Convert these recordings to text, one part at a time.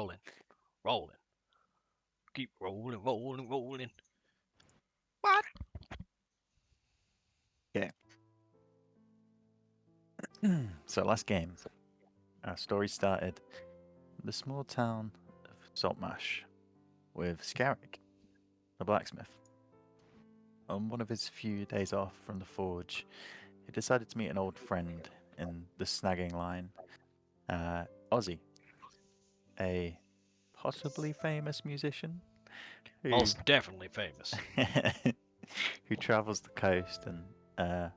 rolling, rolling. Keep rolling, rolling, rolling. What? Okay. So last game, our story started in the small town of Saltmarsh with Scarrick, the blacksmith. On one of his few days off from the forge, he decided to meet an old friend in the snagging line, Ozzy, a possibly famous musician who Most definitely famous. who travels the coast and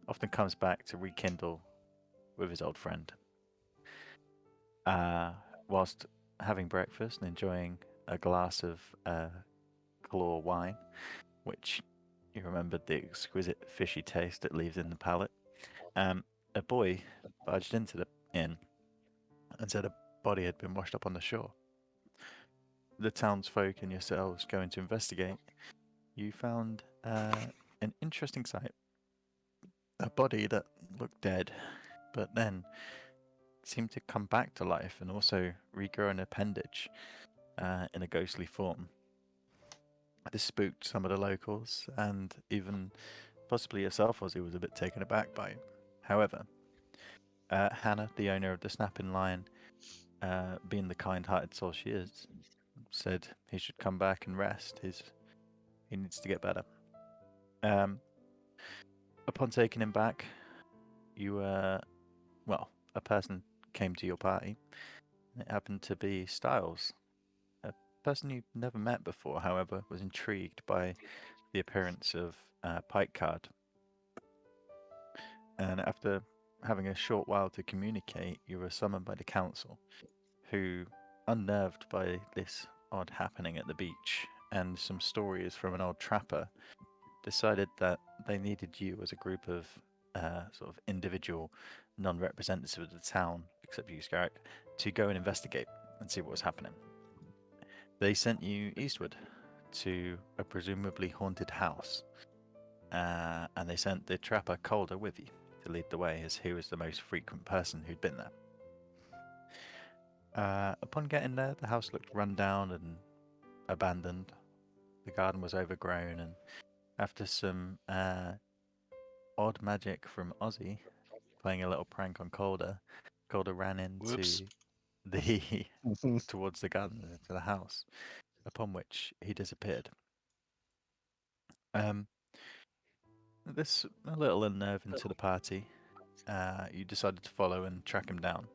often comes back to rekindle with his old friend. Whilst having breakfast and enjoying a glass of claw wine, which you remembered the exquisite fishy taste it leaves in the palate, a boy barged into the inn and said a body had been washed up on the shore. The townsfolk and yourselves going to investigate, you found an interesting sight. A body that looked dead, but then seemed to come back to life and also regrow an appendage in a ghostly form. This spooked some of the locals, and even possibly yourself, Ozzy, was a bit taken aback by it. However, Hannah, the owner of the snapping line, being the kind-hearted soul she is, said he should come back and rest. He needs to get better. Upon taking him back, you a person came to your party. It happened to be Styles, a person you'd never met before. However, was intrigued by the appearance of Pike Card, and after having a short while to communicate, you were summoned by the council, who, unnerved by this odd happening at the beach and some stories from an old trapper, decided that they needed you as a group of sort of individual non-representatives of the town, except you, Scarrick, to go and investigate and see what was happening. They sent you eastward to a presumably haunted house, and they sent the trapper Calder with you to lead the way, as he was the most frequent person who'd been there. Upon getting there, the house looked run down and abandoned. The garden was overgrown, and after some odd magic from Ozzy, playing a little prank on Calder, Calder ran Whoops. into the towards the garden into the house, upon which he disappeared. This a little unnerving to the party. You decided to follow and track him down.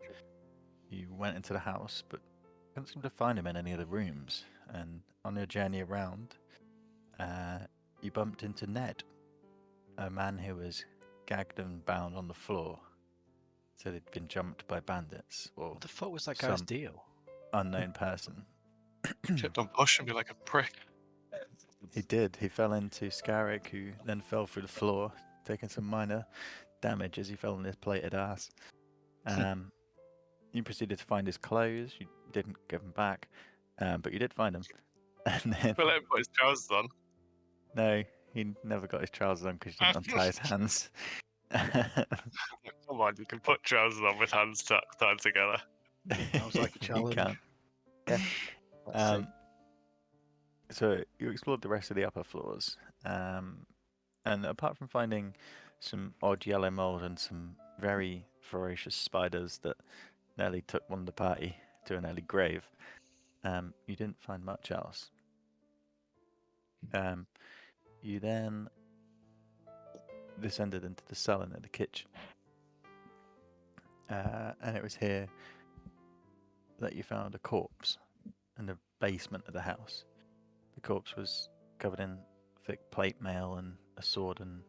You went into the house, but couldn't seem to find him in any of the rooms. And on your journey around, you bumped into Ned, a man who was gagged and bound on the floor. Said he'd been jumped by bandits or What the fuck was that guy's some deal? unknown person. Shit, don't push me like a prick. He did. He fell into Scarrick, who then fell through the floor, taking some minor damage as he fell on his plated ass. You proceeded to find his clothes. You didn't give them back, but you did find them. And then, Well, let him put his trousers on. no, he never got his trousers on because he didn't untie his hands. Come on, you can put trousers on with hands tied together. Sounds like a You challenge. can't. Yeah. Let's see. So you explored the rest of the upper floors, and apart from finding some odd yellow mold and some very ferocious spiders that nearly took one of the party to an early grave, you didn't find much else. You then descended into the cellar near the kitchen, and it was here that you found a corpse in the basement of the house. The corpse was covered in thick plate mail and a sword and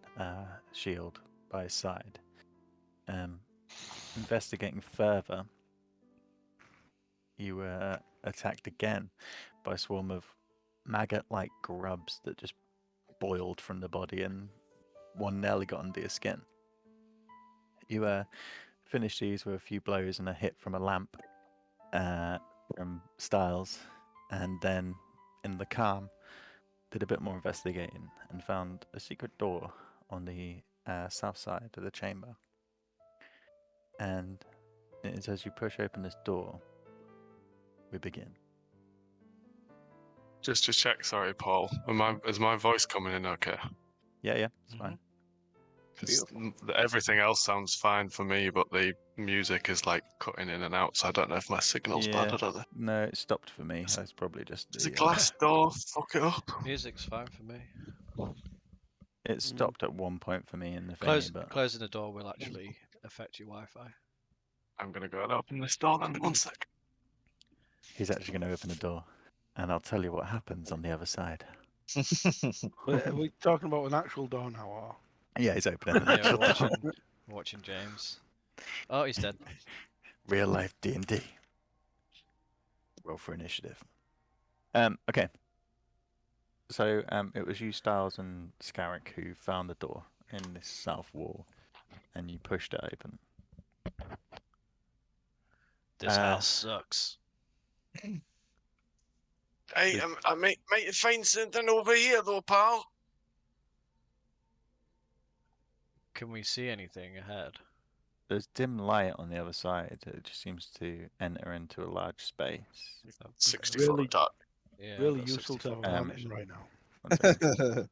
shield by his side. Investigating further, you were attacked again by a swarm of maggot-like grubs that just boiled from the body, and one nearly got under your skin. You finished these with a few blows and a hit from a lamp from Styles, and then in the calm did a bit more investigating and found a secret door on the south side of the chamber. And it is as you push open this door we begin. Just to check, sorry, Paul. Is my voice coming in okay? Yeah, it's fine. 'Cause everything else sounds fine for me, but the music is like cutting in and out, so I don't know if my signal's bad. I don't know. No, it stopped for me. That's probably just Is the the. glass door fuck it up? Music's fine for me. It stopped at one point for me in the thingy, but Closing the door will actually affect your Wi-Fi. I'm gonna go and open this door then. 1 sec. he's actually going to open the door, and I'll tell you what happens on the other side. Are we talking about an actual door now, or? Yeah, he's opening the Yeah, actual door. we're watching James. Oh, he's dead. Real life D&D. Roll for initiative. Okay. So it was you, Styles, and Scarrick who found the door in this south wall, and you pushed it open. This house sucks. Hey, I might find something over here though, pal. Can we see anything ahead? There's dim light on the other side. It just seems to enter into a large space. 60 Really- foot of dark. Yeah, I've Really got useful 60 to foot have Um, vision right now. One second.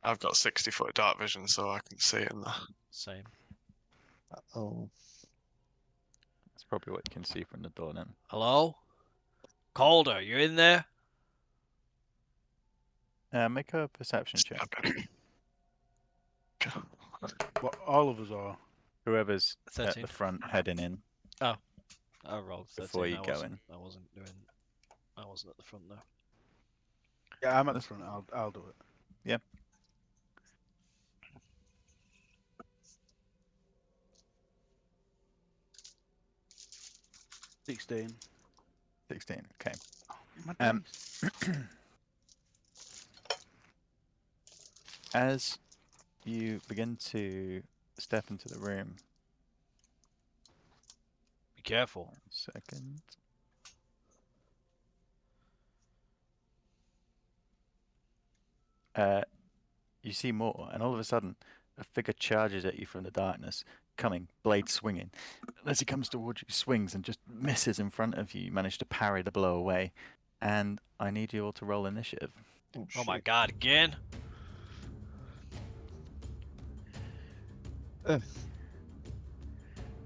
I've got 60 foot of dark vision, so I can see in there. Same. Oh. That's probably what you can see from the door then. Hello? Calder, you in there? Make a perception check. Okay. What all of us are. Whoever's at 13. the front heading in. I rolled 13. Before you I go wasn't, I wasn't at the front though. Yeah, I'm at the That's- front. I'll do it. Yep. $16. 16. Okay. My Um, dice. As you begin to step into the room, Be careful. 1 second. You see more, and all of a sudden, a figure charges at you from the darkness, coming, blade swinging. As he comes towards you, swings and just misses in front of you. You manage to parry the blow away, and I need you all to roll initiative. Oh my god, again?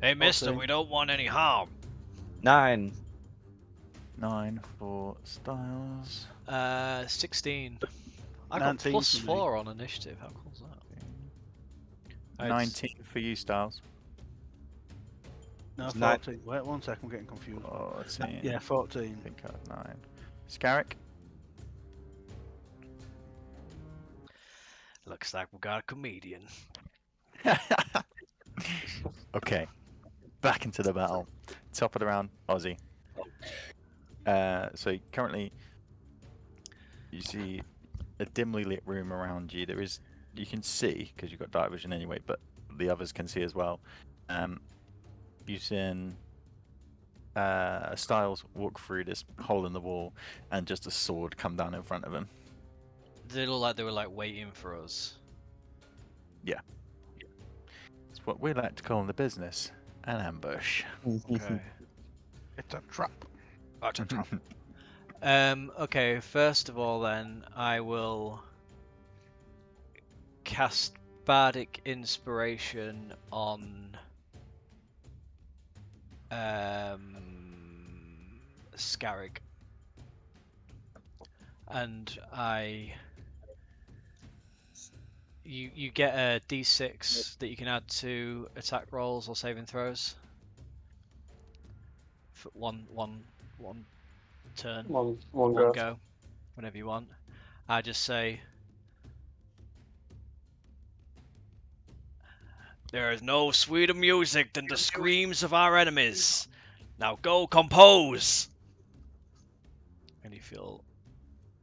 Hey, mister, 14. we don't want any harm. 9. 9 for Styles. 16. I got 19 plus for me. 4 on initiative. How cool is that? I had 19 for you, Styles. No, It's nine. 14. Wait 1 second, I'm getting confused. 14. Yeah, 14. I think I have 9. Scarrick. Looks like we got a comedian. Okay, back into the battle. Top of the round, Aussie. So currently, you see a dimly lit room around you. You can see because you've got dark vision anyway, but the others can see as well. You seen Styles walk through this hole in the wall, and just a sword come down in front of him. They look like they were like waiting for us. It's what we like to call in the business an ambush. Okay. It's a trap. That's a trap. Okay, first of all then, I will cast Bardic Inspiration on Scarrick. And you get a d6 that you can add to attack rolls or saving throws. For one turn. One One go. go, whenever you want. I just say, there is no sweeter music than the screams of our enemies. Now go compose! And you feel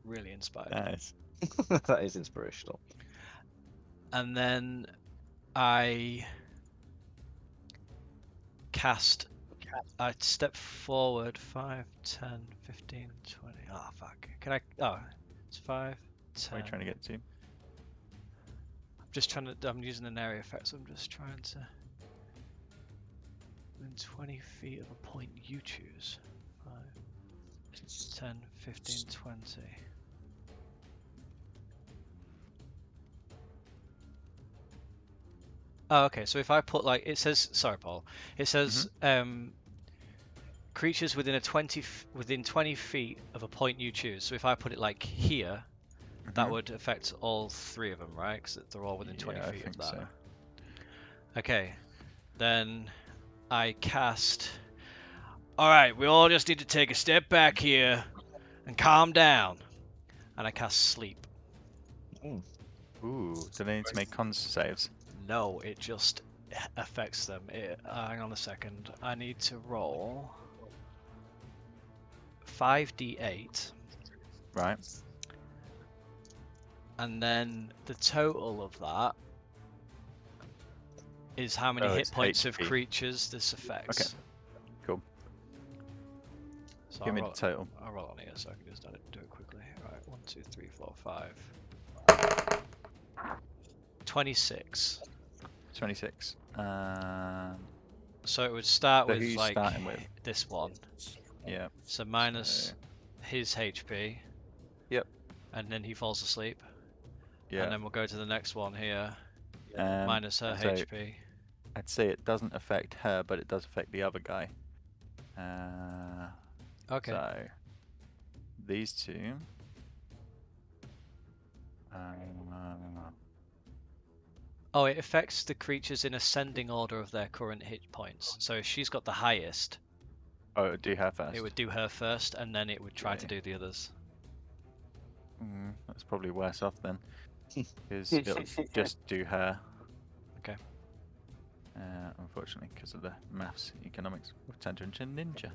really inspired. Nice. That is inspirational. And then I step forward 5, 10, 15, 20. Oh, fuck. Can I? Oh, it's 5, 10. What are you trying to get to? I'm just trying to. I'm using an area effect, so I'm just trying to. Within 20 feet of a point you choose. 5, 10, 15, 20. Oh, okay. So if I put like it says, sorry, Paul. It says creatures within within 20 feet of a point you choose. So if I put it like here, that would affect all 3 of them, right? Because they're all within 20 Yeah, I feet of think that. so. Okay. Then I cast. All right, we all just need to take a step back here and calm down. And I cast sleep. Ooh, do they need to make con saves? No, it just affects them. Hang on a second. I need to roll 5d8. Right. And then the total of that is how many Oh, hit it's points of HP. creatures this affects. Okay. Cool. So Give me the total. I'll roll on here so I can just do it quickly. Right, 1, 2, 3, 4, 5. 26. 26. So it would start So with who you like starting with? this one. Yeah. So minus So- his HP. Yep. And then he falls asleep. Yeah. And then we'll go to the next one here. Um, Minus her so HP. I'd say it doesn't affect her, but it does affect the other guy. Okay. So these two. Um, Oh, it affects the creatures in ascending order of their current hit points. So if she's got the highest, oh, do her first. it would do her first, and then it would try to Okay. do the others. That's probably worse off then, because it'll just do her. Okay. Unfortunately, because of the maths, economics, we've turned into a ninja.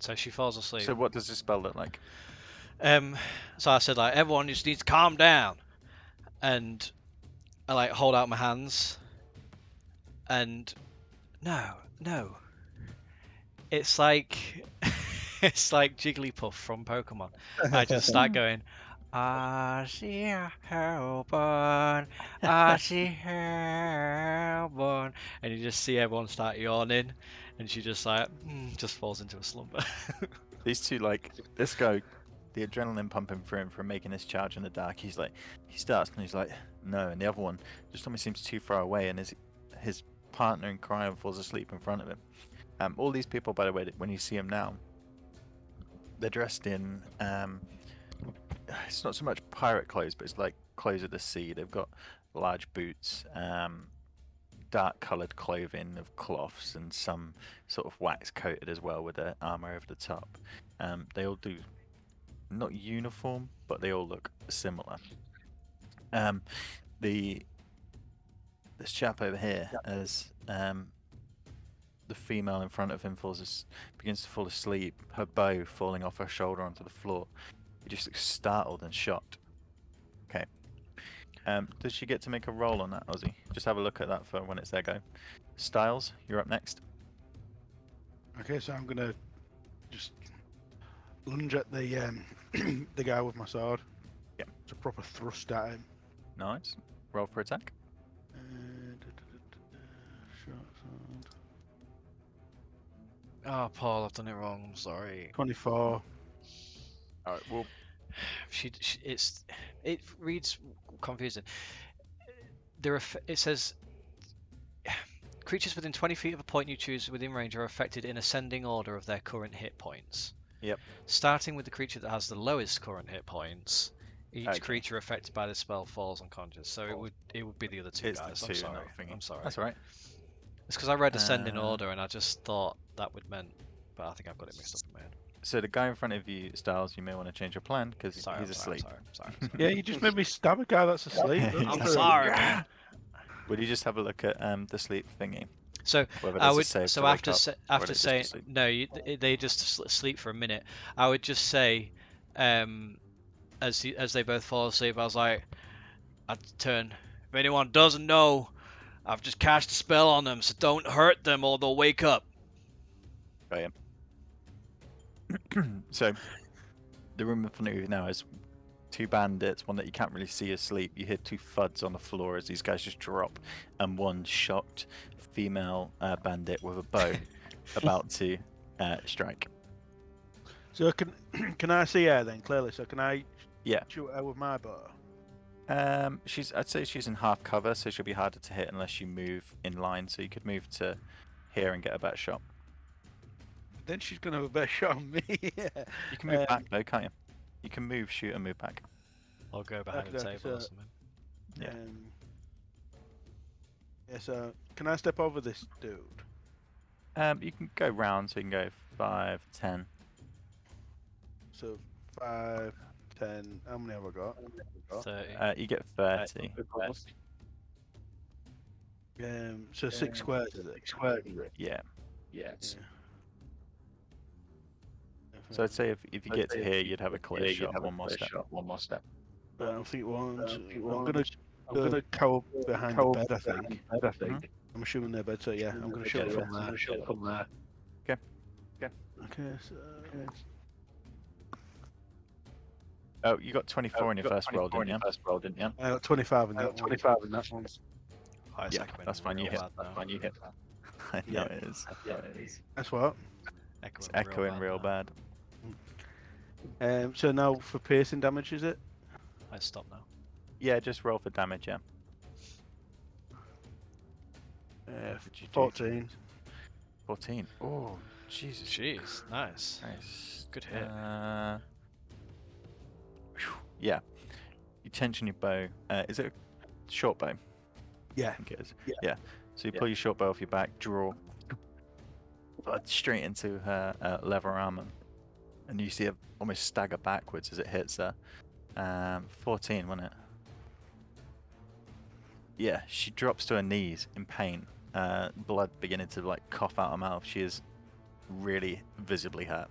So she falls asleep. So what does this spell look like? So I said like everyone just needs to calm down, and I like hold out my hands, and no, it's like it's like Jigglypuff from Pokemon. I just start going, I see a hellborn, I see hellborn, and you just see everyone start yawning, and she just like just falls into a slumber. These two, like, this guy, the adrenaline pumping through him from making this charge in the dark. He starts and he's like, no, and the other one just almost seems too far away, and his partner in crime falls asleep in front of him. All these people, by the way, when you see them now, they're dressed in it's not so much pirate clothes, but it's like clothes of the sea. They've got large boots, dark coloured clothing of cloths, and some sort of wax coated as well with their armour over the top. They all do not uniform, but they all look similar. This chap over here, as the female in front of him begins to fall asleep, her bow falling off her shoulder onto the floor. He just looks startled and shocked. Okay. Does she get to make a roll on that, Ozzy? Just have a look at that for when it's their go. Styles, you're up next. Okay, so I'm gonna just lunge at the the guy with my sword. Yeah. It's a proper thrust at him. Nice. Roll for attack. Short sword. Oh, Paul, I've done it wrong. I'm sorry. 24. All right. Well, It reads confusing. It says creatures within 20 feet of a point you choose within range are affected in ascending order of their current hit points. Yep. Starting with the creature that has the lowest current hit points, each Okay. creature affected by the spell falls unconscious. So it would be the other two it's guys. the I'm two, sorry. not thingy. I'm sorry. That's all right. It's because I read ascending Uh, order and I just thought that would meant, but I think I've got it mixed up in my head. So the guy in front of you, Styles, you may want to change your plan because Sorry, he's I'm sorry, asleep. I'm sorry. Yeah, you just made me stab a guy that's asleep. I'm sorry. Would you just have a look at the sleep thingy? So Whether I there's a would. save So to wake after up, or after it's just saying asleep? no, they just sleep for a minute. I would just say, as they both fall asleep, I was like, I'd turn. If anyone doesn't know, I've just cast a spell on them, so don't hurt them or they'll wake up. So the room in front of you now is two bandits, one that you can't really see asleep. You hear two thuds on the floor as these guys just drop, and one shocked female bandit with a bow about to strike. So can I see her then clearly? So can I Yeah. shoot her with my bow? I'd say she's in half cover, so she'll be harder to hit unless you move in line. So you could move to here and get a better shot. Then she's gonna have a better shot on me. Yeah. You can move back though, can't you? You can move, shoot, and move back. Or go behind the Okay, table or so- something. Yeah. Yeah. So can I step over this dude? You can go round, so you can go 5, 10. So 5, 10. How many have I got? 30. You get 30. So 6 squares is it? Yeah. Yeah. So I'd say if you get to here, you'd have a clear shot, one more step. I think one. I'm gonna cower behind the bed. I think. I'm assuming their bed. So yeah, I'm gonna shoot from there. Okay. So. Oh, you got 24 in your first roll, didn't you? I got 25 in that one. Highest Yeah, echoing that's fine, you real hit. bad now. I know it is. That's what. It's echoing real bad. So now for piercing damage, is it? I stop now. Yeah, just roll for damage, yeah. Uh, Did you do? 14. 14. Oh, Jesus. Jeez, nice. Nice. Good hit. Yeah. You tension your bow. Is it a short bow? Yeah. I think it is. Yeah. So you pull your short bow off your back, draw straight into her leather armor, and you see her almost stagger backwards as it hits her. 14, wasn't it? Yeah, she drops to her knees in pain. Blood beginning to like cough out her mouth. She is really visibly hurt.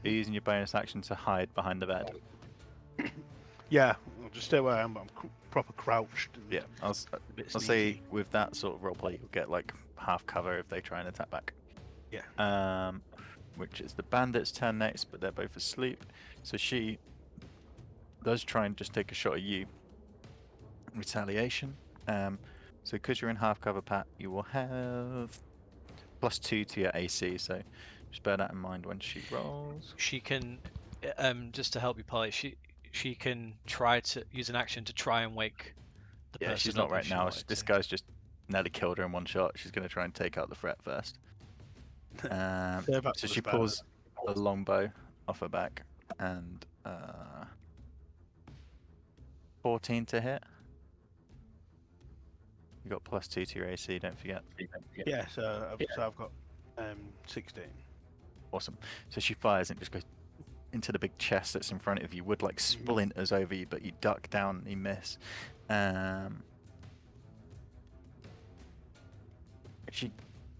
You're using your bonus action to hide behind the bed. Yeah. I'll just stay where I am, but I'm proper crouched. And Yeah, I'll a bit say sneaky. with that sort of roleplay, you'll get like half cover if they try and attack back. Yeah. Which is the bandit's turn next, but they're both asleep. So she does try and just take a shot at you. Retaliation. So because you're in half cover, Pat, you will have +2 to your AC. So just bear that in mind when she rolls. She can, just to help you, Polly. She can try to use an action to try and wake the person. Yeah, she's up not if right she now. wanted This to. guy's just nearly killed her in one shot. She's going to try and take out the threat first. Save up So for she the pulls a longbow off her back and 14 to hit. You got +2 to your AC, don't forget. Yeah. So I've got 16. Awesome. So she fires and it just goes into the big chest that's in front of you. Wood like splinters over you, but you duck down and you miss. She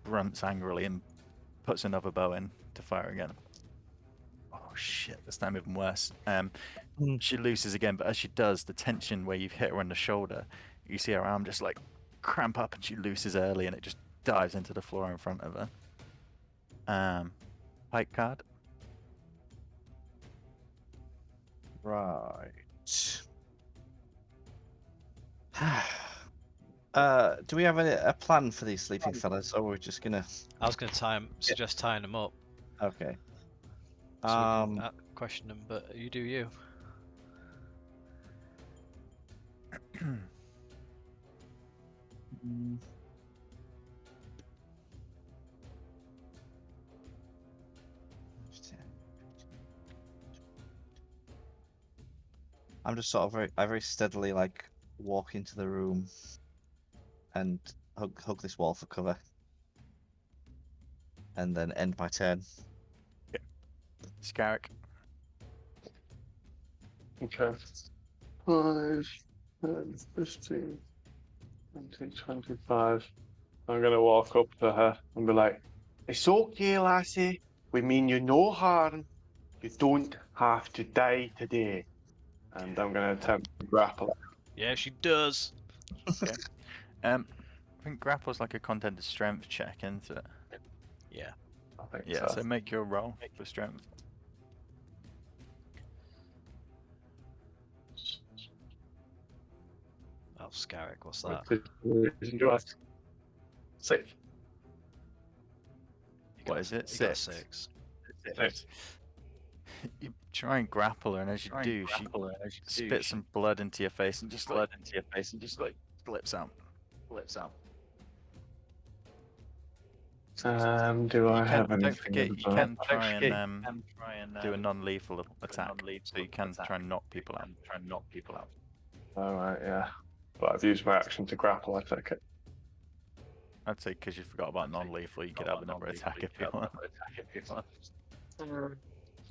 grunts angrily and puts another bow in to fire again. Oh shit, that's now even worse. She looses again, but as she does, the tension where you've hit her on the shoulder, you see her arm just like cramp up and she looses early and it just dives into the floor in front of her. Pike card. Right. Do we have a plan for these sleeping fellas, or we're just gonna? I was going to suggest tying them up. Okay. So we can question them, but you do you. I'm just sort of very steadily like walk into the room and hug this wall for cover, and then end my turn. Scarrick. Okay. 5, 10, 15, 20, 25. I'm gonna walk up to her and be like, "It's okay, lassie. We mean you no harm. You don't have to die today." And I'm gonna attempt to grapple. Yeah, she does. I think grapple's like a contended strength check, isn't it? Yeah. I think Yeah, so. so make your roll for strength. That's Scarrick, what's that? Six. What is it? You got a 6. 6. You try and grapple her, and as you do, she spits some blood into your face and just like flips out. Do I You have can, anything? don't forget, you as well? can try and do a non-lethal attack, so you can try and knock people out. All right, yeah. But I've used my action to grapple. I take it. I'd say because you forgot about non-lethal, you could have another attack if you want.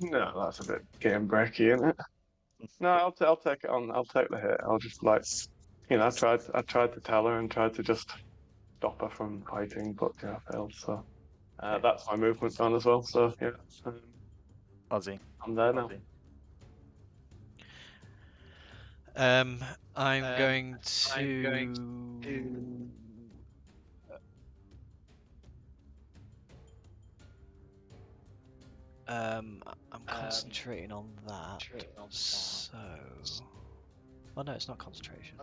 No, that's a bit game breaky, isn't it? No, I'll take it on. I'll take the hit. I'll just like, I tried to tell her and tried to just stop her from fighting, but I failed. So that's my movement on as well. So yeah, Ozzy. I'm there now. I'm going to. I'm concentrating on that. So. Oh no, it's not concentration.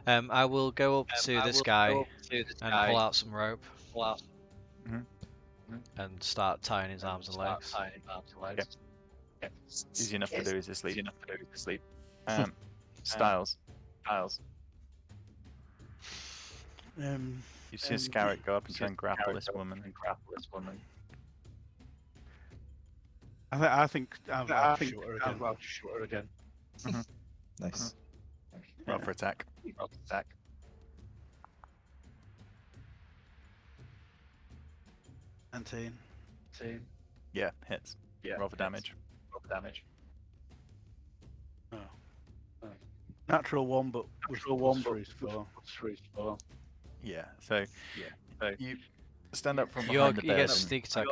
I will go up to this guy and pull out some rope. And start tying his arms and legs. Easy enough to do is asleep. Styles. You see a Scarrick go up and try and grapple this woman. I think I'll shoot her again. Nice. Roll for attack. 19. Yeah, hits. Roll for damage. Oh. Natural 1, but with +3. Yeah, so you stand up from You behind the get bed. sneak attack.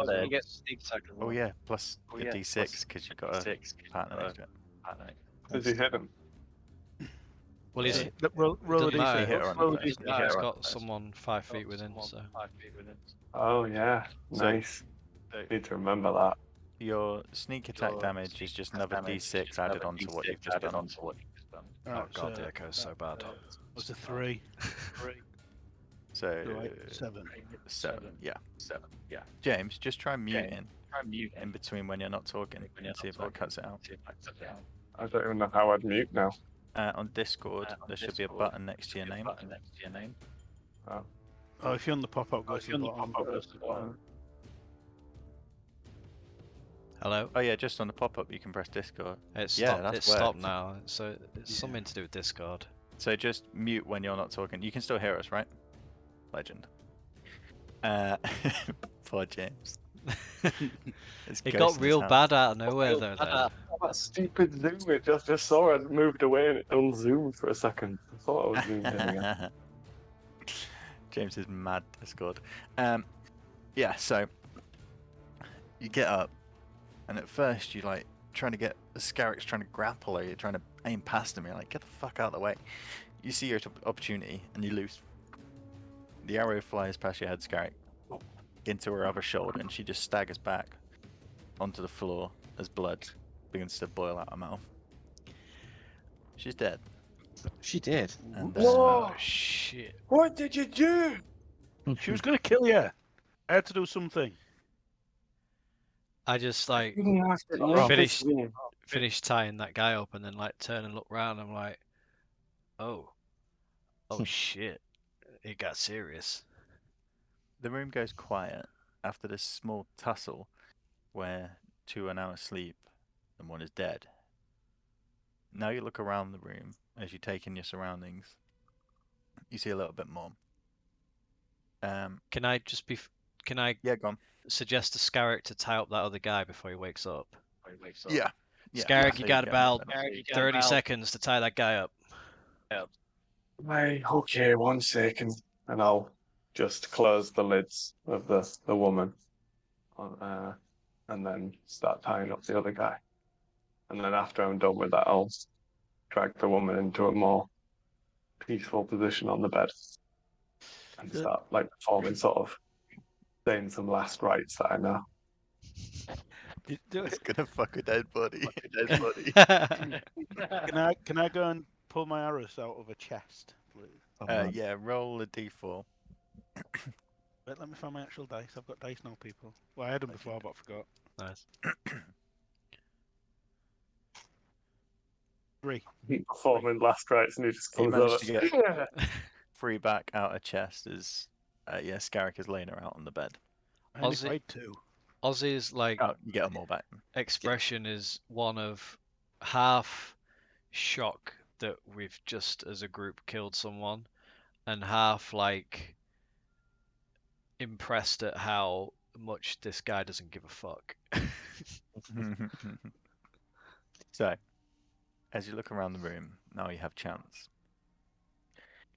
Oh yeah, plus a d6 because you've got a partner next to it. Does he hit him? Well, he's Roll a doesn't matter. You hit her on the first. He's got someone 5 feet within, so. Oh yeah, So- nice. Need to remember that. Your sneak attack damage is just another d6 added onto what you've just done. Oh god, the echo's so bad. Was a 3. So Right, 7. 7, yeah. James, just try muting in between when you're not talking and see if that cuts it out. I don't even know how I'd mute now. On Discord, there should be a button next to your name. Oh, if you're on the pop-up, go to the bottom. Hello? Oh yeah, just on the pop-up you can press Discord. It's Yeah, stopped, that's it's weird. stopped now, so it's something to do with Discord. So just mute when you're not talking. You can still hear us, right? Legend. Poor James. It got real bad out of nowhere though. Then. That stupid zoom, it just saw it moved away and it unzoomed for a second. I thought I was zoomed in again. James is mad Discord. Yeah, so you get up, and at first you like trying to get the Scarrick's trying to grapple her. You're trying to aim past him. You're like, get the fuck out of the way. You see your opportunity, and you lose. The arrow flies past your head, Scarrick, into her other shoulder, and she just staggers back onto the floor as blood begins to boil out her mouth. She's dead. She did. And, Whoa! Oh shit! What did you do? She was going to kill you. I had to do something. I just like finished tying that guy up, and then like turn and look round. I'm like, oh shit! It got serious. the room goes quiet after this small tussle where 2 are now asleep and 1 is dead. Now you look around the room as you take in your surroundings. You see a little bit more. Can I just be? Can I Yeah, go on. suggest to Scarrick to tie up that other guy before he wakes up? Yeah. Scarrick, so you you got get about more 30 seconds to tie that guy up. Right, okay, 1 second. And I'll just close the lids of the woman. And then start tying up the other guy. And then after I'm done with that, I'll drag the woman into a more peaceful position on the bed. And start like performing sort of saying some last rites that I know. It's gonna fuck a dead body. Can I go and pull my arrows out of a chest, please? Oh, man. Yeah, roll a d4. Wait, let me find my actual dice. I've got dice now, people. Well, I had them before, but I forgot. Nice. 3. Performing last rites, and he just You comes managed over. to get Yeah. 3 back out of chest as yeah, Scarrick is laying her out on the bed. I only Ozzy- played 2. Ozzy's like Oh, you get them all back. expression is one of half shock that we've just as a group killed someone, and half like impressed at how much this guy doesn't give a fuck. So, as you look around the room, now you have chance.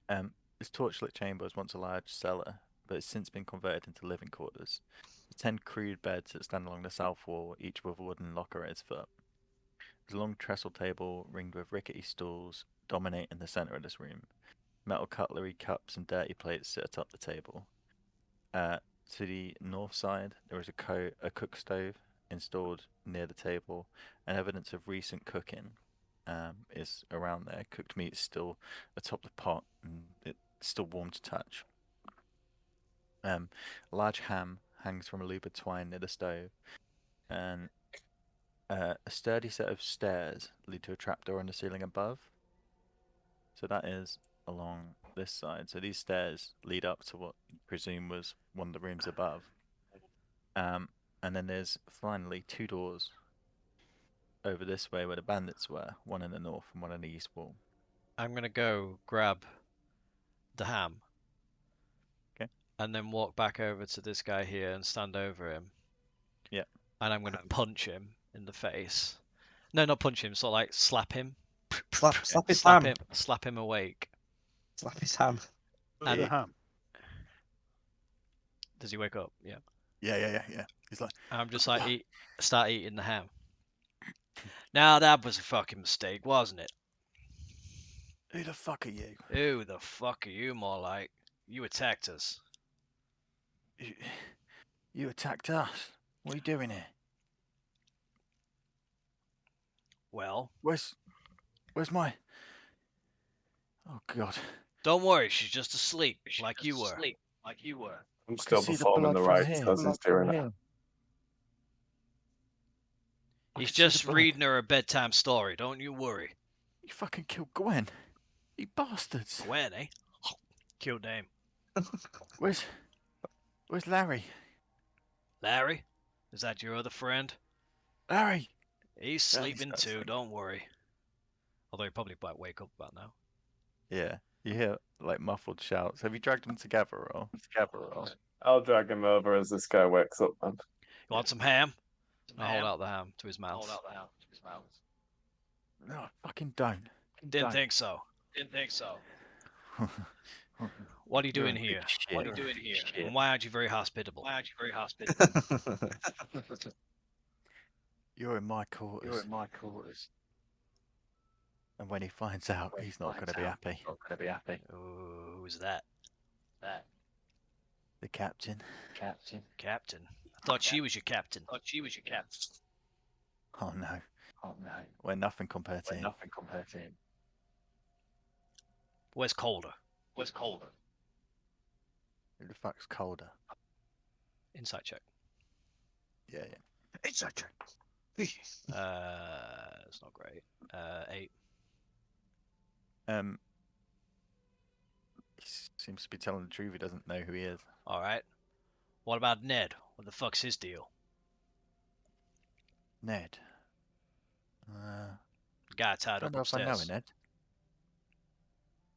This torchlit chamber was once a large cellar, but it's since been converted into living quarters. The 10 crude beds that stand along the south wall, each with a wooden locker at its foot. There's a long trestle table ringed with rickety stools dominating the centre of this room. Metal cutlery, cups, and dirty plates sit atop the table. To the north side, there is a cook stove installed near the table, and evidence of recent cooking is around there. Cooked meat is still atop the pot, and it's still warm to touch. A large ham hangs from a loop of twine near the stove, and a sturdy set of stairs lead to a trapdoor in the ceiling above. So that is along this side. So these stairs lead up to what you presume was one of the rooms above. And then there's finally 2 doors over this way where the bandits were, one in the north and one in the east wall. I'm gonna go grab the ham. Okay. And then walk back over to this guy here and stand over him. Yeah. And I'm gonna punch him in the face. No, not punch him, sort of like slap him. Slap his ham. Slap him awake. Slap his ham. Where's the And- ham? Does he wake up? Yeah. Yeah. He's like, I'm just like start eating the ham. Now that was a fucking mistake, wasn't it? who the fuck are you? Who the fuck are you, more like? You attacked us. You attacked us. What are you doing here? Well, Where's my... Oh, God. don't worry, she's just asleep, like you were. I'm I can still see the performing blood the from rites here. as he's doing it. I He's can see the just blood. reading her a bedtime story, don't you worry. You fucking killed Gwen. You bastards. Gwen, eh? Cute name. Where's Larry? Larry? Is that your other friend? Larry! He's Yeah, he sleeping starts too, sleeping. don't worry. Although he probably might wake up about now. Yeah, you hear like muffled shouts. Have you dragged them together or? I'll drag him over as this guy wakes up then. You want some ham? I hold out the ham to his mouth. No, I fucking don't. Didn't think so. What are you doing You're a here? big shit. And why aren't you very hospitable? You're in my quarters. And when he finds out, he's not going to be happy. Ooh, who's that? The captain. Captain. I thought she was your captain. Oh no. We're nothing compared to him. Where's Calder? Who the fuck's colder? Insight check. Yeah. It's a check. It's not great. 8. He seems to be telling the truth. He doesn't know who he is. Alright. What about Ned? What the fuck's his deal? Ned. The guy tied Don't up know if I know upstairs. Ned.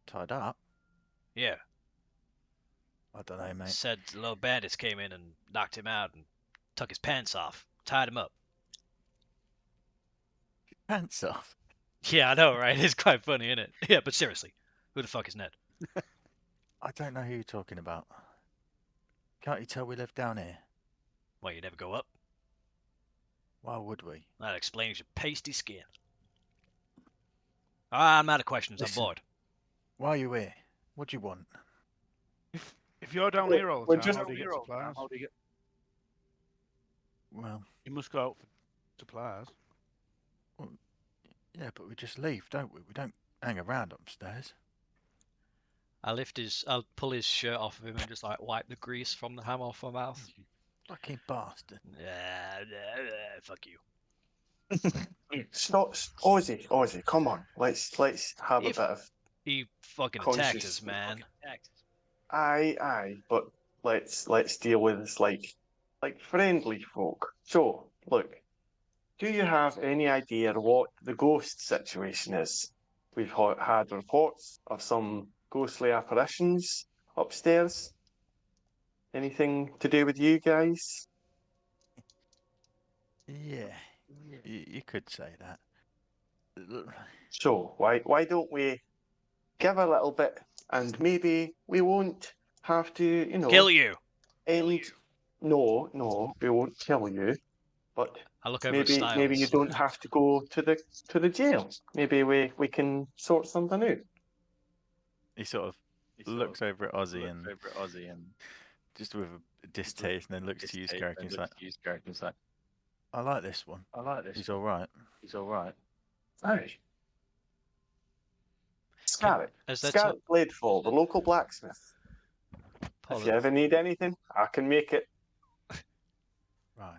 Tied up? Yeah. I don't know, mate. Said the little bandits came in and knocked him out and took his pants off. Tied him up. Pants off. Yeah, I know, right? It's quite funny, isn't it? Yeah, but seriously. Who the fuck is Ned? I don't know who you're talking about. Can't you tell we live down here? Well, you never go up? Why would we? That explains your pasty skin. I'm out of questions. Listen. I'm bored. Why are you here? What do you want? If you're down here all We're the time, just- how do you get supplies? Well, You must go out for supplies. yeah, but we just leave, don't we? We don't hang around upstairs. I'll pull his shirt off of him and just like wipe the grease from the ham off my mouth. You fucking bastard. Fuck you. Stop, Ozzy, come on. Let's have a If- bit of He fucking attacked conscious. us, man. Aye, but let's deal with this like friendly folk. So, look, do you have any idea what the ghost situation is? We've had reports of some ghostly apparitions upstairs. Anything to do with you guys? Yeah, you could say that. So why don't we give a little bit, and maybe we won't have to, you know, Kill you. end. No, we won't kill you. But I look over at maybe Styles. you don't have to go to the jail. Maybe we can sort something out. He sort of looks over at Ozzy and just with a distaste, and then looks to you, Scarrick, and he's like, I like this one. He's all right. Aye. Scarlet. As they're Scarlet Bladefall, the local blacksmith. Paul, If you ever need anything, I can make it. Right.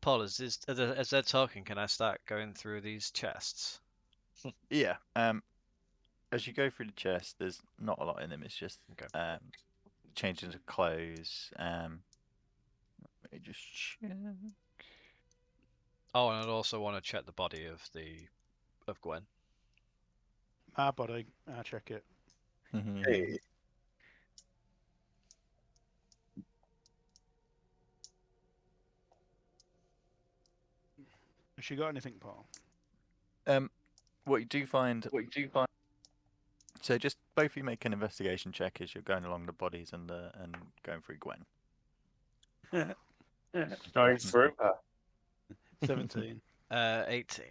Paul, as they're talking, can I start going through these chests? Yeah. As you go through the chest, there's not a lot in them. It's just changes of clothes. Let me just check. Oh, and I'd also want to check the body of Gwen. My body, I check it. Hey. Has she got anything, Paul? What you do find. So just both of you make an investigation check as you're going along the bodies and going through Gwen. Going through. 17. 18.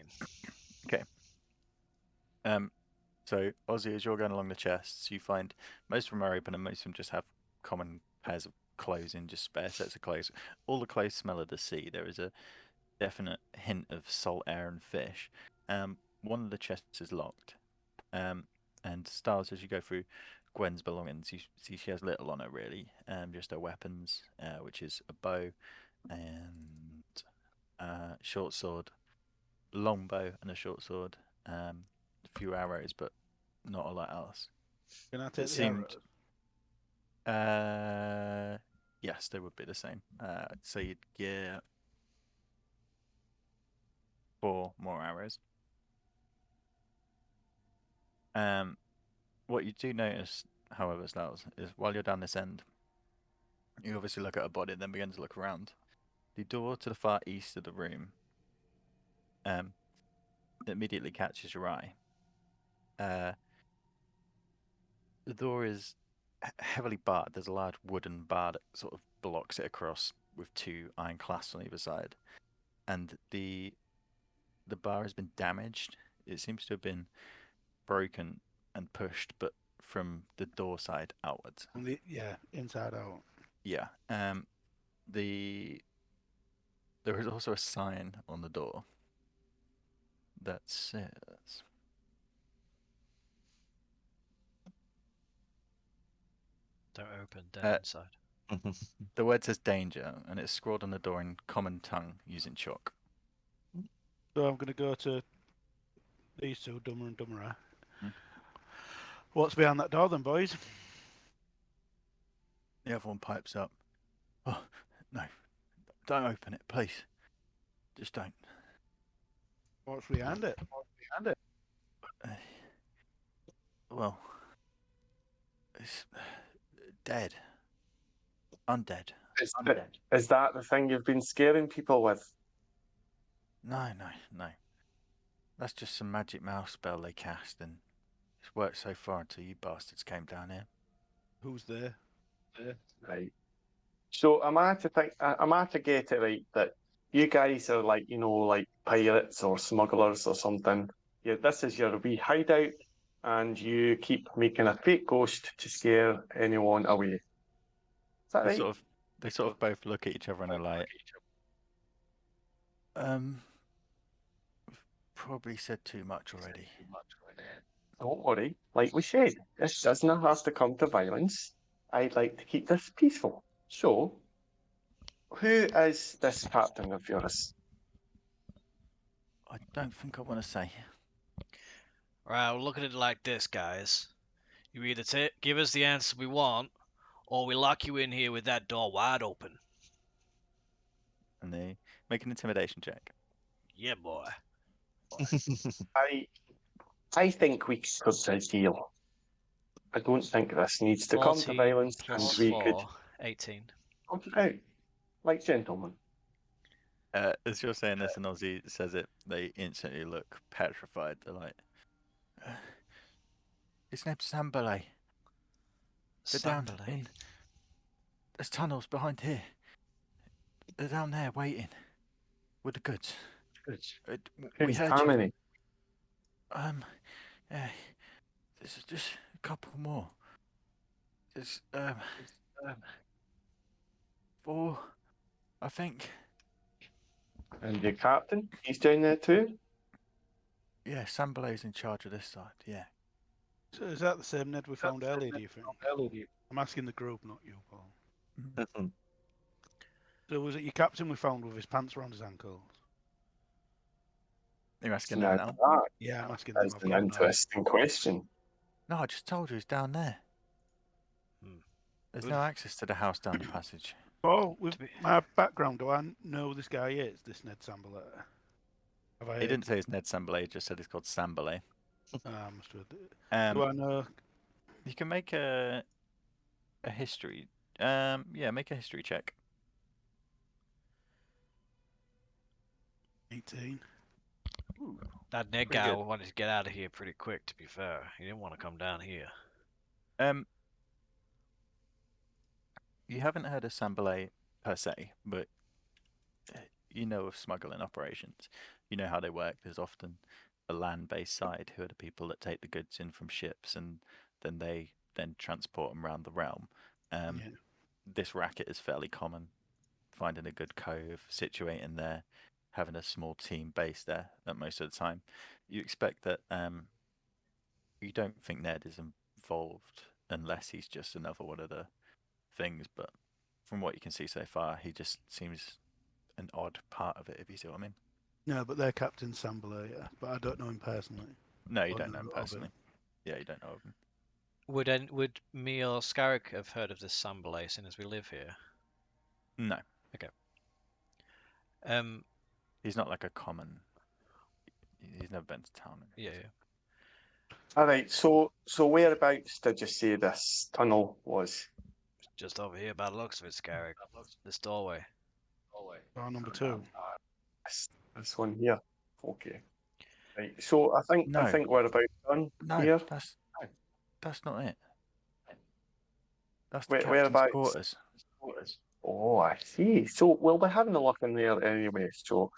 So Ozzy, as you're going along the chests, you find most of them are open and most of them just have common pairs of clothes in, just spare sets of clothes. All the clothes smell of the sea. There is a definite hint of salt air and fish. One of the chests is locked. And Styles, as you go through Gwen's belongings, you see she has little on her really. Just her weapons, which is a bow and short sword, long bow and a short sword. A few arrows, but not a lot else. Can I take It the seemed. arrows? Yes, they would be the same. So you'd get 4 more arrows. What you do notice, however, Styles, is while you're down this end, you obviously look at a body and then begin to look around. The door to the far east of the room immediately catches your eye. The door is heavily barred. There's a large wooden bar that sort of blocks it across with 2 iron clasps on either side. And the bar has been damaged. It seems to have been broken and pushed, but from the door side outwards. Inside out. Yeah. There is also a sign on the door that says, Don't open, dead inside. the word says danger, and it's scrawled on the door in common tongue using chalk. So I'm going to go to these two, Dumber and Dumberer. Hmm. What's behind that door then, boys? The other one pipes up. Oh, no. Don't open it, please. Just don't. What's behind it? Well, it's dead. Undead. Is that the thing you've been scaring people with? No. That's just some magic mouse spell they cast, and it's worked so far until you bastards came down here. Who's there? Right. So am I to get it right that you guys are like, you know, like pirates or smugglers or something? Yeah, this is your wee hideout, and you keep making a fake ghost to scare anyone away. Is that They right? they sort of both look at each other and are like, we've probably said too much already. Don't worry. Like we said, this doesn't have to come to violence. I'd like to keep this peaceful. So, who is this captain of yours? I don't think I want to say. Right, we'll look at it like this, guys. You either give us the answer we want, or we lock you in here with that door wide open. And they make an intimidation check. Yeah, boy. I think we could a deal. I don't think this needs to come to 14 violence, plus and we 4, could 18. talk it out like gentlemen. As you're saying this and Ozzy says it, they instantly look petrified. They're like, his name's Sambalay. They're down Sambalay. in... There's tunnels behind here. They're down there waiting with the goods. We Who's heard how you. many? Yeah, there's just a couple more. There's 4, I think. And your captain? He's down there too? Yeah, Sambalay's in charge of this side. Yeah. So is that the same Ned we found earlier, do you think? I'm asking the group, not you, Paul. So was it your captain we found with his pants around his ankles? You're asking Now them now? that Yeah, I'm asking them. is I've an got no. interesting question. No, I just told you he's down there. Hmm. There's Good. no access to the house down the passage. Oh, with my background, do I know who this guy is, this Ned Sambalay? Have I He heard? didn't say it's Ned Sambalay, he just said he's called Sambalay. Ah, must have. Do I know? You can make a history. Yeah, make a history check. 18. Ooh. That Ned Pretty guy good. wanted to get out of here pretty quick, to be fair. He didn't want to come down here. You haven't heard of Sambalay per se, but you know of smuggling operations. You know how they work. There's often a land-based side who are the people that take the goods in from ships and then they transport them around the realm. Yeah. This racket is fairly common. Finding a good cove, situating there, having a small team based there at most of the time. You expect that you don't think Ned is involved unless he's just another one of the things, but from what you can see so far, he just seems an odd part of it, if you see what I mean. No, but they're Captain Sambalay, yeah. But I don't know him personally. No, you Or don't know him of him. personally. Yeah, you don't know of him. Would me or Scarrick have heard of this Sambalay since as we live here? No. Okay. He's not like a common. He's never been to town. Yeah. All right, so whereabouts did you say this tunnel was? Just over here by the looks of it, Scarrick. This doorway. Door number 2. This one here. Okay. Right. So I think No. we're about done No, here. that's not it. That's the Whereabouts? captain's quarters. Oh, I see. So we'll be having a look in there anyway. So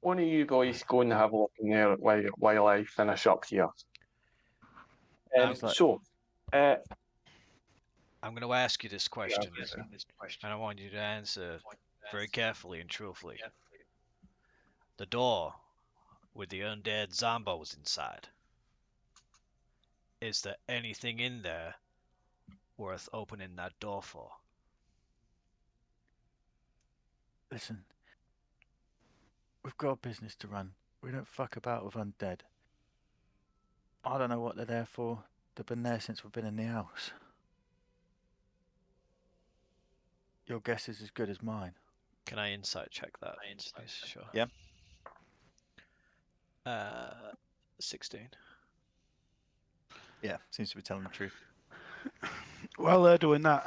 one of you boys go and have a look in there while I finish up here. So, I'm going to ask you this question, and I want you to answer very carefully and truthfully. The door with the undead zombos inside. Is there anything in there worth opening that door for? Listen, we've got a business to run. We don't fuck about with undead. I don't know what they're there for. They've been there since we've been in the house. Your guess is as good as mine. Can I insight check that? Sure. Yeah. 16. Yeah, seems to be telling the truth. While they're doing that,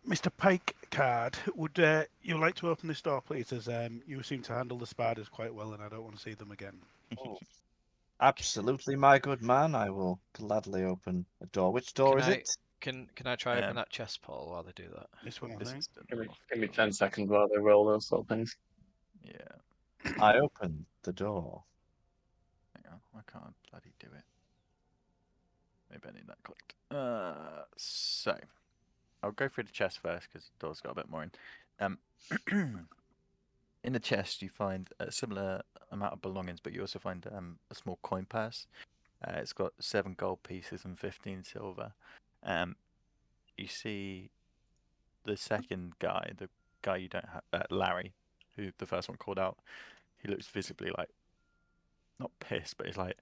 Mr. Pike Card, would you like to open this door, please? As you seem to handle the spiders quite well, and I don't want to see them again. Absolutely, my good man. I will gladly open a door. Which door is it? Can I try open that chest, Paul, while they do that? This one, I think. give me 10 seconds while they roll those sort of things. Yeah. I open the door. Hang on, I can't bloody do it. Maybe I need that clicked. So, I'll go through the chest first because the door's got a bit more in. In the chest, you find a similar amount of belongings, but you also find a small coin purse. It's got 7 gold pieces and 15 silver. You see the second guy, the guy you don't have, Larry, who the first one called out. He looks visibly like not pissed, but he's like,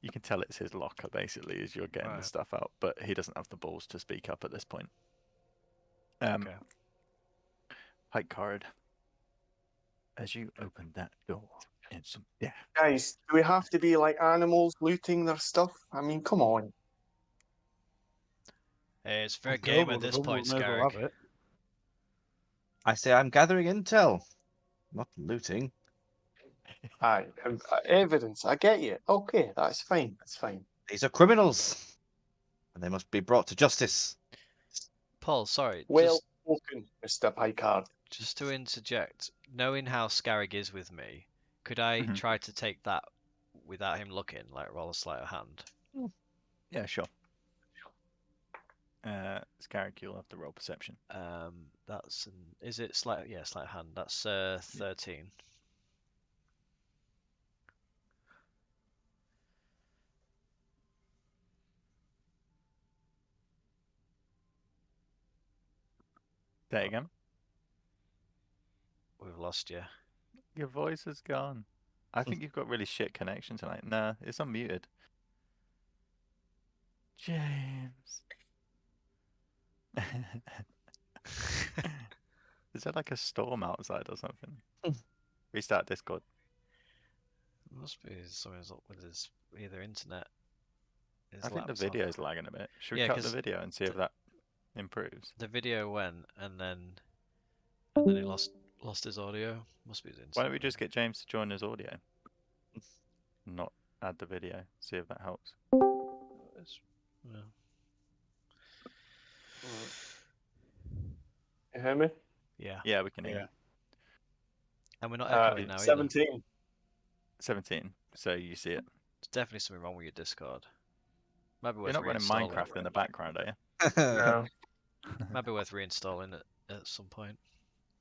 you can tell it's his locker basically as you're getting the Right. stuff out, but he doesn't have the balls to speak up at this point. Okay. Pike card. As you open that door, it's death. Guys, do we have to be like animals looting their stuff? I mean, come on. Hey, it's fair Well, game go, at this brother, point, we may as well Scarrick. have it. I say I'm gathering intel, not looting. Aye, evidence. I get you. Okay, that's fine. That's fine. These are criminals, and they must be brought to justice. Paul, sorry, Well spoken, Mr. Picard. just to interject, knowing how Scarrick is with me, could I Mhm. try to take that without him looking, like roll a sleight of hand? Yeah, sure. Scarrick, you'll have to roll perception. That's is it sleight? Yeah, sleight of hand. That's 13. Say it again. We've lost you. Your voice is gone. I think you've got really shit connection tonight. Nah, it's unmuted. James. Is there like a storm outside or something? Restart Discord. Must be something's up with his either internet. His I think the laptop. video's lagging a bit. Should we Yeah, cut the 'cause video and see if that improves? The video went and then he lost his audio. Must be his internet. Why don't we just get James to join his audio? Not add the video. See if that helps. Yeah. You hear me? Yeah. Yeah, we can hear Yeah. you. And we're not echoing now either. 17. 17. So you see it. There's definitely something wrong with your Discord. Maybe You're worth not running reinstalling. Minecraft in the background, are you? No. Maybe worth reinstalling it at some point.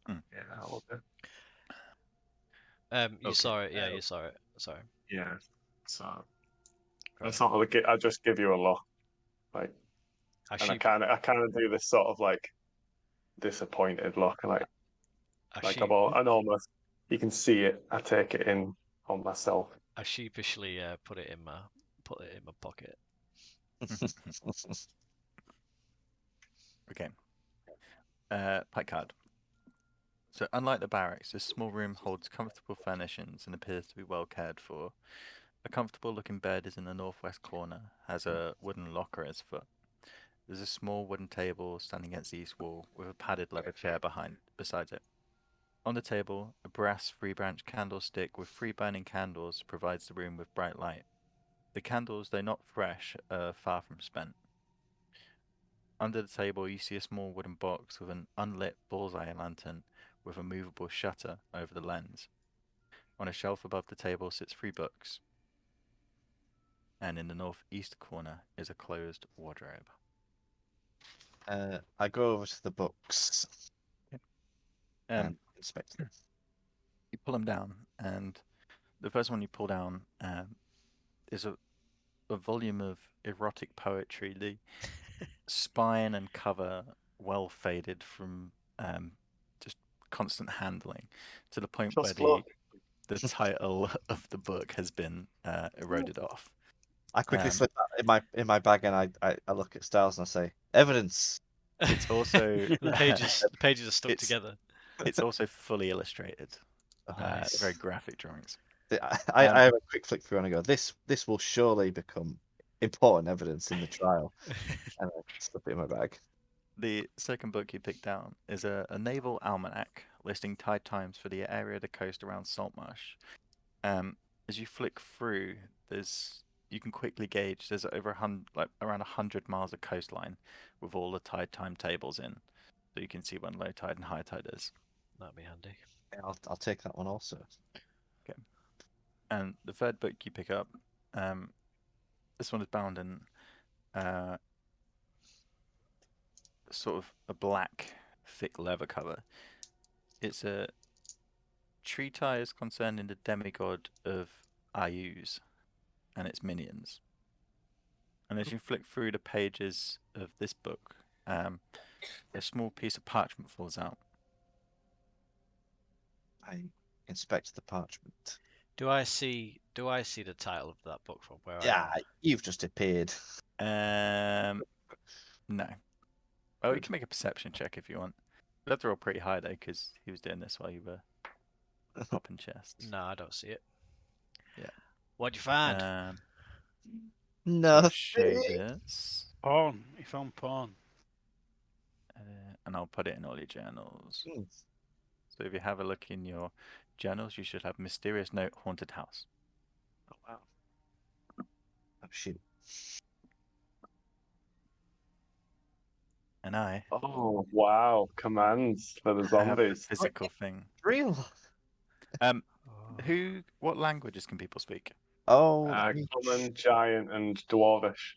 Yeah, I will do. You Okay. saw it, yeah, you saw it. Sorry. Yeah. So Right. it's not like I just give you a look, like, I and I sheep, kind of do this sort of like disappointed look, I like sheep, I'm almost. You can see it. I take it in on myself. I sheepishly put it in my pocket. Okay. Pike card. So unlike the barracks, this small room holds comfortable furnishings and appears to be well cared for. A comfortable looking bed is in the northwest corner, has a wooden locker at its foot. There's a small wooden table standing against the east wall with a padded leather chair beside it. On the table, a brass 3-branch candlestick with 3 burning candles provides the room with bright light. The candles, though not fresh, are far from spent. Under the table, you see a small wooden box with an unlit bullseye lantern with a movable shutter over the lens. On a shelf above the table sits 3 books. And in the northeast corner is a closed wardrobe. I go over to the books and Um, inspect them. you pull them down, and the first one you pull down is a volume of erotic poetry. The spine and cover well faded from just constant handling, to the point where Just look. the title of the book has been eroded off. I quickly slip that in my bag, and I look at Styles and I say, "Evidence." It's also the pages are stuck It's- together. it's also fully illustrated, Nice. very graphic drawings. I have a quick flick through and I go, "This will surely become important evidence in the trial," and I slip it in my bag. The second book you picked down is a naval almanac listing tide times for the area of the coast around Saltmarsh. As you flick through, you can quickly gauge there's around 100 miles of coastline with all the tide time tables in, so you can see when low tide and high tide is. That'd be handy. Yeah, I'll take that one also. And the third book you pick up, this one is bound in sort of a black, thick leather cover. It's a treatise concerning the demigod of Ayuz and its minions. And as you flick through the pages of this book, a small piece of parchment falls out. I inspect the parchment. Do I see the title of that book from where I Yeah, am? you've just appeared. No. Oh, you can make a perception check if you want. You'll have to roll pretty high though, because he was doing this while you were popping chests. No, I don't see it. Yeah. What'd you find? So No. I'll show you this, Porn. He found porn. and I'll put it in all your journals. Hmm. So if you have a look in your journals, you should have mysterious note, haunted house. Oh wow. Oh shoot. And I Oh wow! Commands for the have the zombies. physical thing. Real. What languages can people speak? Oh, Common, giant, and dwarvish.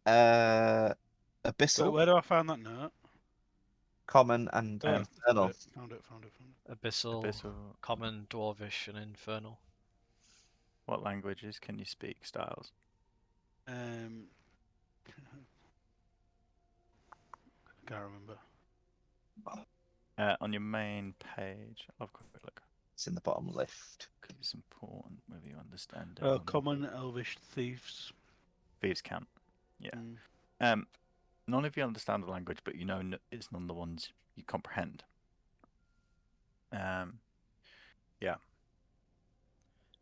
abyssal, Where do I find that note? common, and Oh, infernal. found it. Abyssal, Abyssal. common, dwarvish, and infernal. What languages can you speak? Styles. Can't remember. On your main page, I'll have a quick look. It's in the bottom left. Because it's important whether you understand it. Oh, or not. common, elvish, thieves. Thieves camp. Yeah. Mm. None of you understand the language, but you know it's none of the ones you comprehend. Yeah.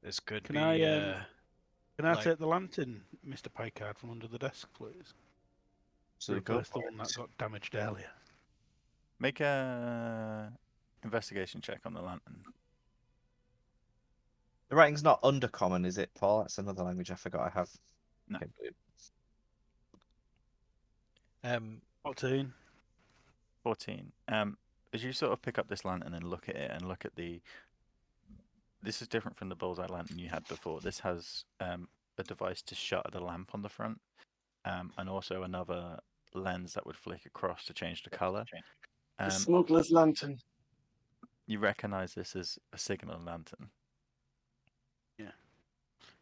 This could Can be. I like- take the lantern, Mr. Picard, from under the desk, please? So we go Replace the for one that it. got damaged earlier. Make a investigation check on the lantern. The writing's not undercommon, is it, Paul? That's another language I forgot I have. No. Okay, brilliant. 14. 14. As you sort of pick up this lantern and look at it and look at the... This is different from the bullseye lantern you had before. This has a device to shutter the lamp on the front, and also another lens that would flick across to change the color. The smuggler's lantern. You recognize this as a signal lantern.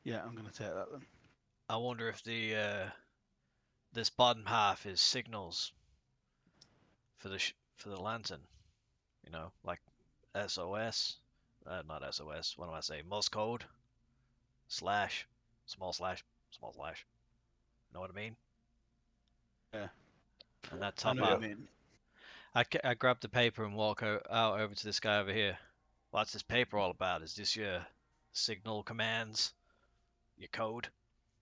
Yeah, I'm going to take that then. I wonder if this bottom half is signals for the lantern. You know, like SOS. Not SOS. What do I say? Morse code. Slash. Small slash. Small slash. Know what I mean? Yeah. And that I top know what half. you mean. I grab the paper and walk out over to this guy over here. What's this paper all about? Is this your signal commands? Your code?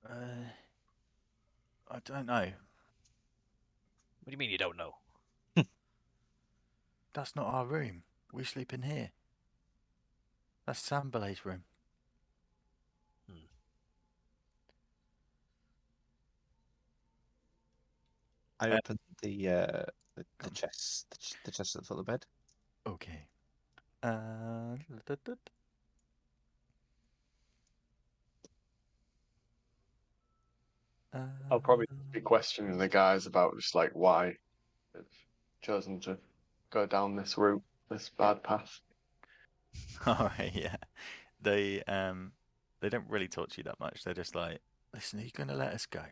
I don't know. What do you mean you don't know? That's not our room. We sleep in here. That's Sambalay's room. I opened the chest, the chest at the foot of the bed. Okay. I'll probably be questioning the guys about just like why they've chosen to go down this route, this bad path. All right, yeah. They don't really talk to you that much. They're just like, listen, are you gonna let us go?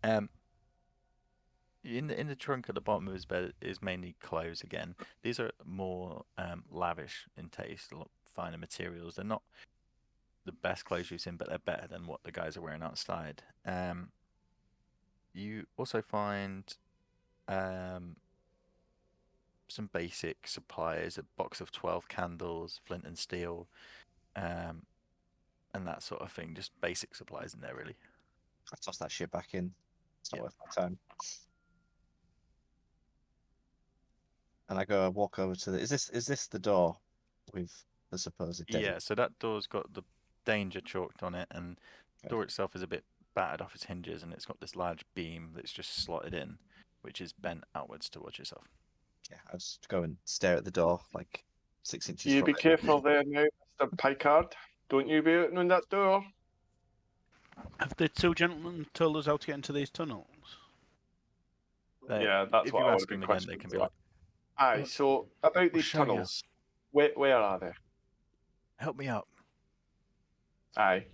In the trunk at the bottom of his bed is mainly clothes again. These are more lavish in taste, a lot finer materials. They're not the best clothes you've seen, but they're better than what the guys are wearing outside. You also find some basic supplies, a box of 12 candles, flint and steel, and that sort of thing. Just basic supplies in there, really. I toss that shit back in. It's not Yeah. worth my time. And I go walk over to the. Is this the door with the supposed danger? Yeah, so that door's got the danger chalked on it, and the door itself is a bit battered off its hinges, and it's got this large beam that's just slotted in, which is bent outwards towards yourself. Yeah, I just go and stare at the door like 6 inches. You from be it. careful there now, Mr. Picard. Don't you be opening that door. Have the two gentlemen told us how to get into these tunnels? Yeah, that's if what you I ask would be them again, they can be like, Aye, so about these show you. tunnels, where are they? "Help me out." Aye.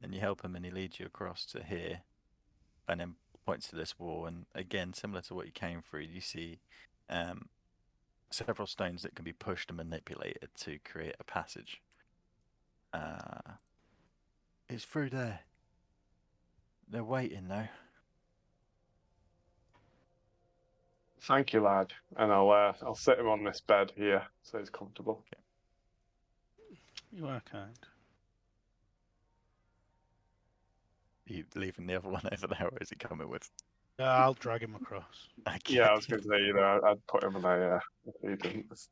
and you help him, and he leads you across to here, and then points to this wall. And again, similar to what you came through, you see several stones that can be pushed and manipulated to create a passage. It's through there. They're waiting though. Thank you, lad. And I'll sit him on this bed here so he's comfortable. You are kind. Are you leaving the other one over there, or is he coming with? I'll drag him across. Okay. Yeah, I was going to say, I'd put him in there if he didn't.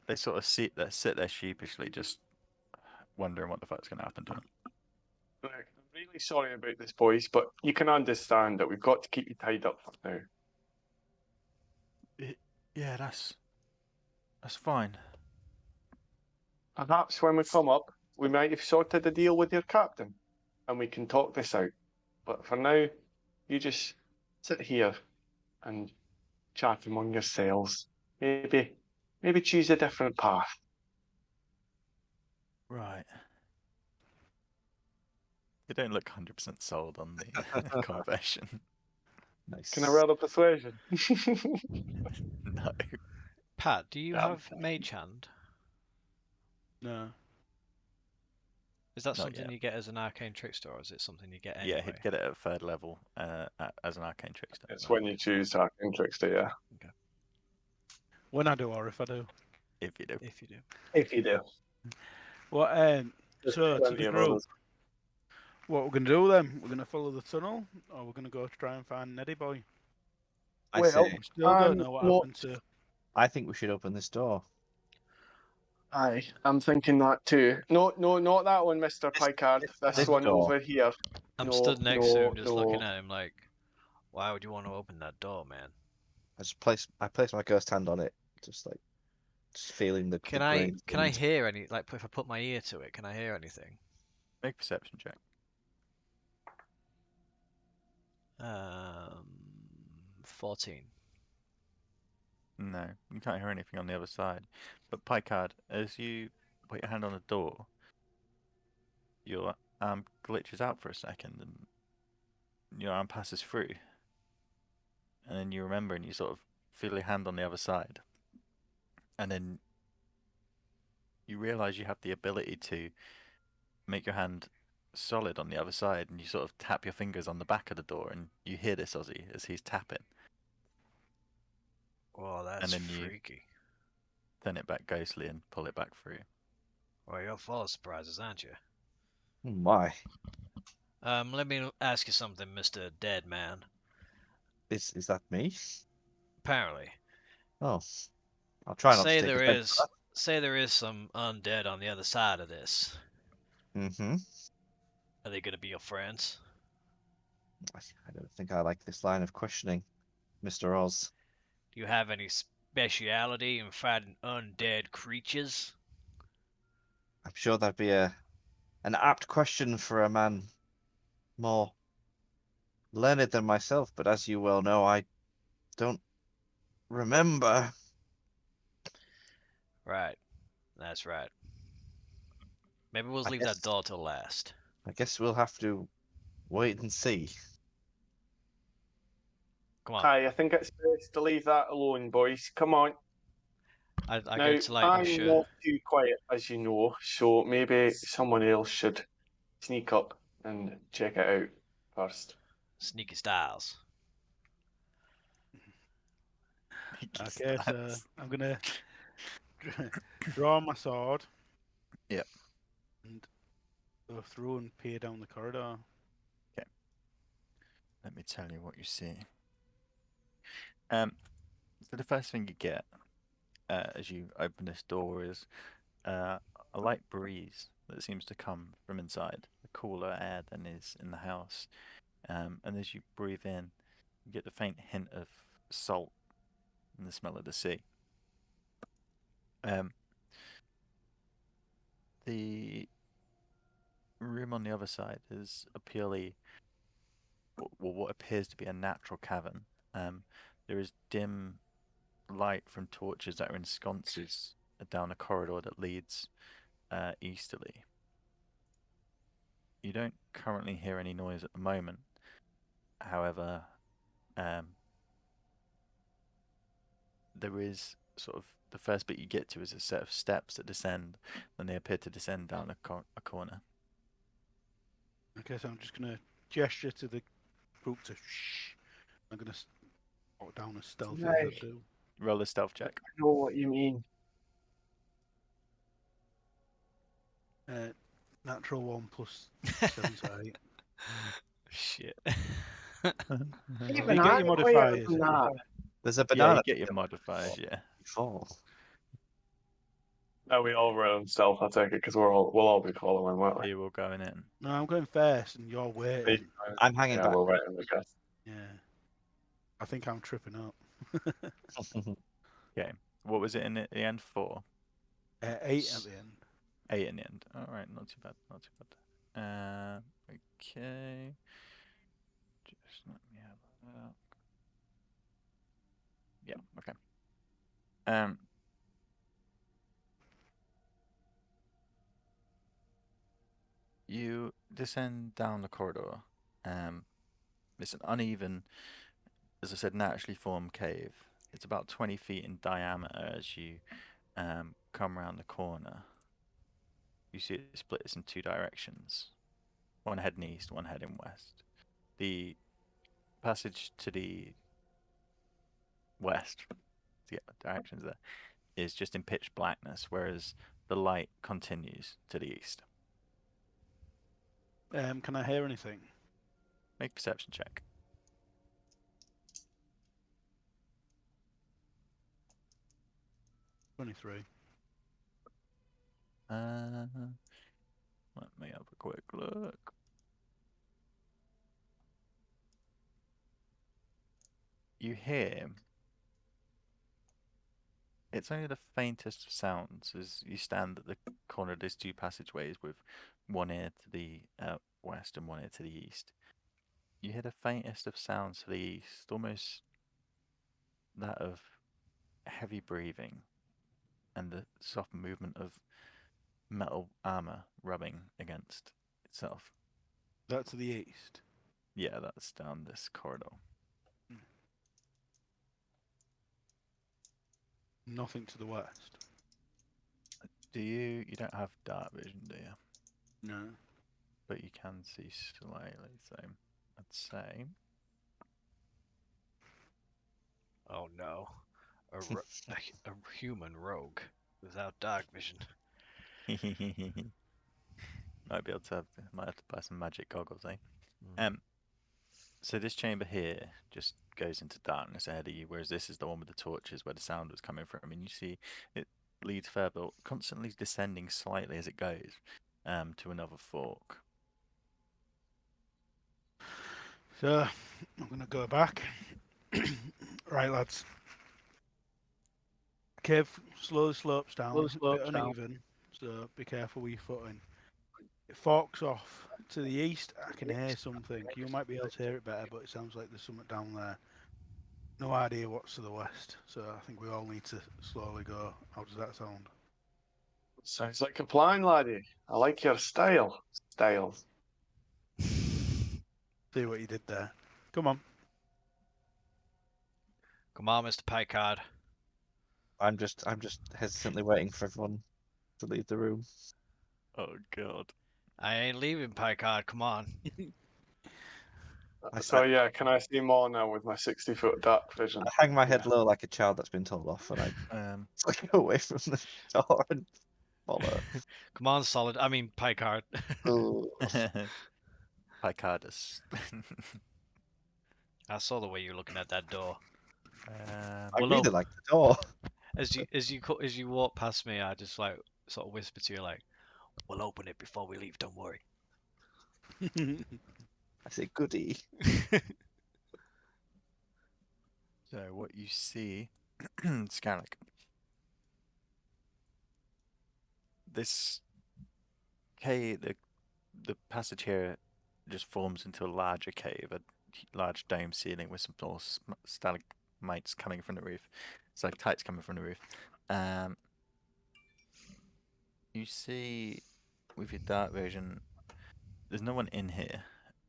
They sort of sit there sheepishly, just wondering what the fuck's going to happen to them. Look, I'm really sorry about this, boys, but you can understand that we've got to keep you tied up for now. Yeah, that's fine. Perhaps when we come up, we might have sorted a deal with your captain, and we can talk this out. But for now, you just sit here and chat among yourselves. Maybe choose a different path. Right. You don't look 100% sold on the conversion. Nice. Can I roll a persuasion? No. Pat, do you Yeah. have Mage Hand? No. Is that Not something yet. you get as an arcane trickster, or is it something you get anyway? Yeah, he'd get it at 3rd level as an arcane trickster. It's when you choose Arcane Trickster, yeah. When I do, or if I do. If you do. If you do. If you do. What? So to Plenty the of group, others. what we're gonna do then? We're gonna follow the tunnel, or we're gonna go to try and find Neddy Boy. I Well, say, We still don't know what no. happened to. I think we should open this door. Aye, I'm thinking that too. No, not that one, Mr. This- Picard. This this one door. over here. I'm No, stood next to no, him, just looking at him like, why would you want to open that door, man? I place my ghost hand on it, just feeling the Can grain. I hear any, like, if I put my ear to it, can I hear anything? Make a perception check. 14. No, you can't hear anything on the other side. But Picard, as you put your hand on the door, your arm glitches out for a second and your arm passes through. And then you remember and you sort of feel your hand on the other side. And then you realize you have the ability to make your hand solid on the other side, and you sort of tap your fingers on the back of the door, and you hear this Ozzy as he's tapping. Oh, that's then you- freaky. Turn it back ghostly and pull it back through. Well, you're full of surprises, aren't you? Oh my. Let me ask you something, Mr. Dead Man. Is that me? Apparently. Oh. I'll try not to Say take there offense is, say there is some undead on the other side of this. Mm-hmm. Are they gonna be your friends? I don't think I like this line of questioning, Mr. Oz. Do you have any speciality in fighting undead creatures? I'm sure that'd be an apt question for a man more learned than myself, but as you well know, I don't remember. Right. That's right. Maybe we'll I leave guess- that door till last. I guess we'll have to wait and see. Come on. Aye, I think it's best to leave that alone, boys. Come on. I Now, go to like I'm Monsieur. not too quiet, as you know, so maybe someone else should sneak up and check it out first. Sneaky Styles. Okay, so I'm gonna draw my sword. Yep. And go through and peer down the corridor. Let me tell you what you see. So the first thing you get as you open this door is a light breeze that seems to come from inside, a cooler air than is in the house. And as you breathe in, you get the faint hint of salt and the smell of the sea. The room on the other side is a purely, what appears to be a natural cavern. There is dim light from torches that are in sconces down a corridor that leads easterly. You don't currently hear any noise at the moment. However, there is sort of the first bit you get to is a set of steps that descend, and they appear to descend down a corner. Okay, so I'm just going to gesture to the group to shh. I'm going to walk down as stealthy as I Nice. do. Roll a stealth check. I know what you mean. Natural 1 plus 7 to 8. Shit. Even You get I'm your clearer modifiers. than that. There's a Yeah, banana. you get your modifiers, yeah. Before. No, we all run stealth, I take it, because we'll all be following, won't we? You will going in. No, I'm going first and you're waiting. I'm hanging Yeah, back. we're waiting, I guess. Yeah. I think I'm tripping up. Okay. What was it in the end? 4? 8 at the end. 8 in the end. All right, not too bad. Not too bad. Okay. Just let me have that up. Yeah. Okay. You descend down the corridor. It's an uneven, as I said, naturally formed cave. It's about 20 feet in diameter as you come around the corner. You see it splits in 2 directions. One heading east, one heading west. The passage to the west, to get the directions there, is just in pitch blackness, whereas the light continues to the east. Can I hear anything? Make a perception check. 23. Let me have a quick look. You hear. It's only the faintest of sounds as you stand at the corner of these 2 passageways with one ear to the west and one ear to the east. You hear the faintest of sounds to the east, almost that of heavy breathing and the soft movement of metal armor rubbing against itself. That's to the east. Yeah, that's down this corridor. Nothing to the west. You don't have dark vision, do you? No. But you can see slightly, so I'd say. Oh no. A human rogue without dark vision. Might have to buy some magic goggles, eh? Mm. So this chamber here just goes into darkness ahead of you, whereas this is the one with the torches where the sound was coming from. And you see it leads further, constantly descending slightly as it goes, to another fork. So, I'm going to go back. Right, lads. Cave slowly slopes down, a bit uneven, so be careful with your footing. It forks off to the east. I can hear something. You might be able to hear it better, but it sounds like there's something down there. No idea what's to the west, so I think we all need to slowly go. How does that sound? Sounds like a plan, laddie. I like your style. See what you did there. Come on. Come on, Mr. Picard. I'm just hesitantly waiting for everyone to leave the room. Oh god. I ain't leaving, Picard. Come on. So yeah, can I see more now with my 60-foot dark vision? I hang my head low like a child that's been told off, and I go away from the door and follow. Come on, Solid. I mean, Picard. Ooh. Picardus. I saw the way you're looking at that door. I Well, really no. like the door. As you walk past me, I just like sort of whisper to you like, "We'll open it before we leave. Don't worry." I say goody. So what you see, Scanlic. This cave, the passage here, just forms into a larger cave, a large dome ceiling with some tall stalagmites coming from the roof, stalactites coming from the roof. You see, with your dark vision, There's no one in here,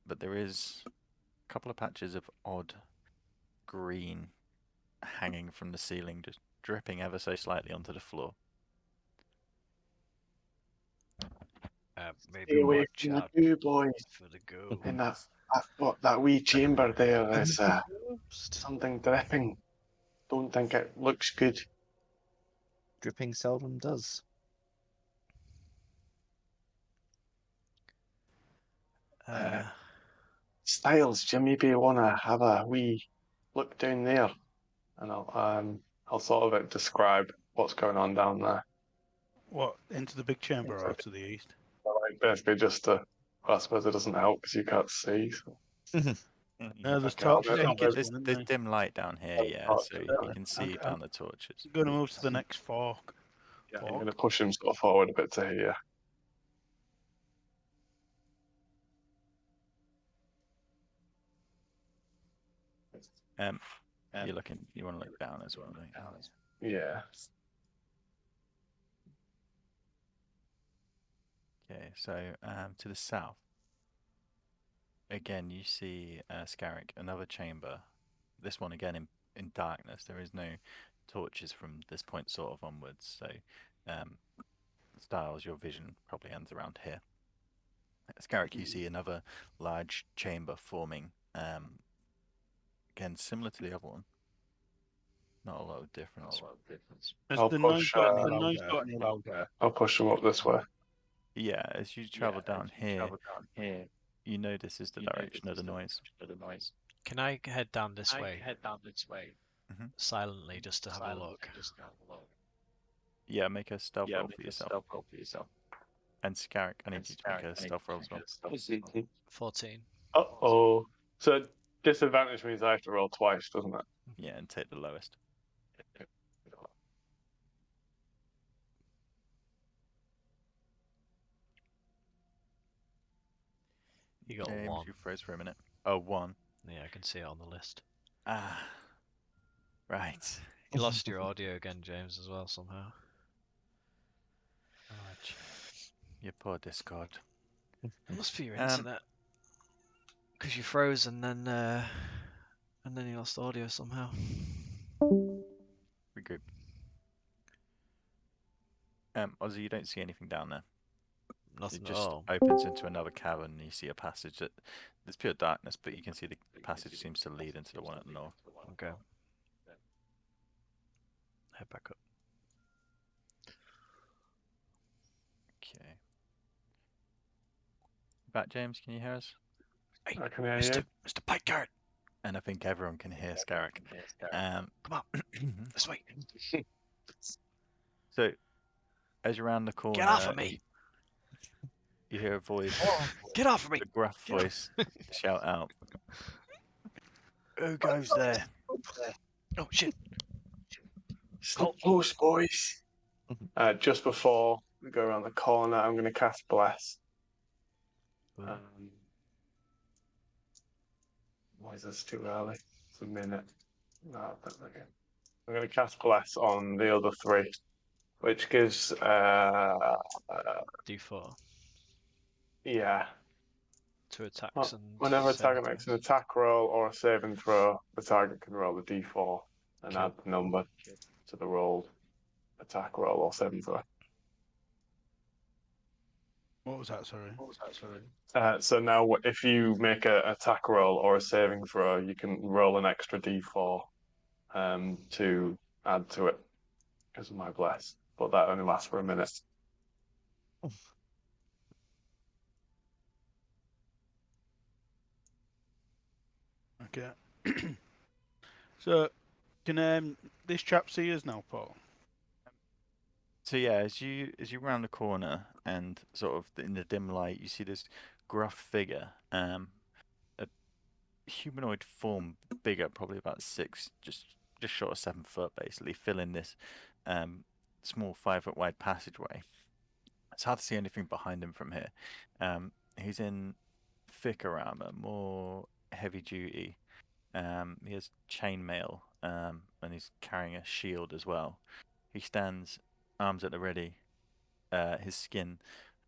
but there is a couple of patches of odd green hanging from the ceiling, just dripping ever so slightly onto the floor. Maybe Stay away watch from the out goo, boys. for the goo. In that wee chamber there is something dripping. Don't think it looks good. Dripping seldom does. Styles, do you maybe want to have a wee look down there? And I'll sort of describe what's going on down there. What, into the big chamber or to the east? Like basically just to, I suppose it doesn't help because you can't see. So. No, there's Okay, I'll torches go- on There's, this one, isn't there's there? dim light down here, yeah, so you can see Okay. down the torches. I'm going to move to the next fork. Yeah, I'm going to push him sort of forward a bit to here. You're looking. You want to look down as well, don't you? Yeah. Okay, so to the south, again you see Scarrick, another chamber. This one again in darkness. There is no torches from this point sort of onwards. So, Styles, your vision probably ends around here. Scarrick, you see another large chamber forming. Again, similar to the other one. Not a lot of difference. Has I'll the push, noise got any louder? I'll push him up this way. Yeah, as you travel down here, you know this is the direction of the noise. Can I head down this way Mhm. silently just to have a look? Yeah, make a stealth roll for yourself. And Scarrick, I need you to make a stealth roll as well. 14. Uh-oh. So disadvantage means I have to roll twice, doesn't it? Yeah, and take the lowest. You got a James, 1. you froze for a minute. Oh, 1. Yeah, I can see it on the list. Ah, right. You lost your audio again, James, as well somehow. Oh, James. Your poor Discord. It must be your internet. Because you froze and then you lost audio somehow. Regroup. Ozzy, you don't see anything down there. Nothing It at just all. opens into another cavern and you see a passage that there's pure darkness, but you can see the passage seems to lead into the one at the north. Okay. Head back up. Okay. Back, James, can you hear us? Hey, I can hear Mr. you. Mr. Pikeguard, And I think everyone can hear Scarrick. come on, this way. So, as you're around the corner, Get off of me. you hear a voice, Get off of me. a gruff voice, shout out. Who goes there? Oh, shit. Stop close, boys. Just before we go around the corner, I'm going to cast Bless. Why is this too early? It's a minute. No, okay. I'm going to cast Bless on the other 3, which gives D4. Yeah. 2 attacks and Whenever a saving target makes an throws. attack roll or a saving throw, the target can roll a d4 and Okay. add the number to the rolled attack roll or saving throw. What was that, sorry? So now, if you make an attack roll or a saving throw, you can roll an extra d4 to add to it because of my bless. But that only lasts for a minute. Okay. So, can this chap see us now, Paul? So yeah, as you round the corner and sort of in the dim light, you see this gruff figure, a humanoid form, bigger, probably about 6, just short of 7 foot, basically filling this small 5 foot wide passageway. It's hard to see anything behind him from here. He's in thicker armor, more heavy duty. He has chainmail, and he's carrying a shield as well. He stands, arms at the ready. His skin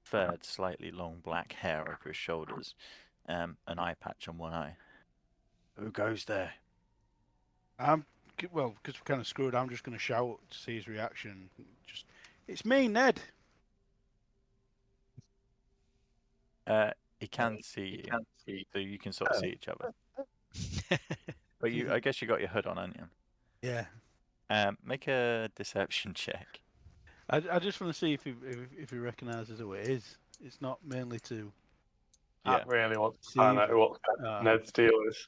furred, slightly long black hair over his shoulders, an eye patch on one eye. Who goes there? Well, because we're kind of screwed, I'm just going to shout to see his reaction. It's me, Ned. He can see you, so you can sort of see each other. But I guess you got your hood on, haven't you? Yeah. Make a deception check. I just want to see if he recognises who it is. It's not mainly to. I really want to find out what Ned's deal is.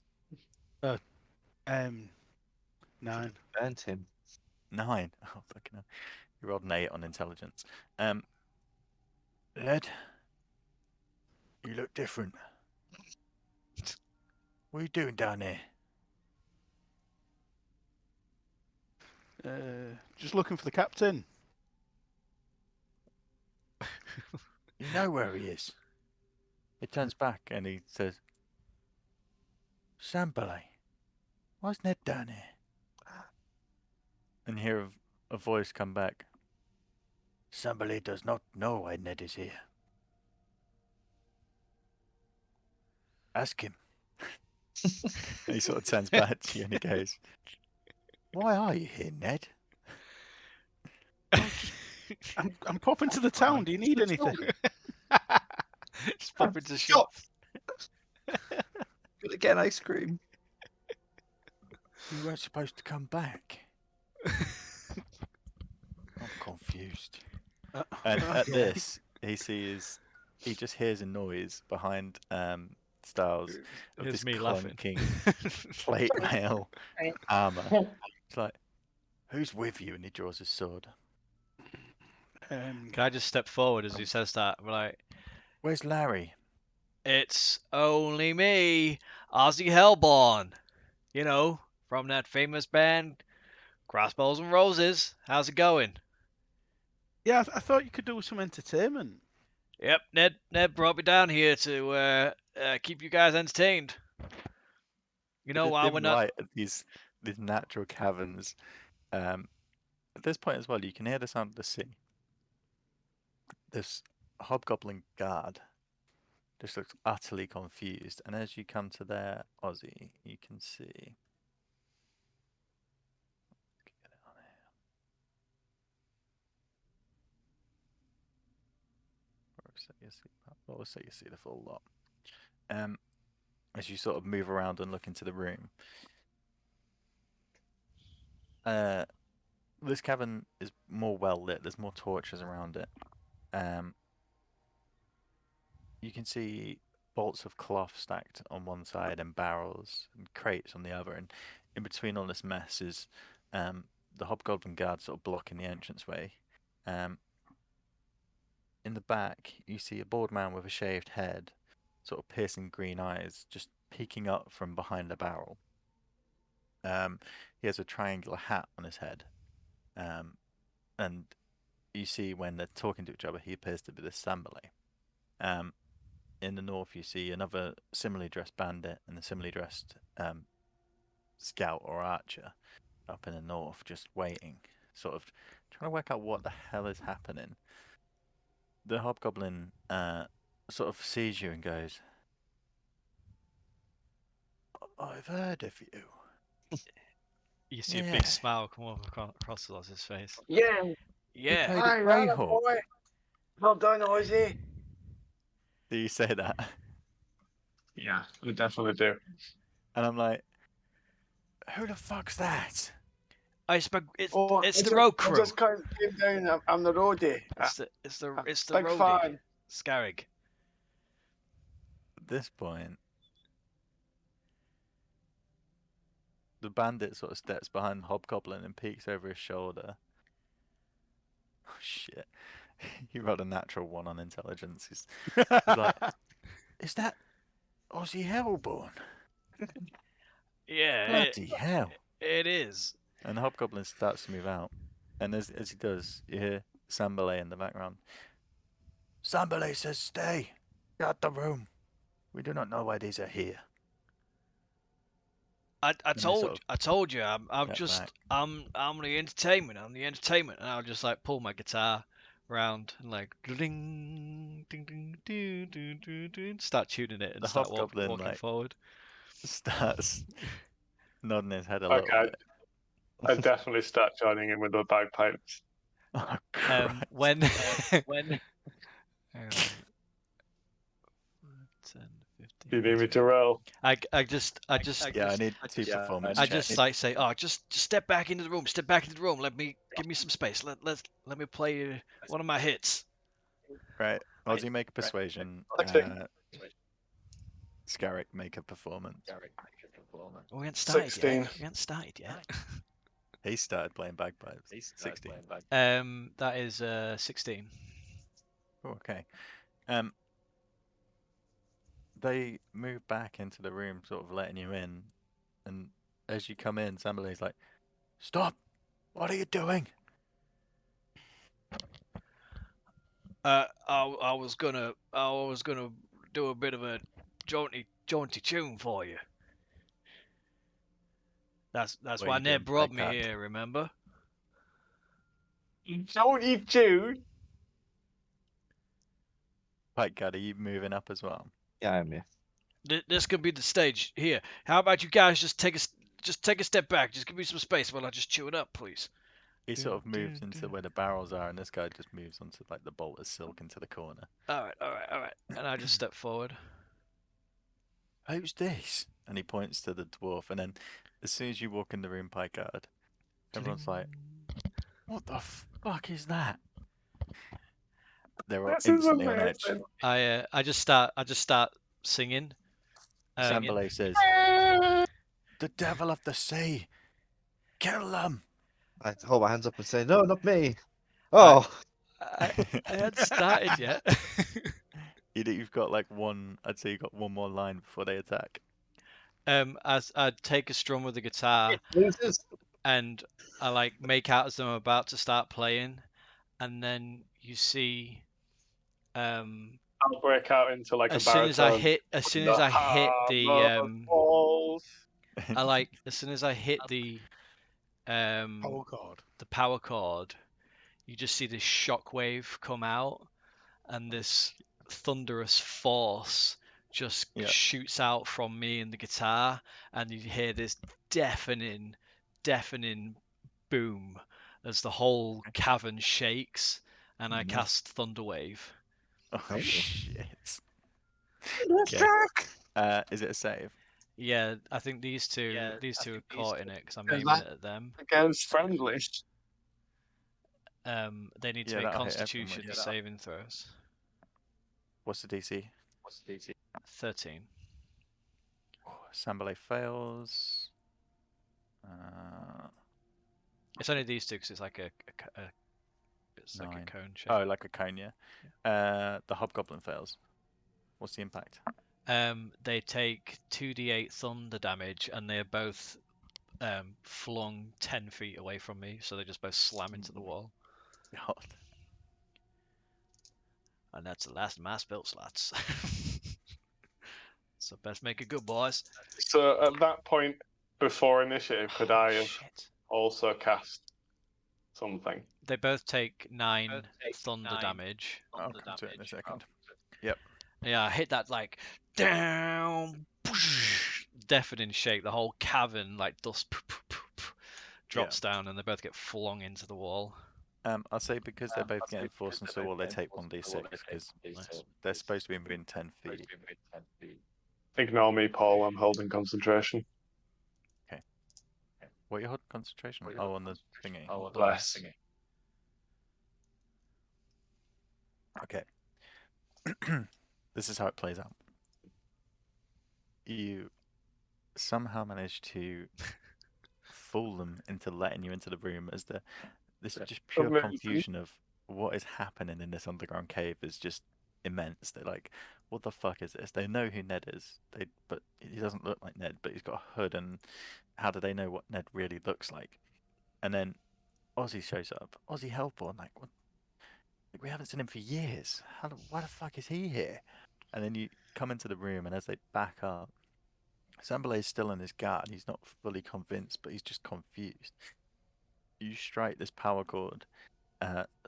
9. Burnt him. 9. Oh, fucking hell. You rolled an 8 on intelligence. Ned, you look different. What are you doing down there? Just looking for the captain. You know where he is. He turns back and he says, Sambalay, why's Ned down here? And you hear a voice come back. Sambalay does not know why Ned is here. Ask him. And he sort of turns back to you and he goes, why are you here, Ned? I'm popping to the town. Do you need anything? Just pop into shop. Gonna get ice cream. You weren't supposed to come back. I'm confused. And at this, he just hears a noise behind Styles of Here's this me laughing. clunking plate mail armor. It's like, who's with you? And he draws his sword. Can I just step forward as he says that? I'm like, Where's Larry? it's only me, Ozzy Hellborn. You know, from that famous band, Crossbows and Roses. How's it going? Yeah, I thought you could do some entertainment. Yep, Ned brought me down here to keep you guys entertained. You know, The while dim we're not. light of these natural caverns. At this point as well, you can hear the sound of the sea. This hobgoblin guard just looks utterly confused, and as you come to there, Ozzy, you can see. Get it on here. Or so you see the full lot. As you sort of move around and look into the room, this cavern is more well lit. There's more torches around it. You can see bolts of cloth stacked on one side and barrels and crates on the other, and in between all this mess is the hobgoblin guard sort of blocking the entranceway. In the back, you see a bald man with a shaved head, sort of piercing green eyes, just peeking up from behind a barrel. He has a triangular hat on his head, and you see when they're talking to each other, he appears to be the Sambalay. In the north, you see another similarly dressed bandit and a similarly dressed scout or archer up in the north, just waiting, sort of trying to work out what the hell is happening. The hobgoblin sort of sees you and goes, I've heard of you. You see a big smile come over across Ozzy's face. Yeah. Yeah. Hey, Greyhawk. Well done, Ozzy. Do you say that? Yeah, we definitely do. And I'm like, who the fuck's that? It's the road crew. I just came down. I'm the roadie. It's the Big roadie. fan. Scarrig. At this point, the bandit sort of steps behind the hobgoblin and peeks over his shoulder. Oh shit! He rolled a natural 1 on intelligence. He's like, is that Ozzy Hellborn? Yeah. Bloody hell! It is. And the hobgoblin starts to move out, and as he does, you hear Sambalay in the background. Sambalay says, "Stay, guard the room. We do not know why these are here." I sort of told you. I'm step just back. I'm the entertainment. I'm the entertainment, and I'll just like pull my guitar, round and like ding ding ding doo, doo, doo, doo, start tuning it and The start hobgoblin, walking like- forward. Starts nodding his head a little Okay, bit. I definitely start joining in with the bagpipes. Oh, Christ. When hang on. 10, Do you 15. need me to roll? I Yeah, I need two performance I checks. just like say, oh, just step back into the room. Step back into the room. Give me some space. Let me play one of my hits. Right. Ozzy, make a persuasion. Okay. Scarrick, make a performance. We haven't started 16. yet. We haven't started yet. He started playing bagpipes. 16. That is 16. Oh, okay. They move back into the room, sort of letting you in, and as you come in, Sambaley's like, "Stop! What are you doing?" I was gonna do a bit of a jaunty tune for you. That's What are why you Ned doing, brought me Pikeard? here. Remember? Don't you June? Pikeard, are you moving up as well? Yeah, I'm here. This could be the stage here. How about you guys just take a step back. Just give me some space while I just chew it up, please. He sort of moves Dun, into dun. where the barrels are, and this guy just moves onto like the bolt of silk into the corner. All right. And I just step forward. Who's this? And he points to the dwarf, and then as soon as you walk in the room, Pikeard, everyone's like, "What the fuck is that?" They're all This is instantly on edge. amazing. I just start singing. Sambaley says, "The devil of the sea, kill them!" I hold my hands up and say, "No, not me." Oh, I hadn't started yet. You've got like one. I'd say you got one more line before they attack. As I take a strum with the guitar losers. and I like make out as though I'm about to start playing, and then you see, I'll break out into like as a soon as I baritone. hit, as soon as I hit the, Balls. I like as soon as I hit the, Power chord. the power chord, you just see this shockwave come out, and this thunderous force just Yeah. shoots out from me and the guitar, and you hear this deafening boom as the whole cavern shakes, and I Mhm. cast Thunderwave. Oh shit! Let's Okay. track. Is it a save? Yeah, I think these two are caught in it because I'm Is aiming that- it at them. Against friendly. They need to Yeah, make that'll hit everyone, Constitution won't it? saving throws. What's the DC? 13. Sambaley fails. Uh, It's only these two because it's like it's like 9. a cone shape. Oh, like a cone, yeah. The hobgoblin fails. What's the impact? They take 2d8 thunder damage, and they are both flung 10 feet away from me, so they just both slam into the wall. God. And that's the last of my spell slots. So best make it good, boys. So at that point before initiative, could I have Shit. also cast something? They both take 9 thunder damage. I'll come to it in a second. Yeah, I hit that like down, deafening shake. The whole cavern like dust drops down, and they both get flung into the wall. I'll say because they're both getting force and so will they take 1d6 because they're supposed to be within 10 feet. Ignore me, Paul. I'm holding concentration. What are you holding concentration on? Oh, on the thingy. Bless. Okay. This is how it plays out. You somehow manage to fool them into letting you into the room as this is just pure Amazing. confusion of what is happening in this underground cave is just immense. They're like, what the fuck is this? They know who Ned is. But he doesn't look like Ned, but he's got a hood, and how do they know what Ned really looks like? And then Ozzy shows up. Ozzy Hellborn, like, what? Like, we haven't seen him for years. Why the fuck is he here? And then you come into the room, and as they back up, Sambaley's still in his guard. He's not fully convinced, but he's just confused. You strike this power chord,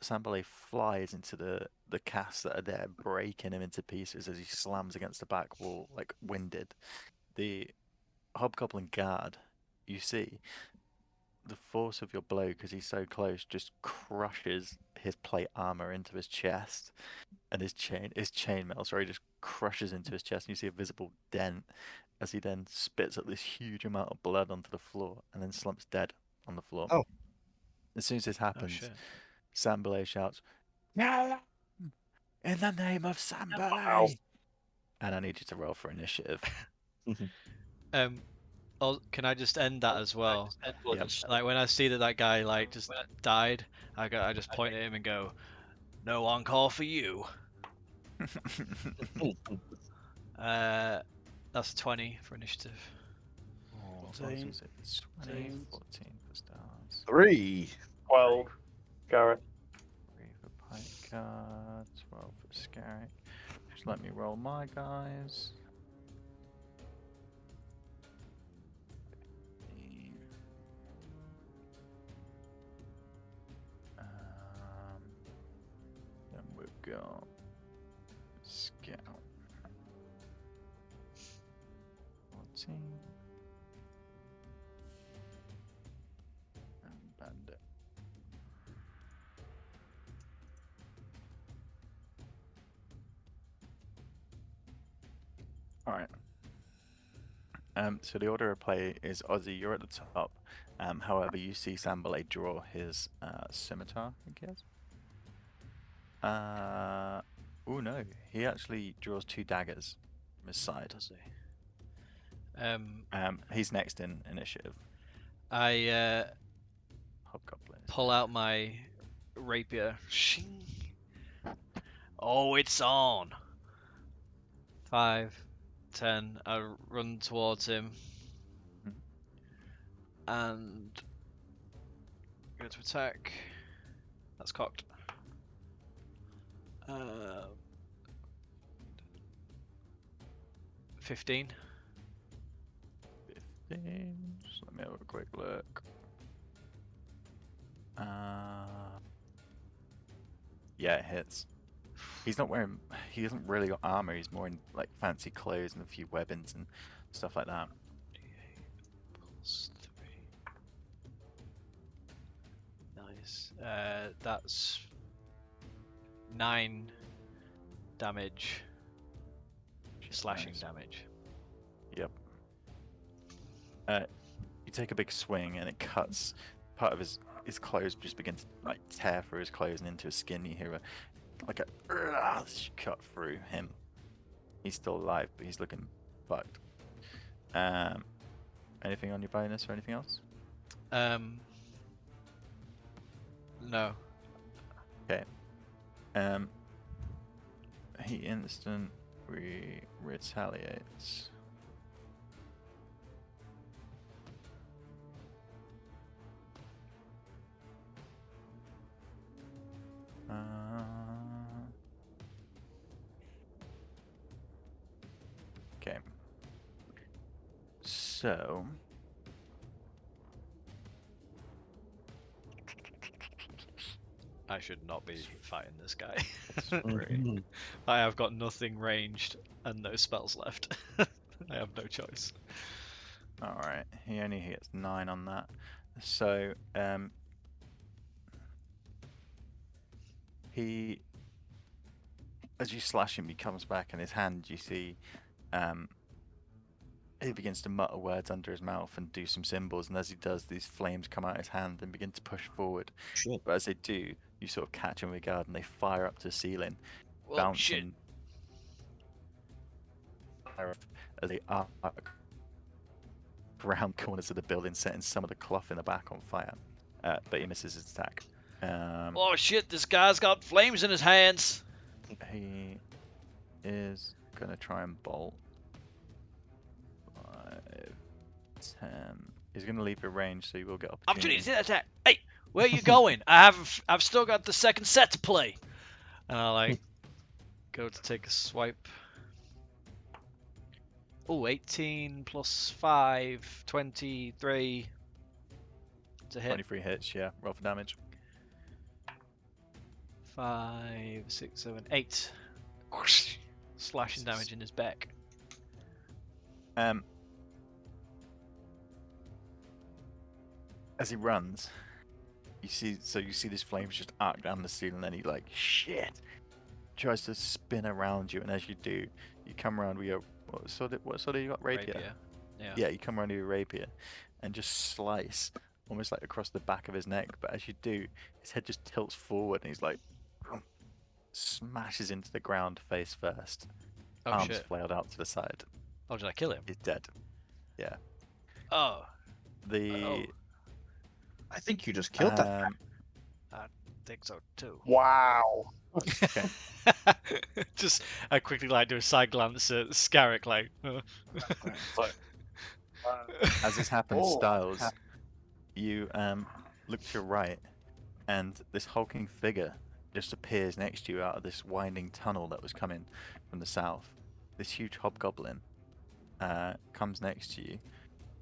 Sambale flies into the casts that are there, breaking him into pieces as he slams against the back wall, like winded. The hobgoblin guard, you see, the force of your blow, because he's so close, just crushes his plate armor into his chest, and his chainmail, sorry, just crushes into his chest, and you see a visible dent as he then spits up this huge amount of blood onto the floor, and then slumps dead on the floor. Oh. As soon as this Oh happens, shit. Sambale shouts, "No! In the name of Wow. Sambale!" And I need you to roll for initiative. Can I just end that as well? Yep. Like when I see that guy like just died, I just point at him and go, "No on-call for you." That's 20 for initiative. Oh, 14. 20, 14 for stars. 3. 12. Garrett. 3 for Pike Card, 12 for Scarrick. Just let me roll my guys. 15. Then we've got Scout. 14. And Bandit. All right. So the order of play is Ozzy, you're at the top. However, you see Sambale draw his scimitar, I guess. Oh no, he actually draws 2 daggers from his side. Does he? He's next in initiative. I Hobgoblin. pull out my rapier. Shing. Oh, it's on. 5, 10. I run towards him and go to attack. That's cocked. 15. 15. Just let me have a quick look. Yeah, it hits. He hasn't really got armor, he's more in like fancy clothes and a few weapons and stuff like that. D8 plus 3. Nice. That's 9 damage. Slashing Nice. damage. Yep. You take a big swing and it cuts part of his clothes, just begins to like tear through his clothes and into his skin. You hear a cut through him. He's still alive, but he's looking fucked. Anything on your bonus or anything else? No. Okay. He instant retaliates. Okay. So. I should not be fighting this guy. Really. I have got nothing ranged and no spells left. I have no choice. Alright, he only gets 9 on that. So, he, as you slash him, he comes back, and his hand, you see, he begins to mutter words under his mouth and do some symbols, and as he does, these flames come out his hand and begin to push forward. Shit. But as they do, you sort of catch him with guard, and they fire up to the ceiling, Well, shit. bouncing as they arc around corners of the building, setting some of the cloth in the back on fire. But he misses his attack. Oh shit, this guy's got flames in his hands. He is gonna try and bolt. 5, 10. He's gonna leave your range, so you will get Opportunity opportunity. to attack. Hey, where are you going? I've still got the second set to play. And I like go to take a swipe. Oh, 18 plus 5, 23 to hit. 23 hits, yeah. Roll for damage. 5, 6, 7, 8. Slashing damage in his back. As he runs, you see this flames just arc down the ceiling, and he like shit tries to spin around you, and as you do, you come around with your what sort of you got rapier? Yeah. Yeah, you come around with your rapier, and just slice almost like across the back of his neck. But as you do, his head just tilts forward, and he's like smashes into the ground face first. Oh Arms shit. flailed out to the side. Oh, did I kill him? He's dead. Yeah. Oh. The I think you just killed that. I think so too. Wow. Okay. Just I quickly like do a side glance at Scarrick like. As this happens, Oh. Styles, you look to your right, and this hulking figure just appears next to you out of this winding tunnel that was coming from the south. This huge hobgoblin comes next to you,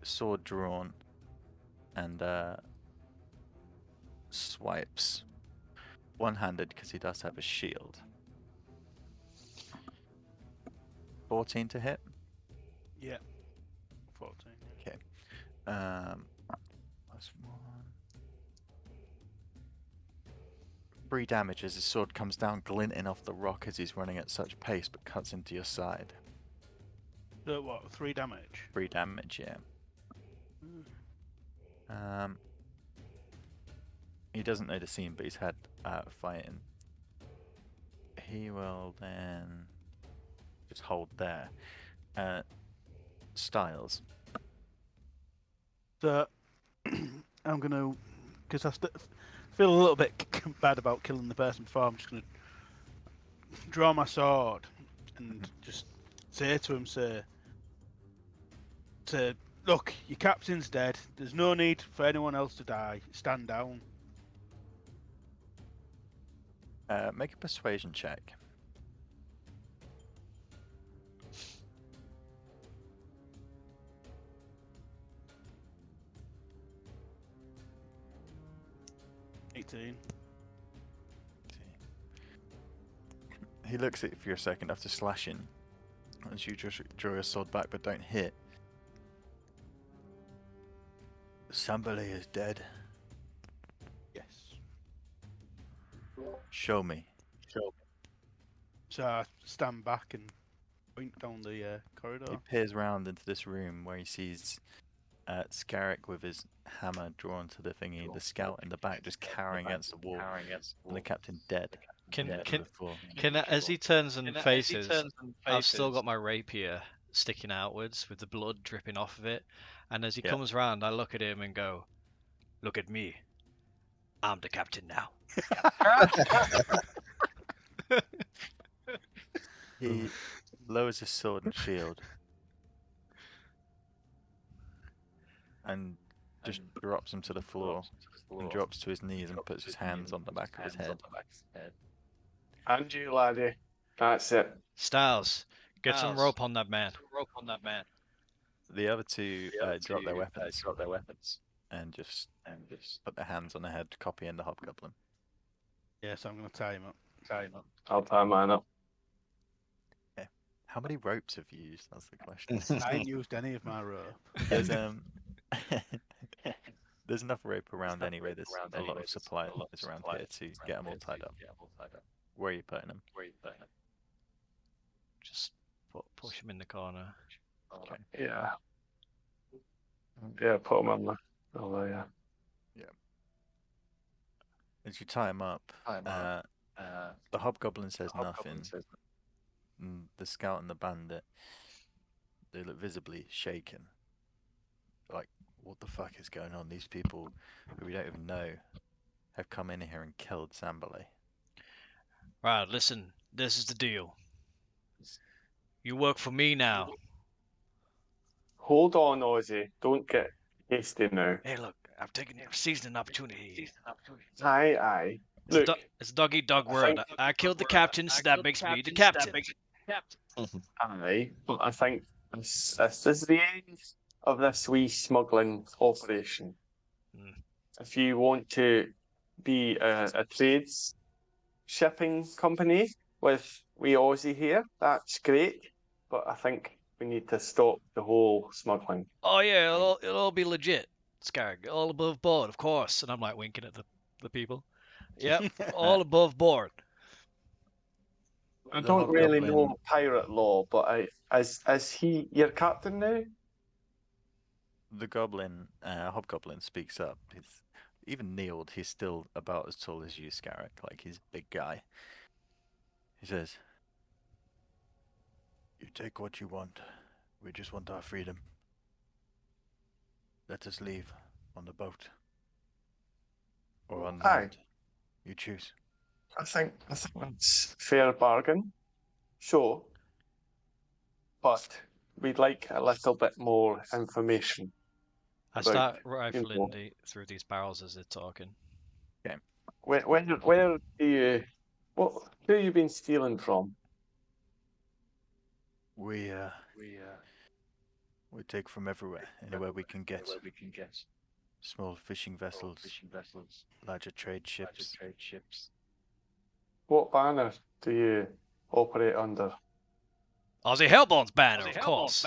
sword drawn, and swipes one-handed because he does have a shield. 14 to hit. Yeah. 14. Okay. +1. 3 damage as his sword comes down, glinting off the rock as he's running at such pace, but cuts into your side. So what? 3 damage. 3 damage, yeah. He doesn't know the scene, but he's had fighting. He will then just hold there. Styles. So I'm gonna, because I feel a little bit bad about killing the person before. I'm just gonna draw my sword and just say to him, look, your captain's dead. There's no need for anyone else to die. Stand down. Make a persuasion check. He looks at you for a second after slashing, as you just draw your sword back but don't hit. Somebody is dead. Yes. Show me. So I stand back and point down the corridor. He peers round into this room where he sees Scarrick with his hammer drawn to the thingy, the scout in the back just cowering against the wall, and the captain dead. As he turns and faces, I've still got my rapier sticking outwards with the blood dripping off of it, and as he comes round, I look at him and go, "Look at me. I'm the captain now." He lowers his sword and shield and just drops him to the floor and drops to his knees and puts his hands on the back of his head. And you, laddie. That's it. Styles, get some rope on that man. The other two drop their weapons and just put their hands on their head, copying the hobgoblin. Yes, I'm going to tie him up. I'll tie mine up. Okay. How many ropes have you used? That's the question. I ain't used any of my rope. There's there's enough rope around anyway. There's a lot of supply is around here to get them all tied up. Where are you putting them? Just push him in the corner. Okay. Yeah. Yeah, put them on there. Oh, yeah. As you tie him up, the hobgoblin says nothing. And the scout and the bandit, they look visibly shaken. Like, what the fuck is going on? These people who we don't even know have come in here and killed Samberley. Right, listen, this is the deal. You work for me now. Hold on, Ozzy. Don't get hasty now. Hey, look, I've seized an opportunity. Aye. Look, It's a dog-eat-dog world. I killed the captain, so that makes me the captain. aye, but I think this is the end of this wee smuggling operation. Hmm. If you want to be a trades shipping company with wee Aussie here. That's great, but I think we need to stop the whole smuggling. Oh yeah, it'll all be legit, Scarag. All above board, of course. And I'm like winking at the people. Yep, all above board. I The don't really hobgoblin- know pirate law, but is he your captain now? The hobgoblin speaks up. He's even kneeled. He's still about as tall as you, Scarrick. Like he's a big guy. He says, "You take what you want. We just want our freedom. Let us leave on the boat or on Aye. land. You choose." I think that's a fair bargain. Sure. But we'd like a little bit more information. I About, start rifling know. through these barrels as they're talking. Where do you who you been stealing from? We take from everywhere, anywhere we can get. Small fishing vessels, larger trade ships. What banner do you operate under? Aussie Hellbourne's banner, of course.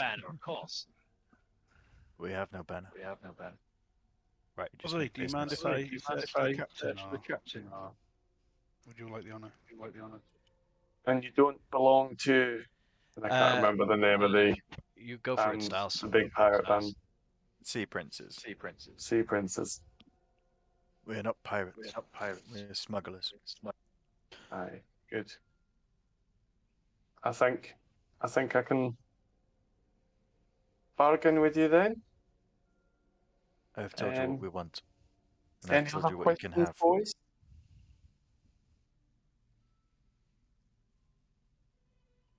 We have no banner. Right. We just Ozzy, make do you business. mind if I search for the captain, or would you like the honour? And you don't belong to. I can't remember the name of the You go for it, Styles. the big pirate band. Sea princes. Sea Princes. We're not pirates. We're smugglers. Aye, good. I think I can bargain with you then. I've told you what we want. And Any I've told other you what you can questions, have. boys?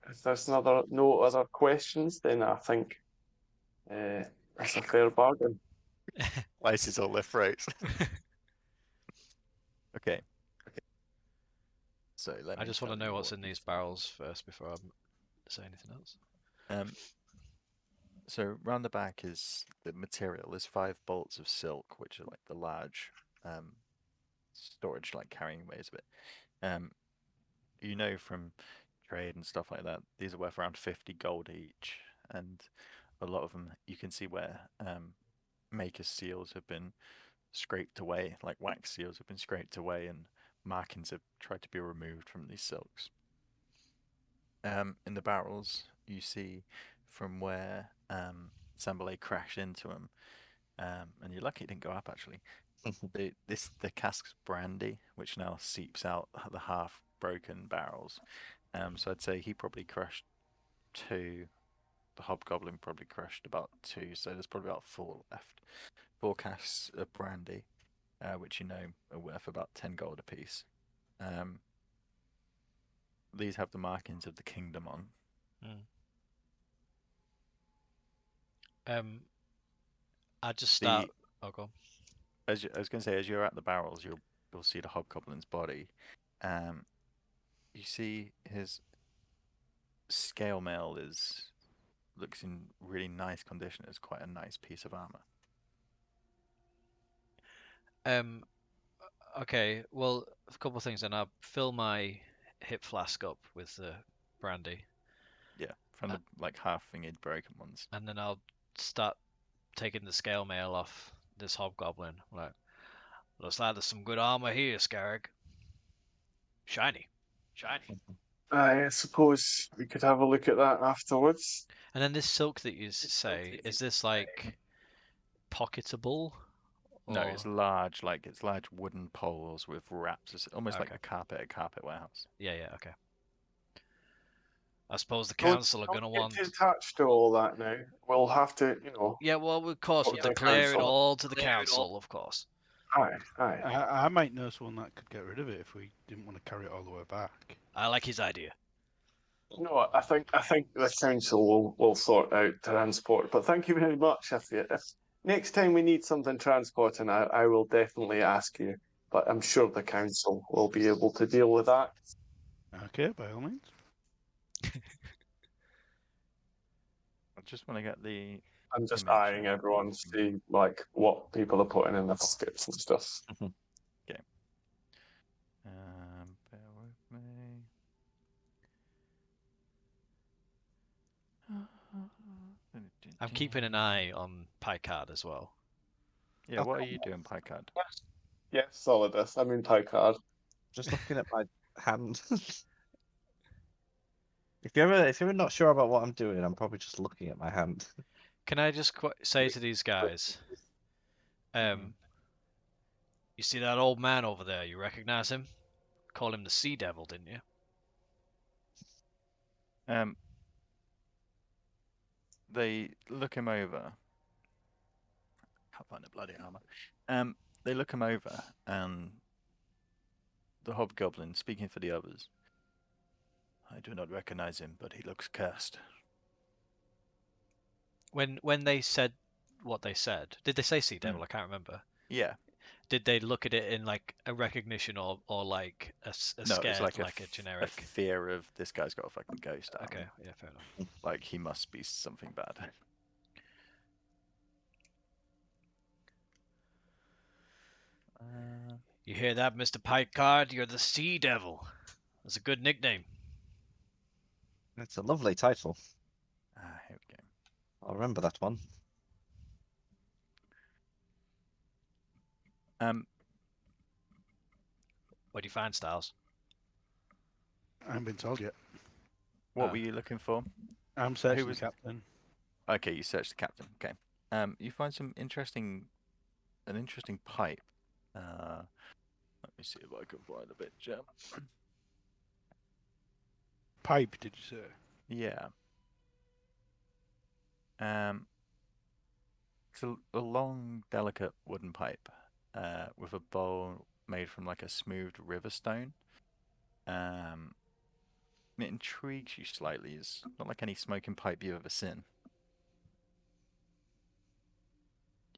If there's no other questions, then I think that's a fair bargain. Ice is all left right. Okay. So let me. I just want to tell know you what's what in these these- barrels first before I say anything else. So round the back is the material. There's 5 bolts of silk, which are like the large storage, like carrying ways of it. You know from trade and stuff like that, these are worth around 50 gold each, and a lot of them you can see where maker's seals have been scraped away, like wax seals have been scraped away, and markings have tried to be removed from these silks. In the barrels, you see from where Sambalay crashed into them, and you're lucky it didn't go up actually. The cask's brandy, which now seeps out the half broken barrels. So I'd say he probably crushed 2. The hobgoblin probably crushed about 2. So there's probably about 4 left. 4 casks of brandy, which you know are worth about 10 gold apiece. These have the markings of the kingdom on. I just start. Oh, go on. I was going to say, as you're at the barrels, you'll see the hobgoblin's body. You see his scale mail looks in really nice condition. It's quite a nice piece of armor. Okay, well, a couple of things then. I'll fill my hip flask up with the brandy. Yeah, from the like half-fingered broken ones. And then I'll start taking the scale mail off this hobgoblin. Like, looks like there's some good armor here, Scarag. Shiny. I suppose we could have a look at that afterwards. And then this silk that you say, is this like pocketable? No, Or- it's large wooden poles with wraps. It's almost like Okay. a carpet warehouse. Yeah, okay. I suppose the council are going to want. Get attached to all that now. We'll have to, Yeah, well, of course, we'll to the declare it council. all to the council, of course. Aye. I might know someone that could get rid of it if we didn't want to carry it all the way back. I like his idea. No, I think the council will sort out transport. But thank you very much. If next time we need something transporting, I will definitely ask you. But I'm sure the council will be able to deal with that. Okay, by all means. I just want to get the. I'm just image eyeing of everyone to everything. see what people are putting in their pockets and stuff. Bear with I'm keeping an eye on Picard as well. Yeah, what are you doing, Picard? Yes, Solidus. I'm in Picard. Just looking at my hand. If you're not sure about what I'm doing, I'm probably just looking at my hand. Can I just say to these guys, Mhm. you see that old man over there? You recognize him? Call him the Sea Devil, didn't you? They look him over. Can't find the bloody armor. They look him over, and the hobgoblin, speaking for the others, I do not recognize him, but he looks cursed. When they said what they said, did they say Sea Devil? I can't remember. Yeah, Did they look at it in like a recognition or like a no, it was scared, like like a a generic? fear of this guy's got a fucking ghost out of Okay, him. yeah, fair enough. Like he must be something bad. You hear that, Mr. Picard? You're the Sea Devil. That's a good nickname. It's a lovely title. Here we go. I'll remember that one. What do you find, Styles? I haven't been told yet. What were you looking for? I'm searching was- the captain. Okay, you search the captain. Okay. You find an interesting pipe. Let me see if I can find a picture. Pipe, did you say? Yeah. It's a long, delicate wooden pipe with a bowl made from like a smoothed river stone. It intrigues you slightly. It's not like any smoking pipe you've ever seen.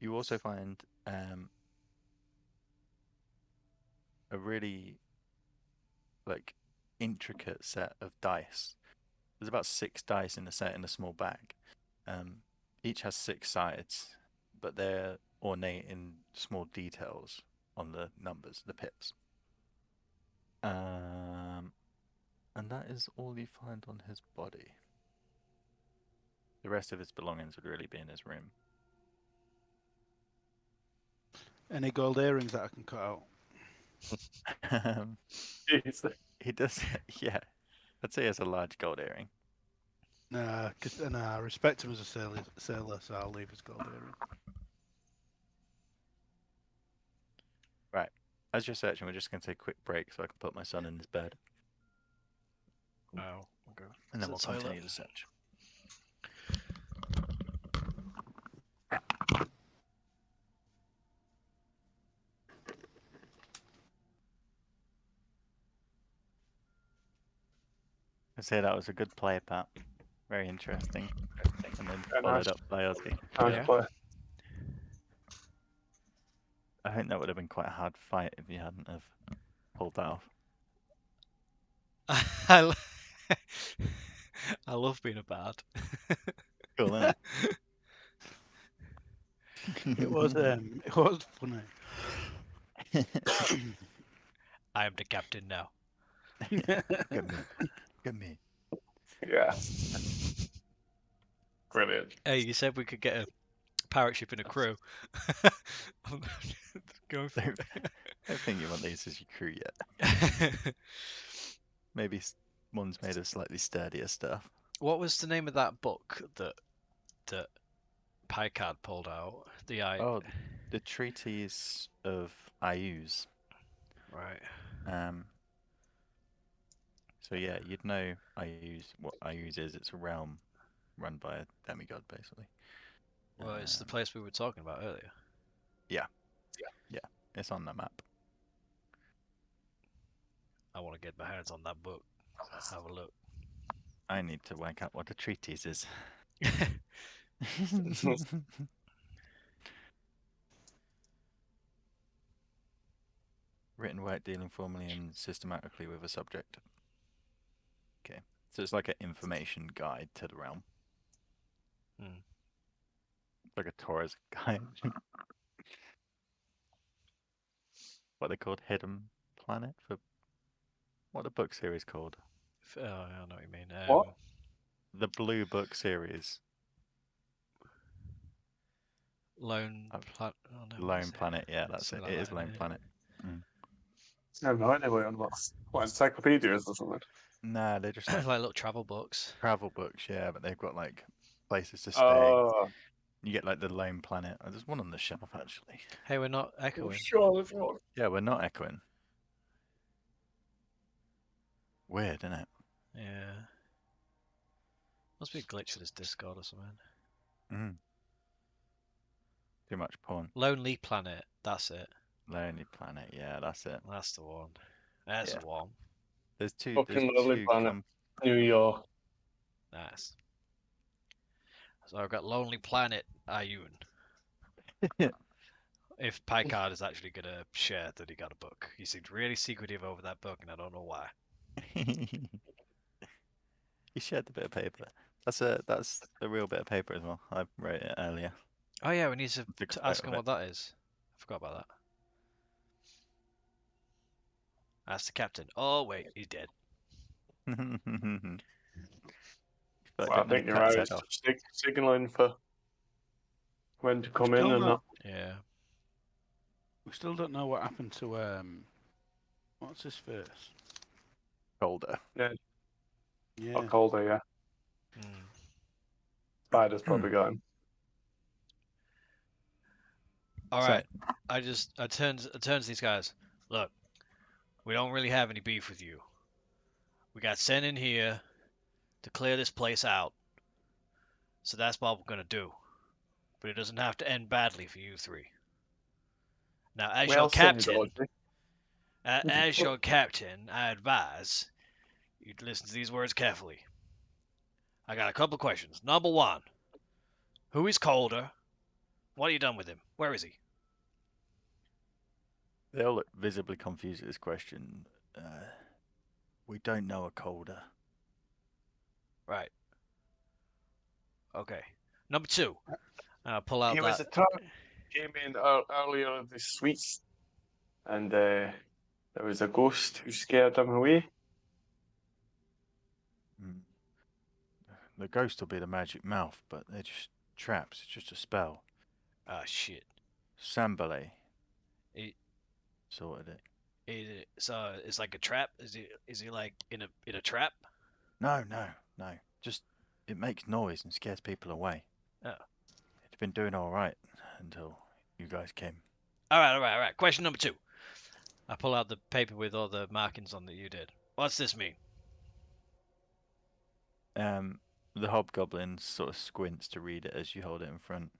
You also find a really like intricate set of dice. There's about 6 dice in the set in a small bag. Each has 6 sides, but they're ornate in small details on the numbers, the pips. And that is all you find on his body. The rest of his belongings would really be in his room. Any gold earrings that I can cut out? Jesus. He does, yeah. I'd say he has a large gold earring. Nah, I respect him as a sailor, so I'll leave his gold earring. Right. As you're searching, we're just going to take a quick break so I can put my son in his bed. Oh, okay. And then we'll To the toilet. continue the search. I say that was a good play, Pat. Very interesting. And then Yeah, followed nice. up by Ozzy. Nice Yeah. play. I think that would have been quite a hard fight if you hadn't have pulled that off. I, lo- I love being a bad. Cool, isn't it? It was funny. I am the captain now. Get me. Get me. Yeah. Brilliant. Hey, you said we could get a pirate ship and a crew. Go for I it. don't think you want these as your crew yet. Maybe one's made of slightly sturdier stuff. What was the name of that book that Picard pulled out? Oh, the Treaties of Ayuz. Right. So yeah, you'd know what Ayuz is. It's a realm run by a demigod, basically. Well, it's the place we were talking about earlier. It's on the map. I want to get my hands on that book. Have a look. I need to work out what a treatise is. Written work dealing formally and systematically with a subject. Okay, so it's like an information guide to the realm. Hmm. Like a tourist guide. What they called Hidden Planet for what the book series called? Oh, I know what you mean. What? The Blue Book series. Lone Planet. Oh, no, what Lone is it? Planet, yeah, that's it. Something It like is that, Lone yeah. Planet. I have no idea what on what encyclopedias or something. Nah, they're just like Like little travel books. travel books, yeah, but they've got like places to stay. Oh, You get like the Lone Planet. Oh, there's one on the shelf actually. Hey, we're not echoing. sure, there's one. Yeah, we're not echoing. Weird, isn't it? Yeah. Must be a glitch with this Discord or something. Mm. Too much porn. Lonely Planet. That's it. Lonely Planet, yeah, that's it. That's the one. That's Yeah. the one. There's two. Fucking lovely planet. New York. Nice. So I've got Lonely Planet Ayun. If Picard is actually going to share that he got a book. He seemed really secretive over that book, and I don't know why. He shared the bit of paper. That's a real bit of paper as well. I wrote it earlier. Oh yeah, we need to Took a ask photo him of what that is. I forgot about that. Ask the captain. Oh wait, he's dead. it. Well, I think you're right. It's just signaling for when to come in Still and not. that. Yeah. We still don't know what happened to what's his face? Colder. Yeah. Or colder, yeah. Mm. Spider's probably got him. All So- right. I turned to these guys. Look, we don't really have any beef with you. We got sent in here to clear this place out. So that's what we're gonna do. But it doesn't have to end badly for you three. Now, as your captain, as your captain, I advise you to listen to these words carefully. I got a couple of questions. Number one, who is Calder? What have you done with him? Where is he? They all look visibly confused at this question. We don't know a Colder. Right. Okay. Number two, pull out He that. was a truck. Came in earlier this week, and there was a ghost who scared him away. Mm. The ghost will be the magic mouth, but they're just traps. It's just a spell. Ah, shit. Sambale He- sorted it. So it's like a trap. Is he like in a trap? No. Just it makes noise and scares people away. Oh. It's been doing all right until you guys came. All right. Question number two. I pull out the paper with all the markings on that you did. What's this mean? The hobgoblin sort of squints to read it as you hold it in front.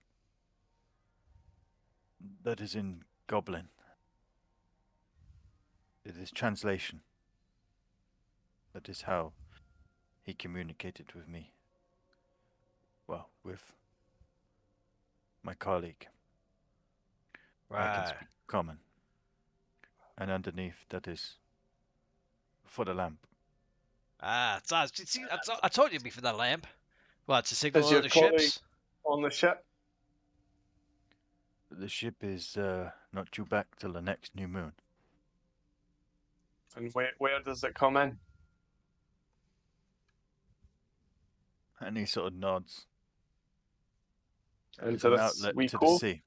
That is in Goblin. It is translation. That is how he communicated with me. Well, with my colleague. I can Right. speak common. And underneath, that is for the lamp. Ah, see, I told you it'd be for that lamp. What, to signal Is your other colleague ships? on the ship? The ship is not due back till the next new moon. And where does it come in? And he sort of nods. It's Into an this outlet wee to the cove? sea.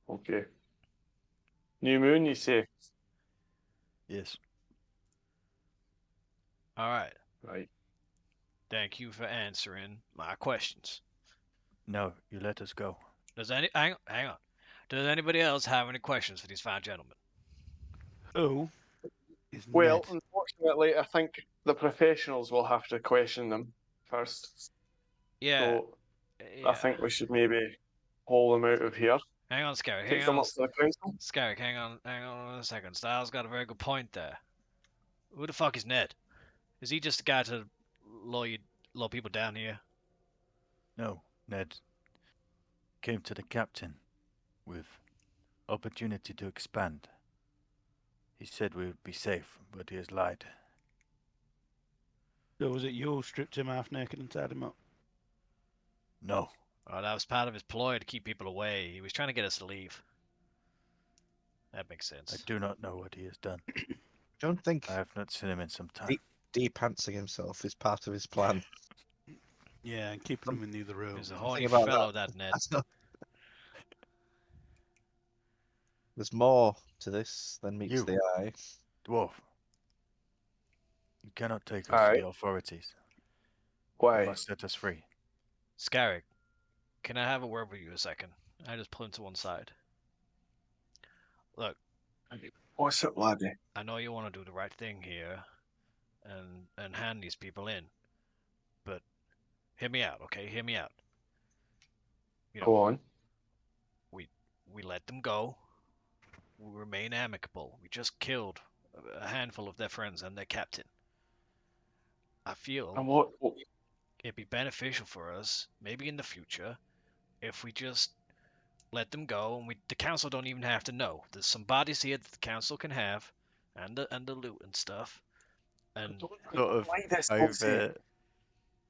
Okay. New moon, you say? Yes. All right. Right. Thank you for answering my questions. No, you let us go. Hang on. Does anybody else have any questions for these fine gentlemen? Who is Well, Ned? unfortunately, I think the professionals will have to question them first. Yeah. So yeah. I think we should maybe haul them out of here. Hang on, Scarrick. Take Hang them on, up to the council. Scarrick. Hang on a second. Styles got a very good point there. Who the fuck is Ned? Is he just a guy to lure people down here? No, Ned came to the captain with opportunity to expand. He said we would be safe, but he has lied. So was it you who stripped him half naked and tied him up? No. Oh, that was part of his ploy to keep people away. He was trying to get us to leave. That makes sense. I do not know what he has done. Don't think I have not seen him in some time. de-pantsing himself is part of his plan. Yeah, and keeping him in the other room. He's a Think horny about fellow, that Ned. That's not. There's more to this than meets You. the eye. Dwarf, you cannot take us to Alright. the authorities. You Why? must set us free. Scarrick, can I have a word with you a second? I just pull him to one side. Look, What's up, laddie? I know you want to do the right thing here and hand these people in, but hear me out, okay? Hear me out. You know, Go on. we let them go. We remain amicable. We just killed a handful of their friends and their captain. I feel And what? it'd be beneficial for us, maybe in the future, if we just let them go and the council don't even have to know. There's some bodies here that the council can have, and the loot and stuff. And Sort of Like this, Elsie.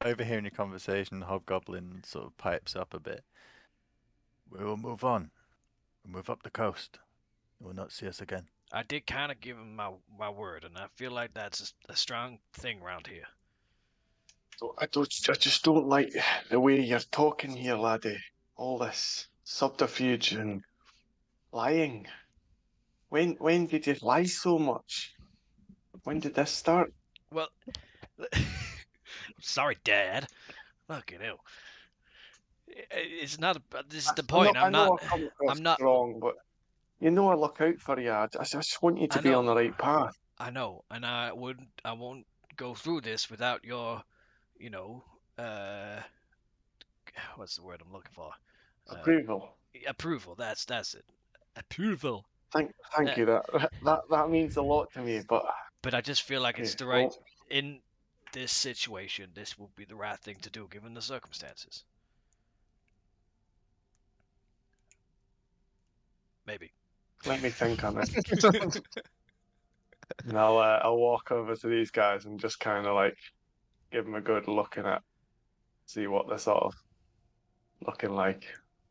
overhearing your conversation, Hobgoblin sort of pipes up a bit. We will move on. We'll move up the coast. You will not see us again. I did kind of give him my word, and I feel like that's a strong thing around here. I just don't like the way you're talking here, laddie. All this subterfuge and lying. When did you lie so much? When did this start? Well, sorry, Dad. Look, it's not. This is the point. I know I come across I'm not. wrong, but you know I look out for you. I just want you to I be on know. the right path. I know, and I won't go through this without your, you know, uh, what's the word I'm looking for? Approval. Approval. That's it. Approval. Thank That, you. That means a lot to me. But but I just feel like okay, it's the right well, in this situation. This will be the right thing to do given the circumstances. Maybe. let me think on it. And I'll walk over to these guys and just kind of like give them a good looking at, see what they're sort of looking like.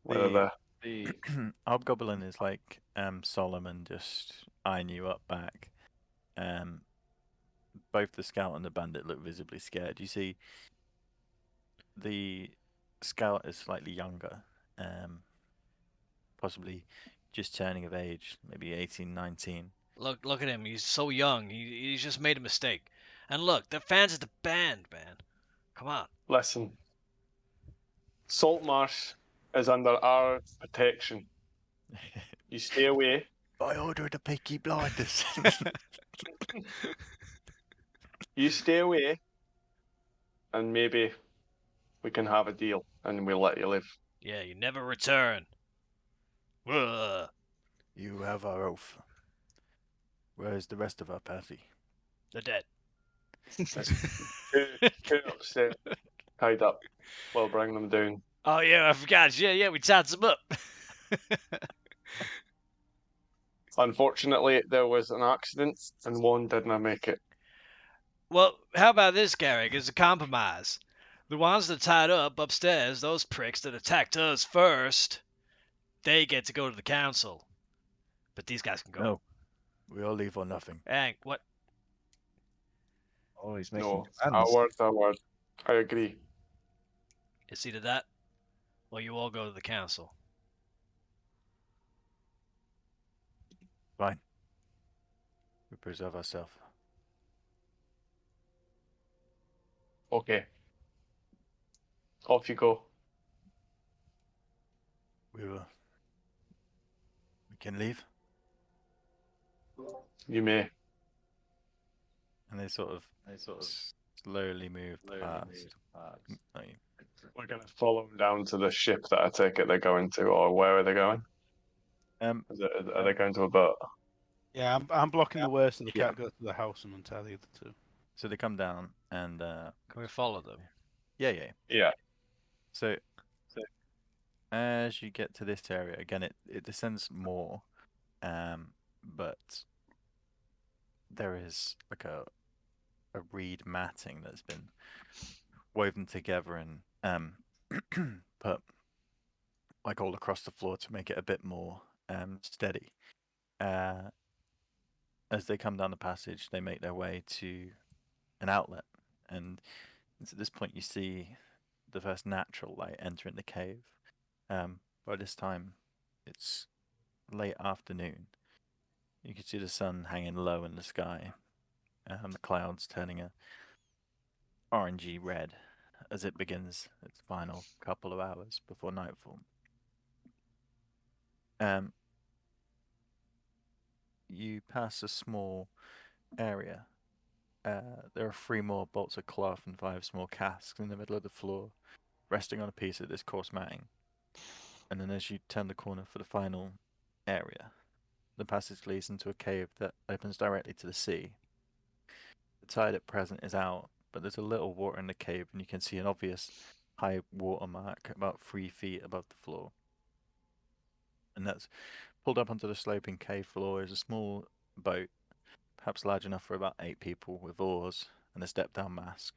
Whether The Hobgoblin is like Solomon, just eyeing you up back. Both the scout and the bandit look visibly scared. You see, the scout is slightly younger, possibly just turning of age, maybe 18, 19. Look at him. He's so young. He's just made a mistake. And look, the fans of the band, man. Come on. listen, Saltmarsh is under our protection. You stay away. By order of the Peaky Blinders. You stay away, and maybe we can have a deal, and we'll let you live. Yeah, you never return. Ugh. You have our oath. Where is the rest of our party? They're dead. Two upstairs, tied up. We'll bring them down. Oh yeah, I forgot. Yeah, we tied some up. Unfortunately, there was an accident, and one didn't make it. Well, how about this, Garrick, as a compromise? The ones that tied up upstairs, those pricks that attacked us first, they get to go to the council. But these guys can go. No. We all leave or nothing. Hank, what? Oh, he's making No, demands. our word. I agree. It's either that, or you all go to the council. Fine. We preserve ourselves. Okay. Off you go. We can leave. You may. And they sort of slowly move past. Like, We're going to follow them down to the ship that I take it they're going to, or where are they going? Are they going to a boat? Yeah, I'm blocking the way so they Yeah. can't go to the house and untie the other two. so they come down and Can we follow them? yeah. Yeah. So as you get to this area, again, it descends more, but there is like a reed matting that's been woven together and put like all across the floor to make it a bit more steady. As they come down the passage, they make their way to an outlet, and it's at this point you see the first natural light entering the cave. By this time, it's late afternoon. You can see the sun hanging low in the sky, and the clouds turning a orangey red as it begins its final couple of hours before nightfall. Um, you pass a small area. There are 3 more bolts of cloth and 5 small casks in the middle of the floor, resting on a piece of this coarse matting. And then as you turn the corner for the final area, the passage leads into a cave that opens directly to the sea. The tide at present is out, but there's a little water in the cave, and you can see an obvious high water mark about 3 feet above the floor. And that's pulled up onto the sloping cave floor is a small boat, perhaps large enough for about 8 people, with oars and a step-down mast,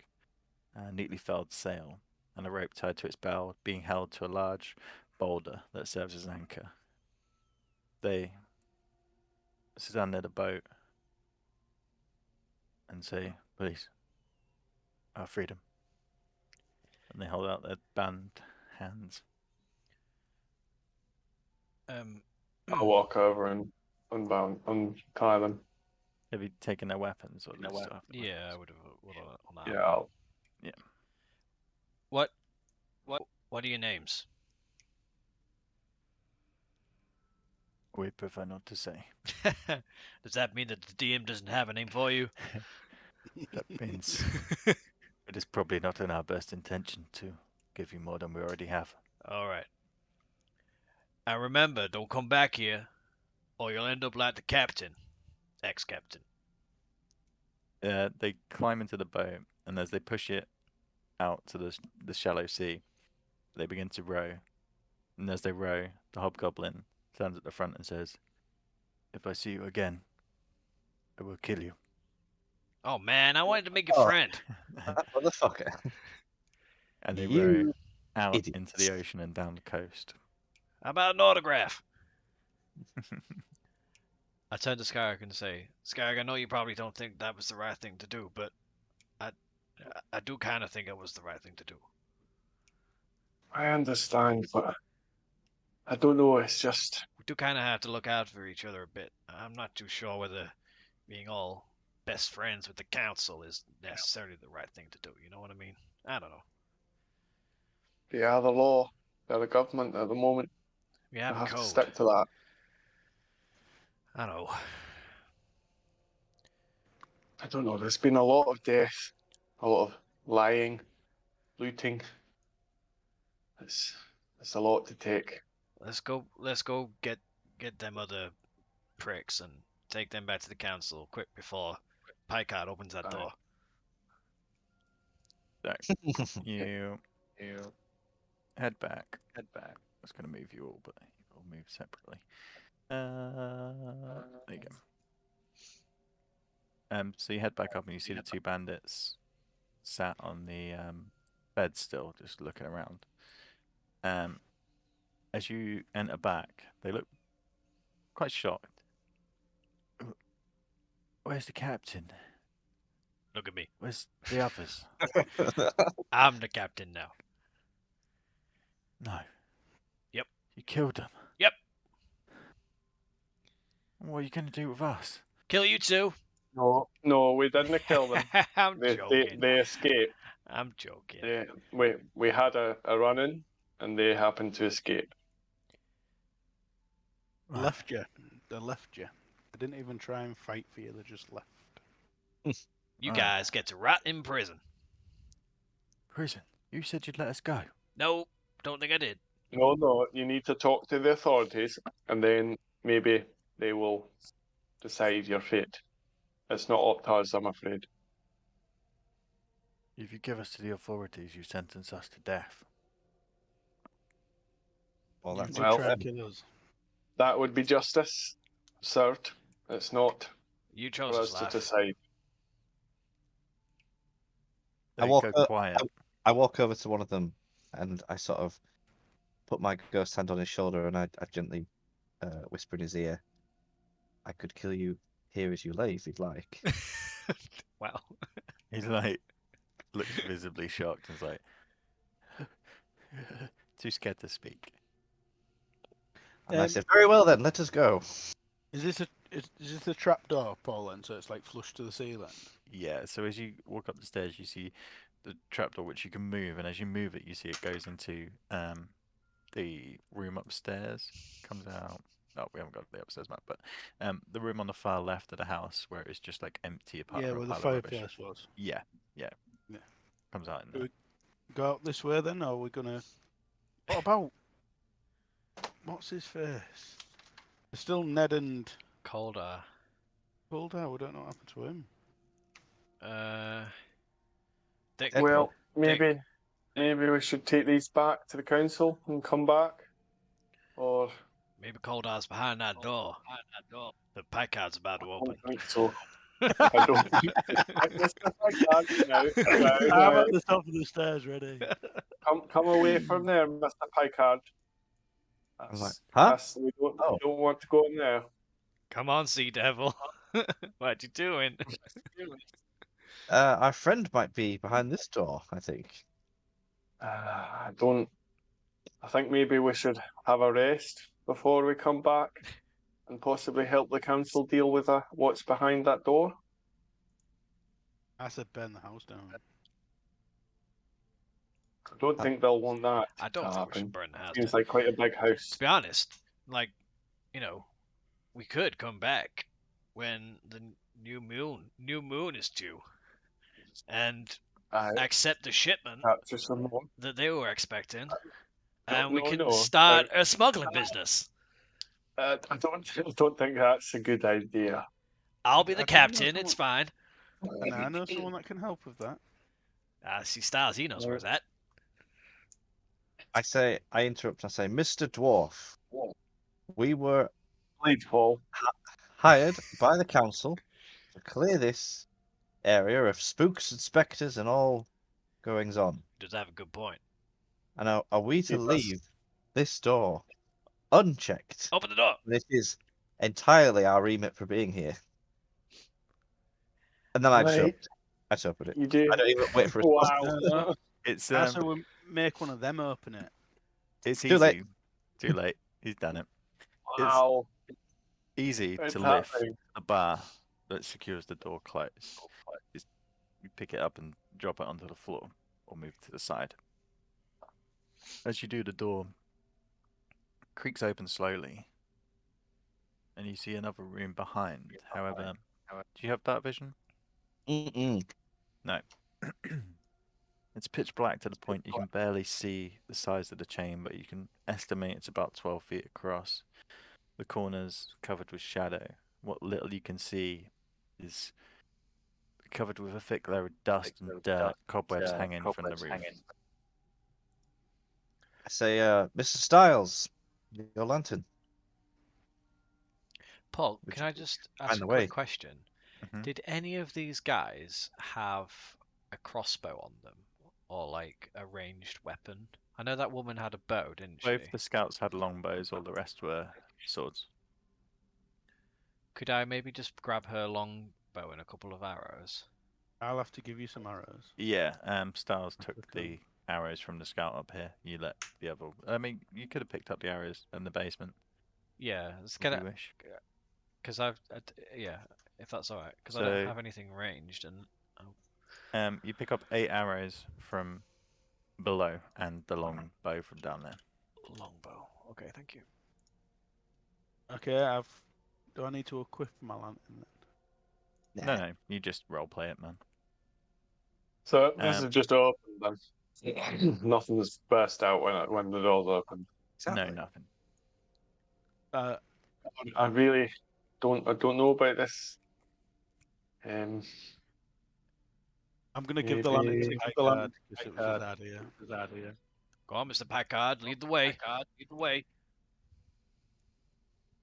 a neatly furled sail, and a rope tied to its bow, being held to a large boulder that serves as an anchor. They stand near the boat and say, "Please, our freedom." And they hold out their banned hands. I'll walk over and untie them. Have you taken their weapons, or do you still have their Yeah, I weapons? would have on that. Yeah, I'll, What are your names? We prefer not to say. Does that mean that the DM doesn't have a name for you? That means it is probably not in our best intention to give you more than we already have. All right. And remember, don't come back here, or you'll end up like the captain, ex-captain. They climb into the boat, and as they push it out to the shallow sea, they begin to row. And as they row, the hobgoblin stands at the front and says, "If I see you again, I will kill you." Oh man, I wanted to make a Oh. friend. That motherfucker. And they row You out idiot. into the ocean and down the coast. How about an autograph? I turn to Skyrick and say, Skyrick, I know you probably don't think that was the right thing to do, but I do kind of think it was the right thing to do. I understand, but I don't know. It's just We do kind of have to look out for each other a bit. I'm not too sure whether being all best friends with the council is necessarily the right thing to do. You know what I mean? I don't know. they are the law. They're the government at the moment. We I have a have to code. stick to that. I know. I don't know. There's been a lot of death, a lot of lying, looting. It's a lot to take. Let's go get them other pricks and take them back to the council quick before Picard opens that Aye. door. You head back. I was going to move you all, but you all move separately. There you go. So you head back up and you see the 2 bandits sat on the bed still, just looking around. As you enter back, they look quite shocked. "Where's the captain? Look at me. Where's the others?" I'm the captain now. "No." Yep. "You killed them?" Yep. "What are you going to do with us?" Kill you too. No, we didn't kill them. I'm joking. They escaped. I'm joking. We had a run-in, and they happened to escape. Right. Left you. They left you. They didn't even try and fight for you. They just left. You Right. guys get to rot in prison. Prison? You said you'd let us go. No, don't think I did. No, you need to talk to the authorities, and then maybe they will decide your fate. It's not up to us, I'm afraid. If you give us to the authorities, you sentence us to death. Well, You that's did Well, try and kill us. That would be justice served. It's not You for chose us this to life. decide. They walk go up- quiet. I walk over to one of them and I sort of put my ghost hand on his shoulder and I gently whisper in his ear, "I could kill you here as you lay if you'd like." Wow. He's like, looks visibly shocked and is like, too scared to speak. And I Um, say, very well then, let us go. Is this a trap door, Paul? Then, so it's like flush to the ceiling. Yeah, so as you walk up the stairs, you see the trapdoor which you can move, and as you move it, you see it goes into the room upstairs. Comes out. Oh, we haven't got the upstairs map, but the room on the far left of the house where it's just like empty apart Yeah, from a where the pile of rubbish. fireplace was. Yeah, yeah. Yeah. Comes out in Do there. we go out this way then, or are we gonna? What about? What's his face? There's still Ned and Colder. Calder. We don't know what happened to him. Dick. Dead Well, Dick. maybe we should take these back to the council and come back, or Maybe Coldar's behind that door. The Packard's about to I open. don't think so. I don't think. Mr. Packard, I'm now, at the top of the stairs, ready. come away from there, Mr. Packard. I'm like, huh? We Oh. don't want to go in there. Come on, Sea Devil. What you doing? Our friend might be behind this door, I think. I don't. I think maybe we should have a rest before we come back, and possibly help the council deal with what's behind that door. I said burn the house down. I don't think they'll want that. I don't to think we should happen. burn the house Seems down. like quite a big house. To be honest, like, we could come back when the new moon is due, and accept the shipment Capture some more. that they were expecting, No, and we no, can no. start a smuggling business. I don't think that's a good idea. I'll be the I do know captain. It's fine. And I know someone that can help with that. See, Styles, he knows where it's at. I interrupt and I say, Mr. Dwarf, we were Please, Paul. hired by the council to clear this area of spooks and spectres and all goings on. Does have a good point. And are we to He does. leave this door unchecked? Open the door. This is entirely our remit for being here. And then I just open it. You do. I don't even wait for a Wow. It's I said we make one of them open it. it's Too easy. late. Too late. He's done it. Wow. Easy It's to lift happening. a bar that secures the door closed. Just you pick it up and drop it onto the floor or move it to the side. As you do, the door creaks open slowly, and you see another room behind. However, do you have dark vision? Mm-mm. No. It's pitch black to the point you can barely see the size of the chamber. You can estimate it's about 12 feet across. The corners covered with shadow. What little you can see is covered with a thick layer of dust and dirt, cobwebs hanging from the roof. I say, Mr. Styles, your lantern. Paul, Which can I is just find ask the a way. quick question? Mhm. Did any of these guys have a crossbow on them, or like a ranged weapon? I know that woman had a bow, didn't she? Both the scouts had longbows, all the rest were swords. Could I maybe just grab her longbow and a couple of arrows? I'll have to give you some arrows. Yeah, Styles took the arrows from the scout up here. You let the other. I mean, you could have picked up the arrows in the basement Yeah, it's if you gonna, wish. because yeah, if that's alright, because I So- don't have anything ranged, and You pick up 8 arrows from below and the long bow from down there. longbow. Okay, thank you. Okay, do I need to equip my lantern then? No, you just role play it, man. So this Um, is just open then. Nothing's burst out when the door's open. Exactly. No, nothing. I really don't know about this. I'm gonna give the lantern to Maybe- Packard because it was his idea. Go on, Mr. Packard, lead the way.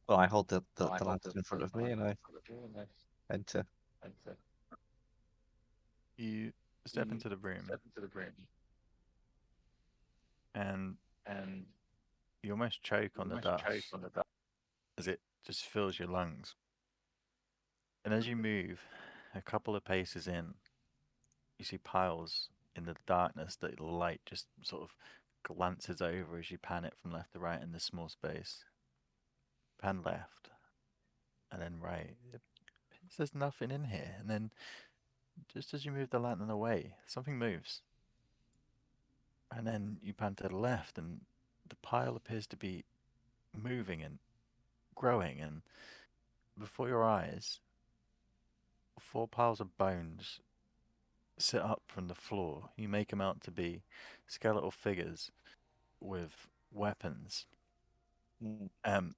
Well, I hold the lantern in front of me and I enter. You step into the room and you almost choke on the dust as it just fills your lungs. And as you move a couple of paces in, you see piles in the darkness that the light just sort of glances over as you pan it from left to right in this small space. pan left, and then right. There's nothing in here, and then just as you move the lantern away, something moves, and then you pan to the left, and the pile appears to be moving and growing, and before your eyes, 4 piles of bones sit up from the floor. You make them out to be skeletal figures with weapons, Mm.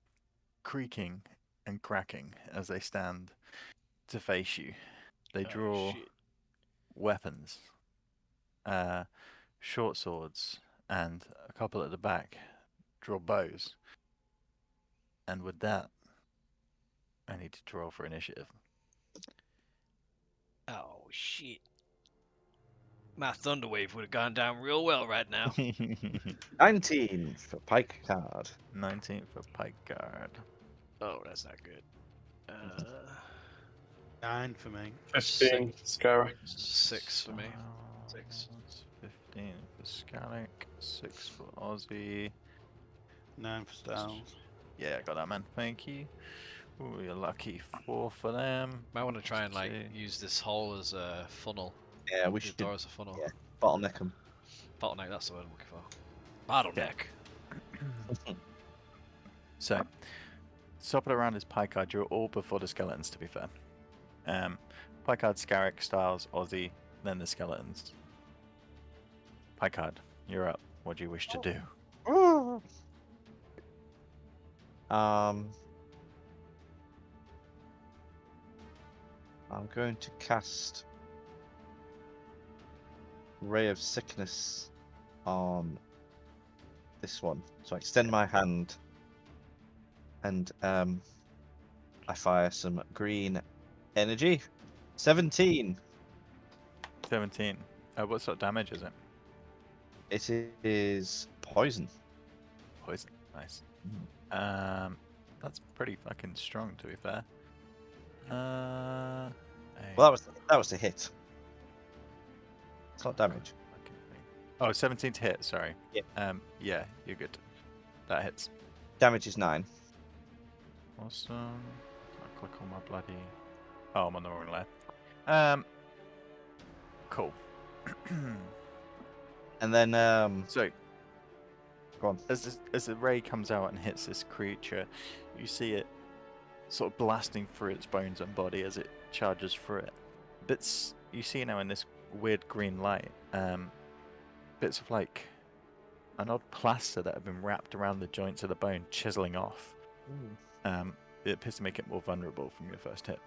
creaking and cracking as they stand to face you. They Oh, draw shit. weapons, short swords, and a couple at the back draw bows. And with that, I need to draw for initiative. Oh, shit. My Thunderwave would have gone down real well right now. 19 for Pike card. 19 for Pike Guard. Oh, that's not good. 9 for me. 15, scary. 6 for me. 6. 15 for Scalec, 6 for Aussie. 9 for Styles. Yeah, I got that, man. Thank you. Ooh, you're lucky. 4 for them. Might want to try and Let's like see. use this hole as a funnel. Yeah, we The should door as a funnel. yeah. bottleneck them. Bottleneck, that's the word I'm looking for. Bottleneck. So, top of the round is Picard. You're all before the skeletons, to be fair. Picard, Scarrick, Styles, Aussie, then the skeletons. Picard, you're up. What do you wish to do? I'm going to cast Ray of Sickness on this one. So I extend my hand and I fire some green energy. 17. 17. What sort of damage is it? It is poison. Poison. Nice. That's pretty fucking strong, to be fair. Well, that was the hit. It's not damage. Oh, 17 to hit, sorry. Yeah. Yeah, you're good. That hits. Damage is 9. Awesome. I click on my bloody... Oh, I'm on the wrong layer. Cool. And then So, go on. as the ray comes out and hits this creature, you see it sort of blasting through its bones and body as it charges through it. Bits you see now in this weird green light, bits of like an odd plaster that have been wrapped around the joints of the bone chiseling off. It appears to make it more vulnerable from your first hit.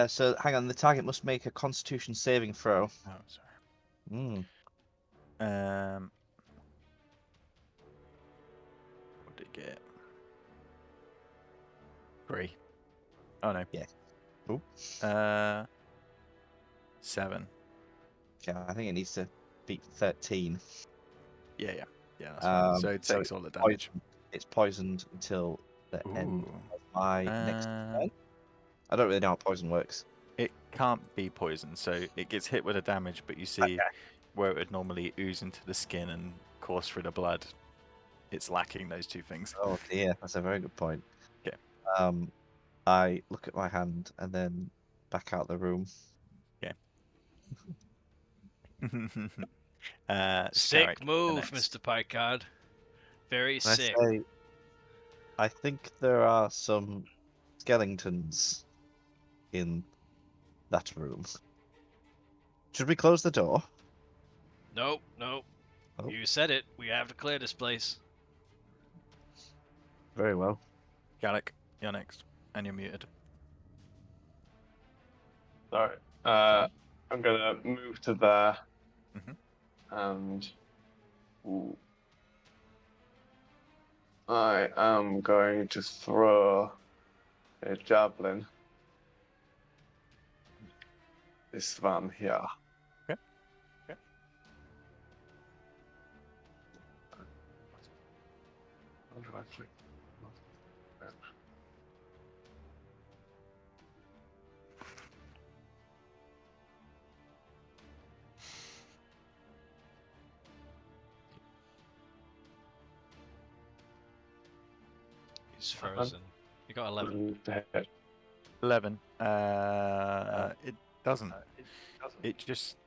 So hang on, the target must make a Constitution saving throw. Oh, sorry. What did it get? 3. Oh no. Yeah. Cool. 7. Okay, I think it needs to beat 13. Yeah, that's fine. So it takes all the damage. It's poisoned until the end Ooh. of my next turn. I don't really know how poison works. It can't be poison, so it gets hit with the damage, but you see where it would normally ooze into the skin and course through the blood, it's lacking those two things. Oh dear, that's a very good point. Okay. I look at my hand and then back out the room. Okay. Sick Scarrick, move, next. Mr. Picard. Very I sick. say, I think there are some skeletons in that room. Should we close the door? Nope. Oh. You said it. We have to clear this place. Very well. Gallic, you're next, and you're muted. Sorry. I'm gonna move to there. Mhm. And I am going to throw a javelin. This one here. Okay. How do I click? It's frozen. You got 11. Doesn't hit. 11. It doesn't. It just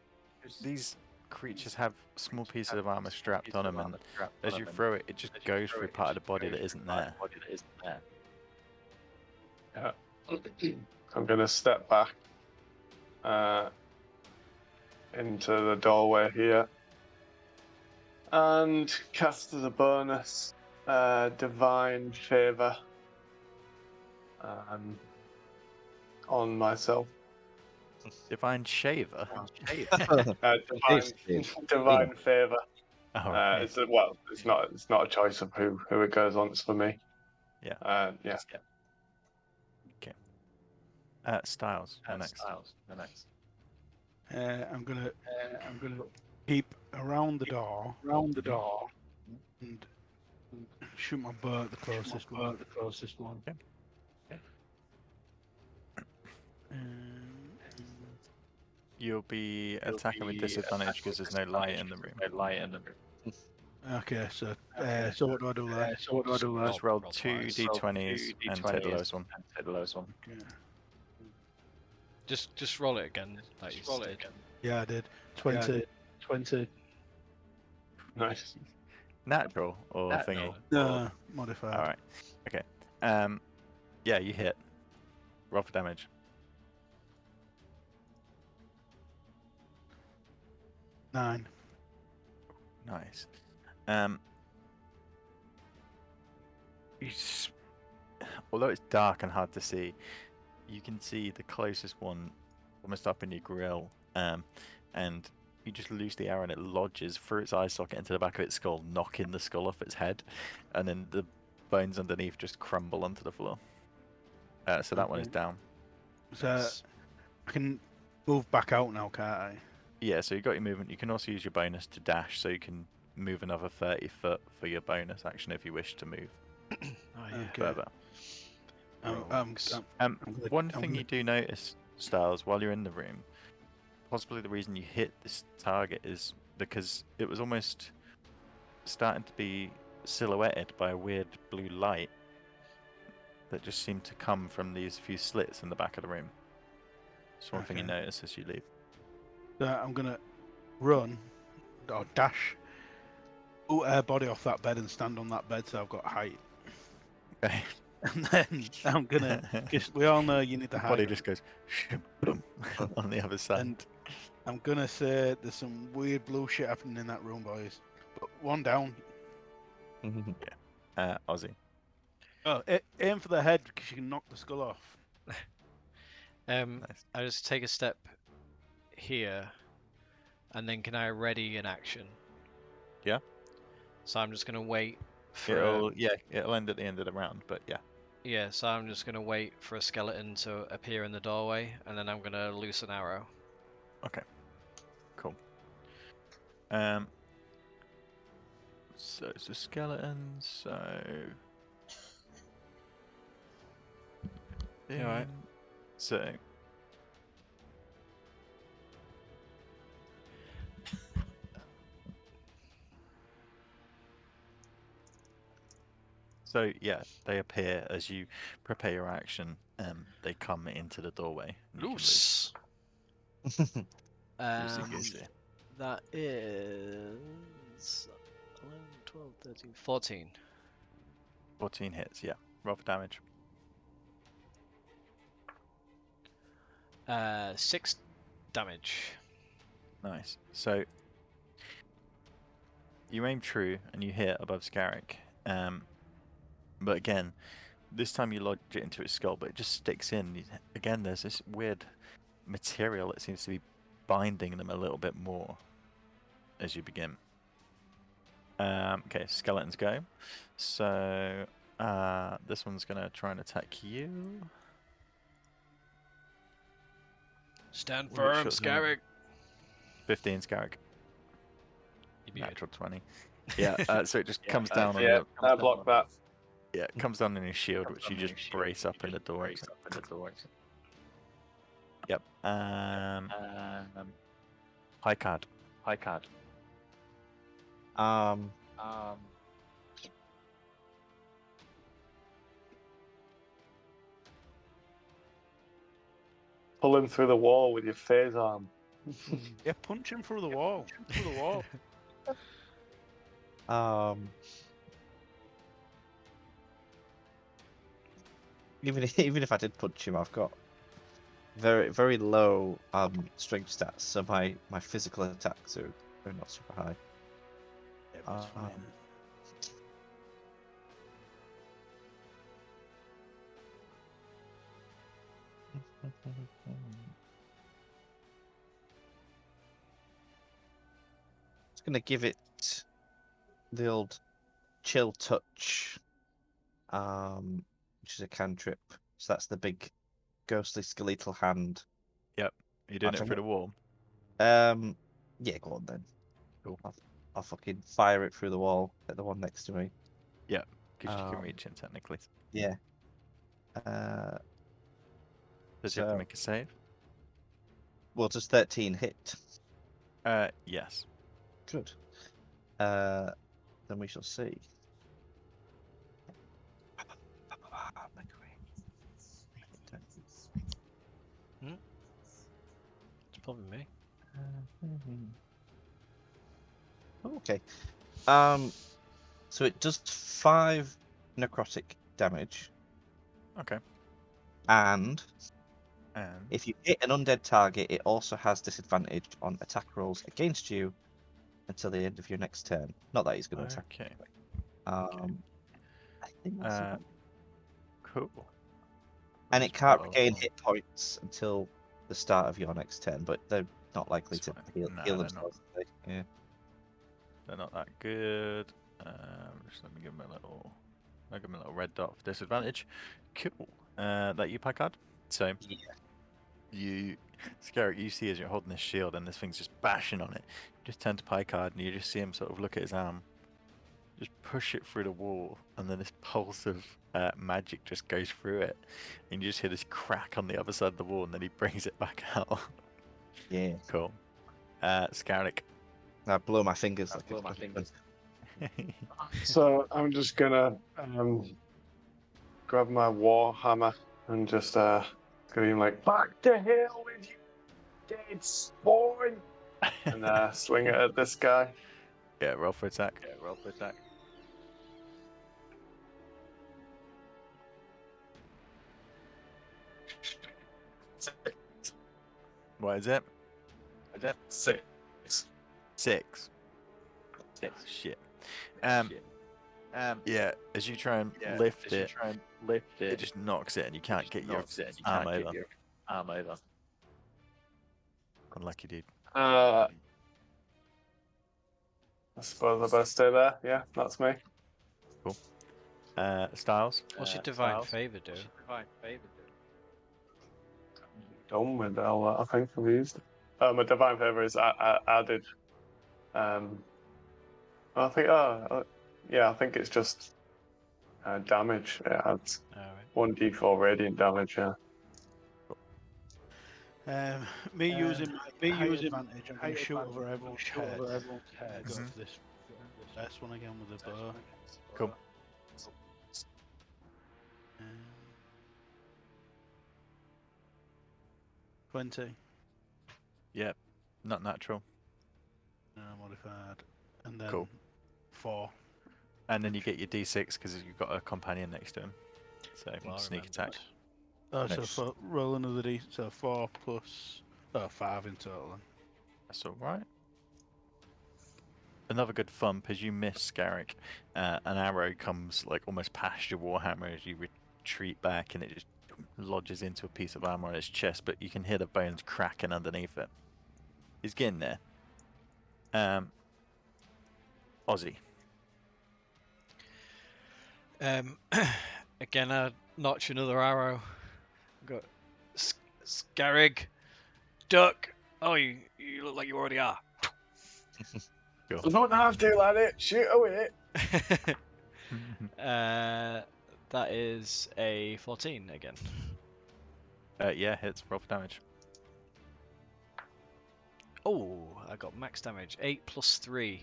these creatures have small pieces of armor strapped on them, and as you throw it, it just goes through part of the body that isn't there. Yeah. I'm gonna step back into the doorway here and cast as a bonus divine favor on myself. Divine Shaver. Divine favor. Oh, right. It's not a choice of who it goes on. It's for me. Yeah. Yeah. Styles. You're next. I'm gonna peep around the door, and shoot my bow at the closest one. Okay. You'll be attacking with disadvantage because there's no light in the room. Okay, so what do I do there? Just roll 2 d20s and take the lowest one. Okay. Just roll it again. Like you did. Yeah, I did. 20. Nice. Natural or thingy? No, modified. All right. Okay. Yeah, you hit. Roll for damage. 9. Nice. Although it's dark and hard to see, you can see the closest one almost up in your grill, and you just loose the arrow and it lodges through its eye socket into the back of its skull, knocking the skull off its head, and then the bones underneath just crumble onto the floor. So that one is down. So I can move back out now, can't I? Yeah, so you got your movement. You can also use your bonus to dash, so you can move another 30 foot for your bonus action if you wish to move further. One thing you do notice, Styles, while you're in the room, possibly the reason you hit this target is because it was almost starting to be silhouetted by a weird blue light that just seemed to come from these few slits in the back of the room. It's one thing you notice as you leave. So I'm gonna run or dash, air body off that bed and stand on that bed so I've got height. Okay. And then I'm gonna, because we all know you need to hide. Body just goes on the other side. And I'm gonna say there's some weird blue shit happening in that room, boys. But one down. Ozzy. Oh, aim for the head because you can knock the skull off. Nice. I just take a step here, and then can I ready an action? Yeah. So I'm just gonna wait for. It'll end at the end of the round, but yeah. Yeah, so I'm just gonna wait for a skeleton to appear in the doorway, and then I'm gonna loose an arrow. Okay. Cool. So it's a skeleton. So. Alright. So. So yeah, they appear as you prepare your action. They come into the doorway. Loose. Loosey goosey. That is 11, 12, 13, 14. 14 hits. Yeah. Roll for damage. 6 damage. Nice. So you aim true and you hit above Scarrick. But again, this time you lodge it into its skull, but it just sticks in. Again, there's this weird material that seems to be binding them a little bit more as you begin. Okay, skeletons go. So this one's going to try and attack you. Stand Ooh, firm, shot's Scarrick. 15 Scarrick. You beat it. Natural 20. Yeah, so it just comes down on Yeah, I block that. Yeah, it comes down on your shield, which you just brace up in the door. Yep. High card. pull him through the wall with your phase arm. Yeah, punch him through the wall. Even if I did punch him, I've got very low strength stats, so my physical attacks are not super high. Yeah, but it's fine. It's gonna give it the old chill touch, which is a cantrip. So that's the big ghostly skeletal hand. Yep. You're doing I it think through the wall. Yeah, go on then. Cool. I'll fucking fire it through the wall at the one next to me. Yeah, because you can Um, reach him technically. Yeah. Does he have to so- make a save? Well, does 13 hit? Yes. Good. Then we shall see. It's probably me. Okay. So it does 5 necrotic damage, Okay. and And if you hit an undead target, it also has disadvantage on attack rolls against you until the end of your next turn. Not that he's going to attack. okay. I think that's it. Cool. And Let's it can't roll. regain hit points until the start of your next turn, but they're not likely That's to fine. heal No, they're not. themselves. Yeah. They're not that good. Just let me give him a little. I'll give him a little red dot for disadvantage. Cool. That you card. So Yeah. you, Scarrick, you see as you're holding this shield and this thing's just bashing on it. You just turn to pie card and you just see him sort of look at his arm, just push it through the wall, and then this pulse of magic just goes through it, and you just hear this crack on the other side of the wall, and then he brings it back out. Yeah. Cool. Scarrick. I blow my fingers. So I'm just gonna grab my war hammer and just scream like, "Back to hell with you, dead spawn!" and swing it at this guy. Yeah, roll for attack. What is it? 6. 6. Oh, shit. Yeah, as you try and lift it, it just knocks it, and you can't get your arm over. Unlucky dude. I suppose I best stay there. Yeah, that's me. Styles. What's your divine favor do? Done with all that. I think I've used. My divine favor is added. I think. Yeah, I think it's just damage. It adds Alright. 1d4 radiant damage. Yeah. Me using my advantage, I'm going to shoot over everyone's head. Go for this first one again with the bow. Cool. 20. Yep. Not natural. No, modified. And then Cool. 4. And then you get your d6 because you've got a companion next to him. So Well sneak remembered. attack. Oh, so Nice. roll another D. So 4 plus 5 in total. Then. That's all right. Another good thump as you miss Scarrick. An arrow comes like almost past your warhammer as you retreat back, and it just lodges into a piece of armor on his chest. But you can hear the bones cracking underneath it. He's getting there. Ozzy. Again, I notch another arrow. Got Scarrig, duck. Oh, you look like you already are. You don't have to, laddie. Shoot away. That is a 14 again. Yeah, hits. Roll for damage. Oh, I got max damage. 8 plus 3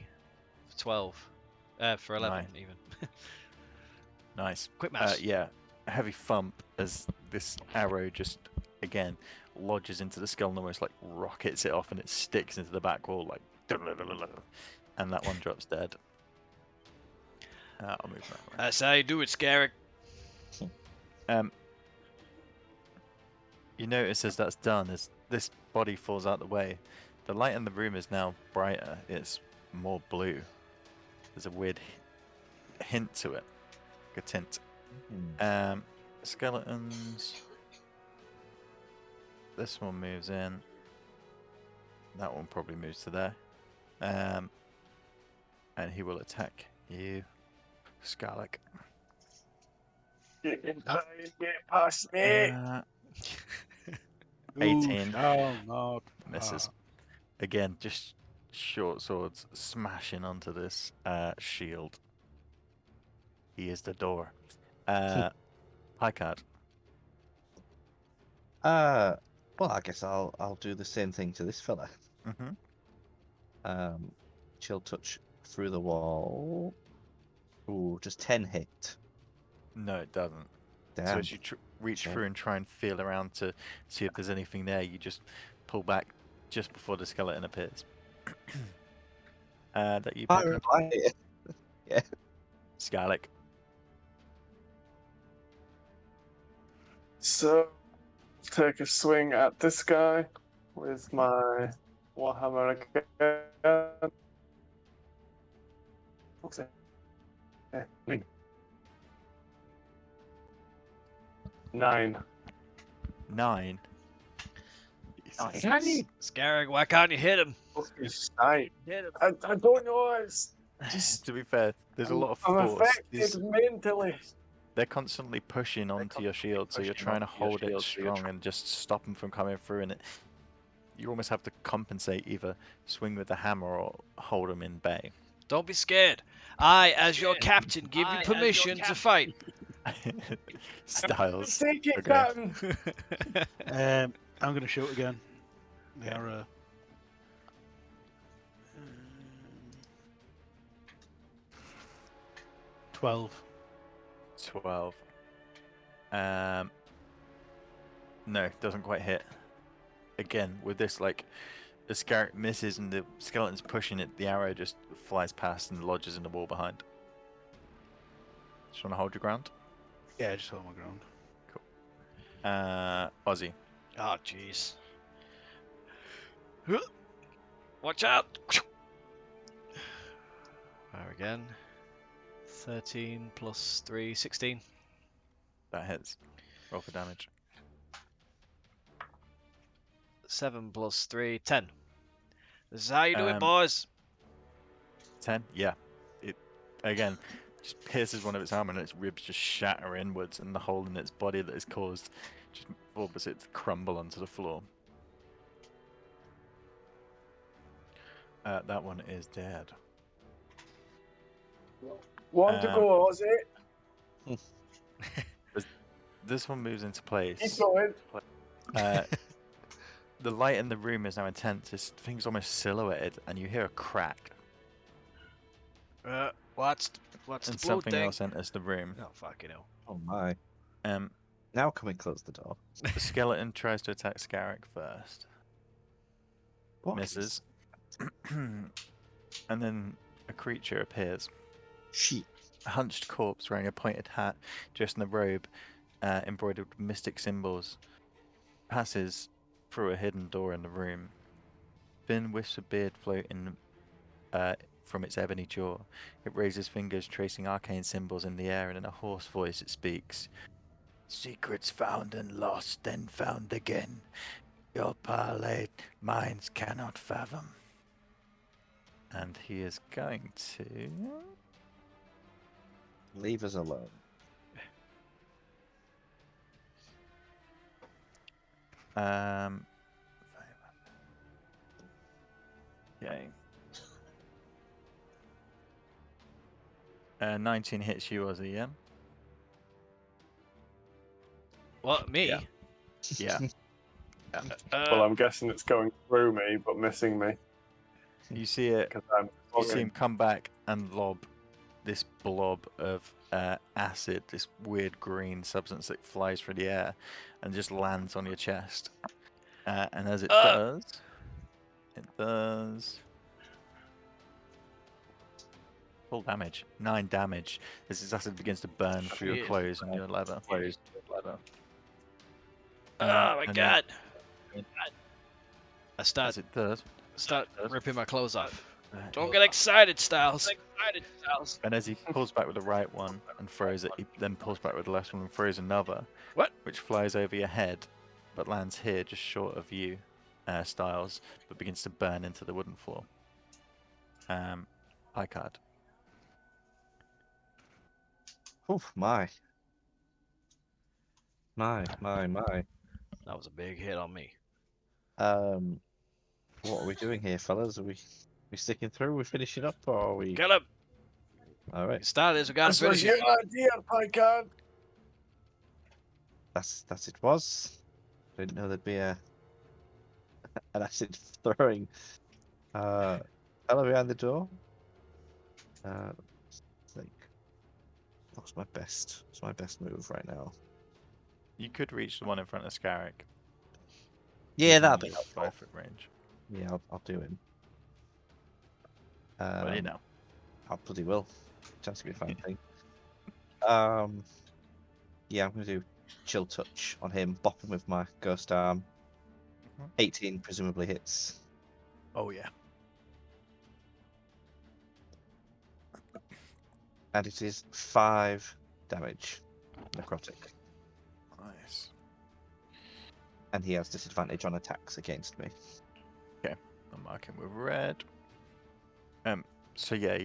for 12. For 11 Nice. even. Nice. Quick maths. Yeah, a heavy thump as this arrow just again lodges into the skull and almost like rockets it off, and it sticks into the back wall like, and that one drops dead. I'll move that way. That's how you do it, Scarrick. You notice as that's done, as this body falls out the way, the light in the room is now brighter. It's more blue. There's a weird hint to it, like a tint. Skeletons. This one moves in. That one probably moves to there. And he will attack you, Scarlick. Get past me. 18 Oh, no. misses. Again, just short swords smashing onto this shield. He is the door. High card. Well, I guess I'll do the same thing to this fella. Chill touch through the wall. Ooh, just 10 hit. No, it doesn't. Damn. So as you reach through and try and feel around to see if there's anything there, you just pull back just before the skeleton appears. That you pick up. Yeah. Scarlick. So, take a swing at this guy with my Warhammer again. What's it? 9. 9. Scarrick, why can't you hit him? Fucking snipe. I don't know. It's just To be fair, there's a lot of I'm force. affected mentally. They're constantly pushing onto your shield, so you're trying to hold it strong and just stop them from coming through. And you almost have to compensate, either swing with the hammer or hold them in bay. Don't be scared. I, as your captain, give you permission to fight. Styles. Take it, Okay. Captain. I'm going to shoot again. The arrow. 12. 12. No, doesn't quite hit. Again, with this, like, the scarab misses and the skeleton's pushing it, the arrow just flies past and lodges in the wall behind. Just want to hold your ground? Yeah, just hold my ground. Ozzy. Oh, jeez. Watch out! Fire again. 13 plus 3, 16. That hits. Roll for damage. 7 plus 3, 10. This is how you do it, Um, boys. 10? Yeah. It, again, just pierces one of its armor and its ribs just shatter inwards, and the hole in its body that is caused just causes it to crumble onto the floor. That one is dead. One to go, Ozzy. This one moves into Keep place. going. The light in the room is now intense. This thing's almost silhouetted, and you hear a crack, What's the and blood something thing? else enters the room. Oh, fucking hell. Oh my. Um, Now can we close the door? the skeleton tries to attack Scarrick first. What? Misses. And then a creature appears. Sheep. A hunched corpse wearing a pointed hat, dressed in a robe embroidered with mystic symbols, passes through a hidden door in the room. Thin wisps of beard float in from its ebony jaw. It raises fingers tracing arcane symbols in the air, and in a hoarse voice it speaks. Secrets found and lost, then found again. Your parlayed minds cannot fathom. And he is going to... Leave us alone. Okay. 19 hits you, Ozzy, yeah? What, me? Yeah. Yeah. Well, I'm guessing it's going through me, but missing me. You see it. Because You see him come back and lob this blob of acid, this weird green substance that flies through the air and just lands on your chest. And as it does full damage, 9 damage. As its acid begins to burn through your Shit. clothes and your leather. Oh my and god! I As start it does, ripping my clothes off. uh, Don't get excited, Styles. and as he pulls back with the right one and throws it, he then pulls back with the left one and throws another, What? which flies over your head, but lands here just short of you, Styles, but begins to burn into the wooden floor. High card. Oof, my. My. That was a big hit on me. What are we doing here, fellas? Are we sticking through? Are we finishing up, or are we? Get him! All right. Start this. We gotta This was finish your it. idea, Pycon. That's it was. Didn't know there'd be an acid throwing fella behind the door. Think. What's my best move right now? You could reach the one in front of Scarrick. Yeah, He's that'd only be got helpful. 5 foot range. Yeah, I'll do him. Well, you know. I bloody will. Chance to be a fine thing. Yeah, I'm gonna do chill touch on him, bop him with my ghost arm. 18 presumably hits. Oh yeah. And it is 5 damage. Necrotic. Nice. And he has disadvantage on attacks against me. I'm marking with red. So yeah,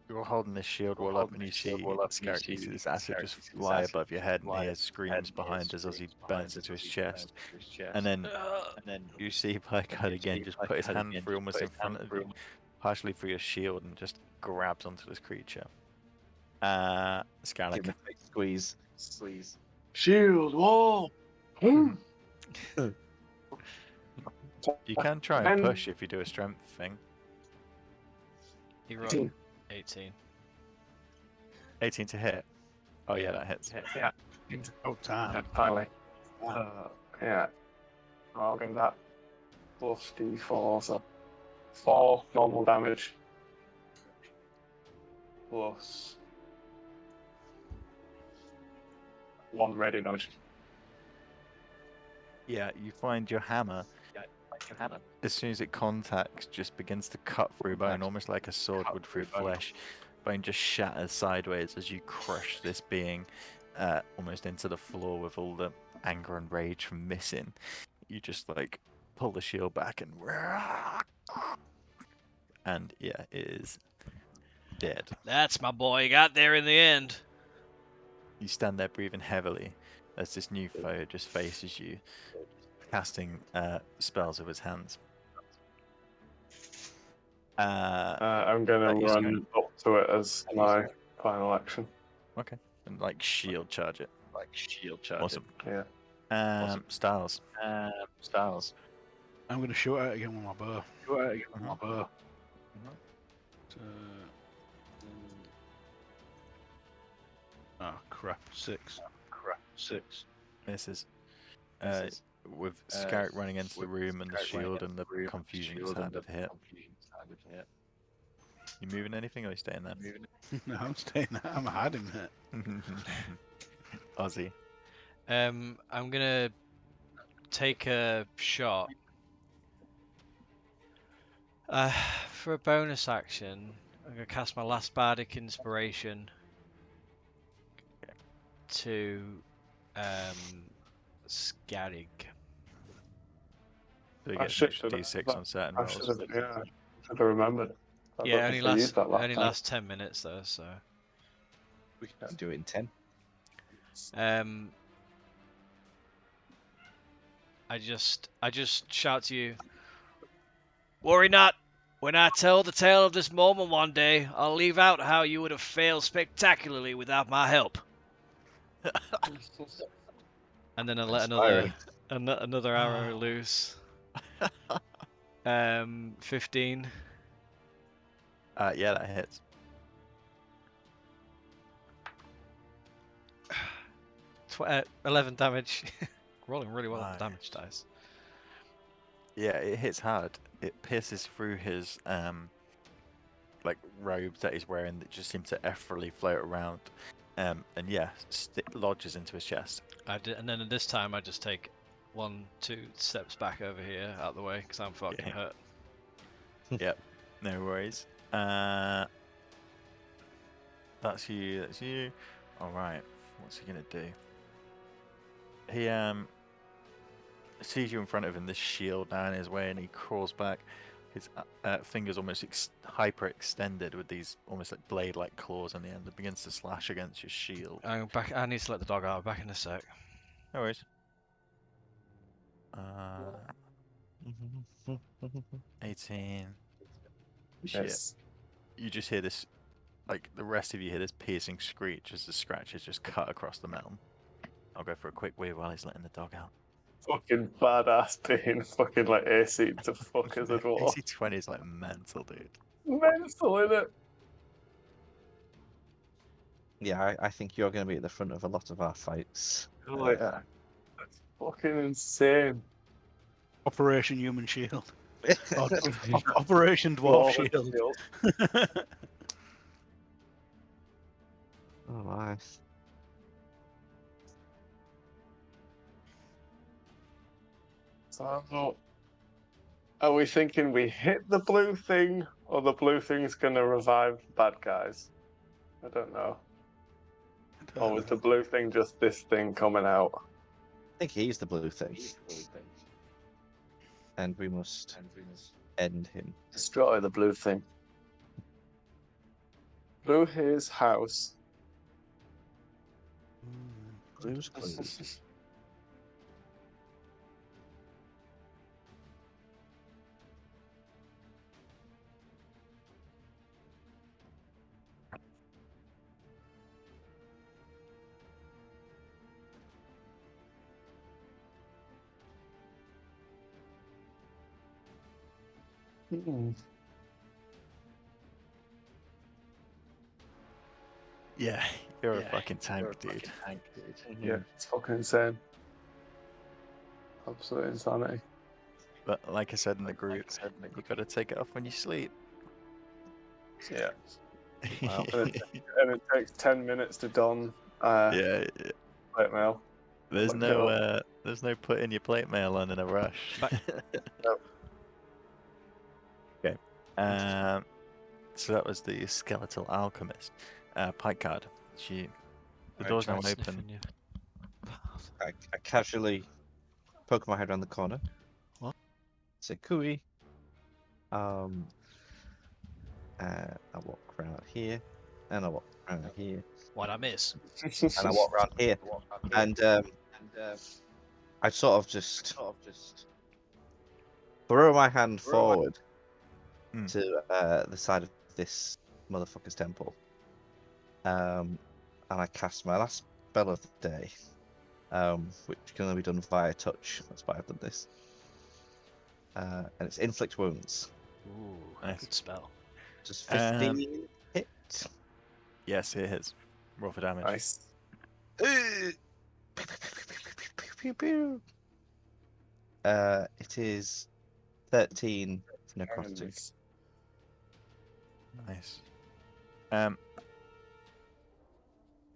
you're holding this shield wall up, and you see Scarrick, you see this acid just fly above your head, and he has screams behind as he burns into his chest. And then you see Pycard again just put his hand through almost in front of you, partially through your shield, and just grabs onto this creature. Give Scarrick. him a big squeeze. Shield wall. You can try and push if you do a strength thing. He rolled 18. 18 to hit. Oh yeah, that hits. Yeah. Oh, time. Finally. Yeah. I'll give that plus D4, so 4 normal damage. Plus 1 ready damage. Yeah, you find your hammer. As soon as it contacts, just begins to cut through bone, almost like a sword would through flesh. Bone just shatters sideways as you crush this being almost into the floor with all the anger and rage from missing. You just like pull the shield back and yeah, it is dead. That's my boy. He got there in the end. You stand there breathing heavily as this new foe just faces you, casting spells with his hands. I'm gonna That is run going- up to it as my final action. Okay, and like shield charge it. Awesome. Yeah. Styles. I'm going to shoot out again with my bow. Oh crap! 6. Misses. With Scarrick running into the room and the shield and the confusion it's had of hit. You moving anything or are you staying there? No, I'm staying there. I'm hiding there. Ozzy. I'm gonna take a shot. For a bonus action, I'm gonna cast my last bardic inspiration to Scarrig. So you I get should an extra have- D6 on certain I rolls. should have remembered. I Yeah, don't only think I used lasts that last only time. lasts 10 minutes though, so. We can do it in 10. I just shout to you. Worry not. When I tell the tale of this moment one day, I'll leave out how you would have failed spectacularly without my help. And then I let another arrow loose. 15. Yeah, that hits. 11 damage. Rolling really well on Nice. damage dice. Yeah, it hits hard. It pierces through his like robes that he's wearing that just seem to effortlessly float around. And yeah, lodges into his chest. And then this time I just take 1, 2 steps back over here out of the way because I'm fucking Yeah. hurt. Yep, no worries. That's you. That's you. All right. What's he gonna do? He sees you in front of him. This shield down his way, and he crawls back. His fingers almost hyper extended with these almost like blade-like claws on the end. It begins to slash against your shield. I'm back. I need to let the dog out. I'm back in a sec. No worries. 18. Shit. Yes. You just hear this, like the rest of you hear this piercing screech as the scratches just cut across the metal. I'll go for a quick wee while he's letting the dog out. Fucking badass being fucking like AC to fuck as a dwarf. AC 20 is like mental, dude. Mental, innit? Yeah, I think you're going to be at the front of a lot of our fights. Oh, yeah. That's fucking insane. Operation Human Shield. Operation Dwarf Shield. Oh, nice. So, are we thinking we hit the blue thing, or the blue thing's gonna revive bad guys? I don't know. Or was the blue thing just this thing coming out? I think he's the blue thing. And we must end him. Destroy the blue thing. Blue his house. Blue's clues. Yeah, you're a fucking tank, dude. Yeah, it's fucking insane. Absolute insanity. But like I said in the group, you gotta take it off when you sleep. Yeah. Wow. And it takes 10 minutes to don Yeah, plate mail. there's Look no putting your plate mail on in a rush. Nope. Okay. So that was the skeletal alchemist. Pike card. The door's now open. I casually poke my head around the corner. What? Say cooey. I walk around here, and I walk around here, Why'd I miss? and I walk around here, and I sort of just throw my hand forward to the side of this motherfucker's temple, and I cast my last spell of the day, which can only be done via touch. That's why I've done this, and it's inflict wounds. Ooh, Nice. good spell. Just 15 hit. Yes, it is. Roll for damage. Nice. It is 13 necrotic. Nice.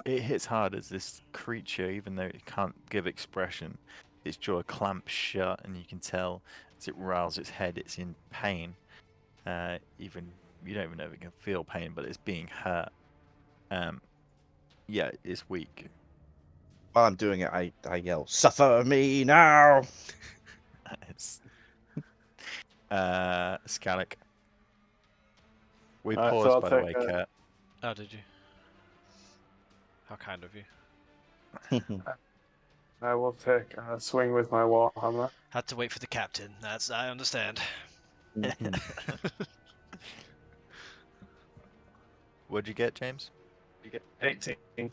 It hits hard as this creature, even though it can't give expression, its jaw clamps shut, and you can tell as it riles its head, it's in pain. Even you don't even know if it can feel pain, but it's being hurt. Yeah, it's weak. While I'm doing it, I yell, "Suffer me now!" It's Scalic. We Alright, so paused, I'll by the take way, a- Kurt. Oh, did you? How kind of you. I will take a swing with my warhammer. Had to wait for the captain. I understand. What'd you get, James? You get 18.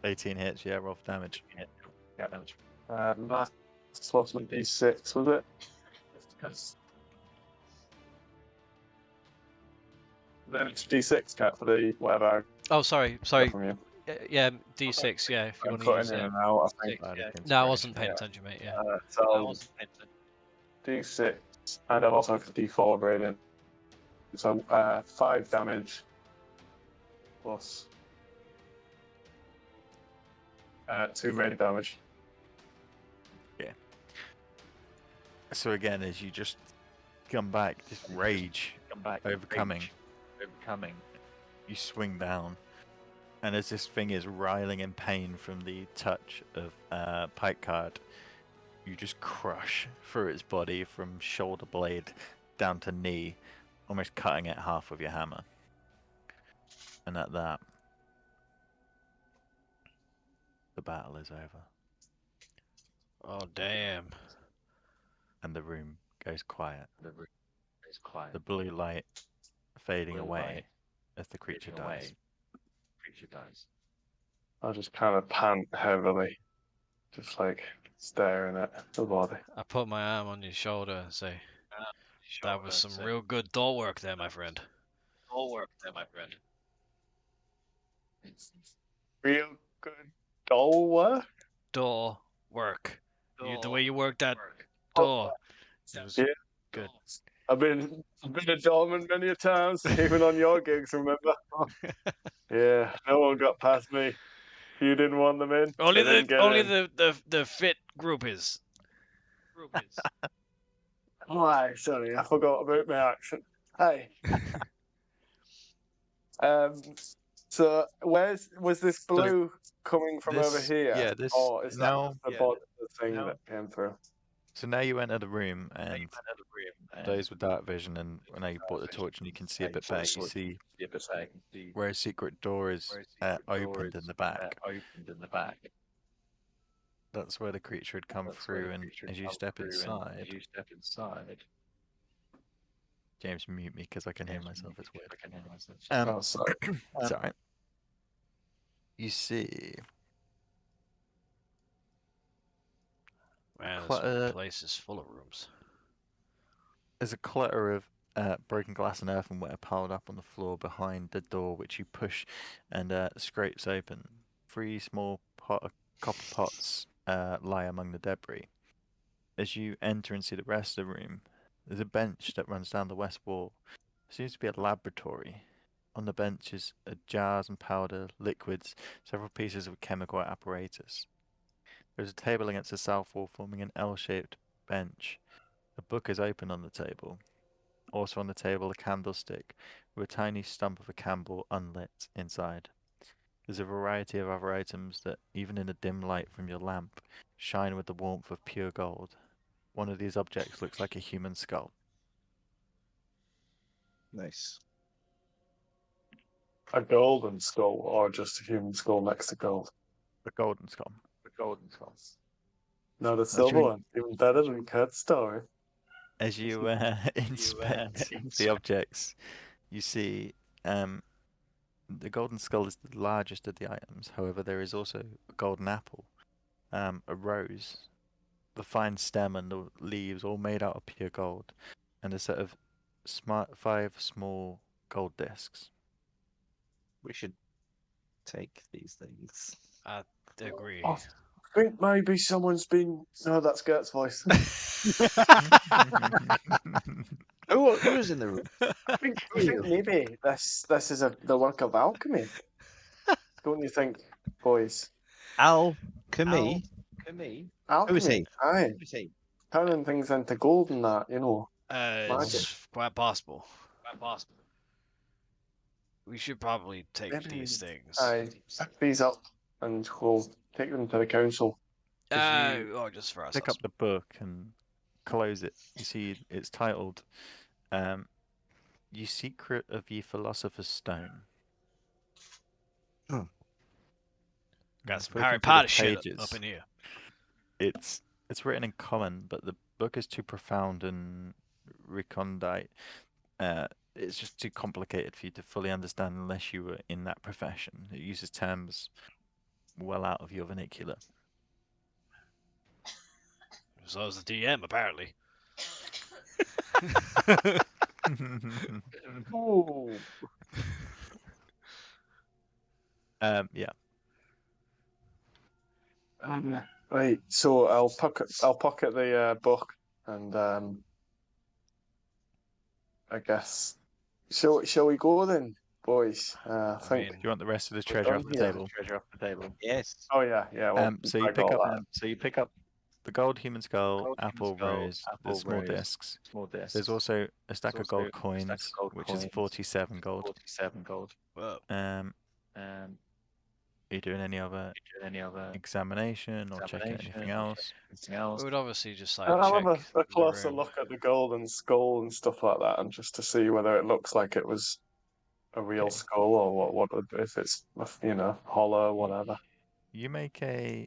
18 hits, yeah, roll for damage. Yeah, damage. Last was with D6, was it? Yes. Then it's D6 cat for the whatever Oh, sorry. I got from you. Yeah, D6. Yeah, if you I'm want to putting use in it. and out, I think. Bardic No, I wasn't inspiration. paying Yeah. attention, mate. Yeah. So D6 And I've also got D4 rating. So 5 damage plus 2 rated damage. So again, as you just come back, this rage overcoming, you swing down, and as this thing is writhing in pain from the touch of Pike Card, you just crush through its body from shoulder blade down to knee, almost cutting it half with your hammer. And at that, the battle is over, Oh damn! and the room goes quiet. The blue light fading away as the creature dies. I just kind of pant heavily, just like staring at the body. I put my arm on your shoulder and say, "That was some real good door work there, my friend." Real good doll work? Door work. The way you worked that door. It was Yeah. good. I've been a doorman many a times, even on your gigs, remember? Yeah, no one got past me. You didn't want them in. Only they didn't get only in. the fit groupies. Why? Sorry, I forgot about my accent. Hey. So was this blue coming from over here? Or is that now the body of the thing that came through? So now you enter the room, and those with dark vision, and when I brought the torch and you can see a bit better, you see where a secret door is opened in the back. That's where the creature had come through, and as you step inside, James, mute me because I can hear myself. It's weird. Oh, sorry. It's alright. You see Man, Quite this a- place is full of rooms. there's a clutter of broken glass and earthenware piled up on the floor behind the door, which you push and scrapes open. 3 small copper pots lie among the debris. As you enter and see the rest of the room, there's a bench that runs down the west wall. It seems to be a laboratory. On the benches are jars and powder, liquids, several pieces of chemical apparatus. There's a table against the south wall forming an L-shaped bench. A book is open on the table. Also on the table, a candlestick with a tiny stump of a candle unlit inside. There's a variety of other items that, even in the dim light from your lamp, shine with the warmth of pure gold. One of these objects looks like a human skull. Nice. A golden skull or just a human skull next to gold? A golden skull. No, the silver one. Even better than Kurt's story. As you inspect the objects, you see the golden skull is the largest of the items. However, there is also a golden apple, a rose, the fine stem and the leaves all made out of pure gold, and a set of 5 small gold discs. We should take these things. I agree. Oh, I think maybe someone's been. No, that's Gert's voice. Who is in the room? I think maybe this is the work of alchemy. Don't you think, boys? Alchemy. Alchemy. Who is he? Aye. Turning things into gold and that, Magic. It's quite possible. We should probably take Maybe- these things. Aye. Pick these up and we'll take them to the council. Or just for ourselves. Pick up the book and close it. You see it's titled Ye Secret of Ye Philosopher's Stone. Got some Flicking Harry through the Potter shit pages, up in here. It's written in common, but the book is too profound and recondite. It's just too complicated for you to fully understand unless you were in that profession. It uses terms well out of your vernacular. So is the DM, apparently. Oh. Yeah. Right. So I'll pocket the book and I guess. Shall we go then, boys? I think. mean, Do you want the rest of the we're treasure done off the here. table? Yes. Oh yeah. Well, So you I pick got up that. so you pick up the gold human skull, apple, rose, the small discs. There's also a stack of gold coins, which is 47 gold. whoa. Are you doing any other examination or checking anything else? We would obviously just like I'll check have a the closer room. look at the golden skull and stuff like that, and just to see whether it looks like it was a real Okay. skull or what if it's hollow, whatever. You make a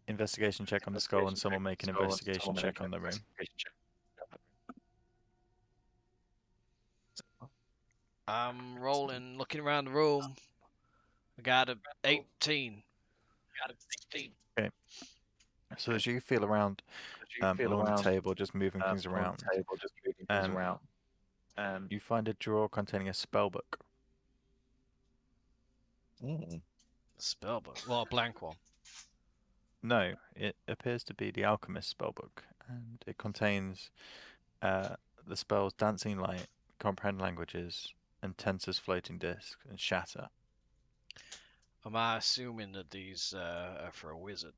investigation check on the skull, and someone make an investigation check on the room. I'm rolling, looking around the room. I got a 18. So as you feel around along the table, just moving things around, you find a drawer containing a spell book. Spellbook. Well, a blank one. No, it appears to be the alchemist spellbook, and it contains the spells Dancing Light, Comprehend Languages, and Tensor's Floating Disc, and Shatter. Am I assuming that these are for a wizard?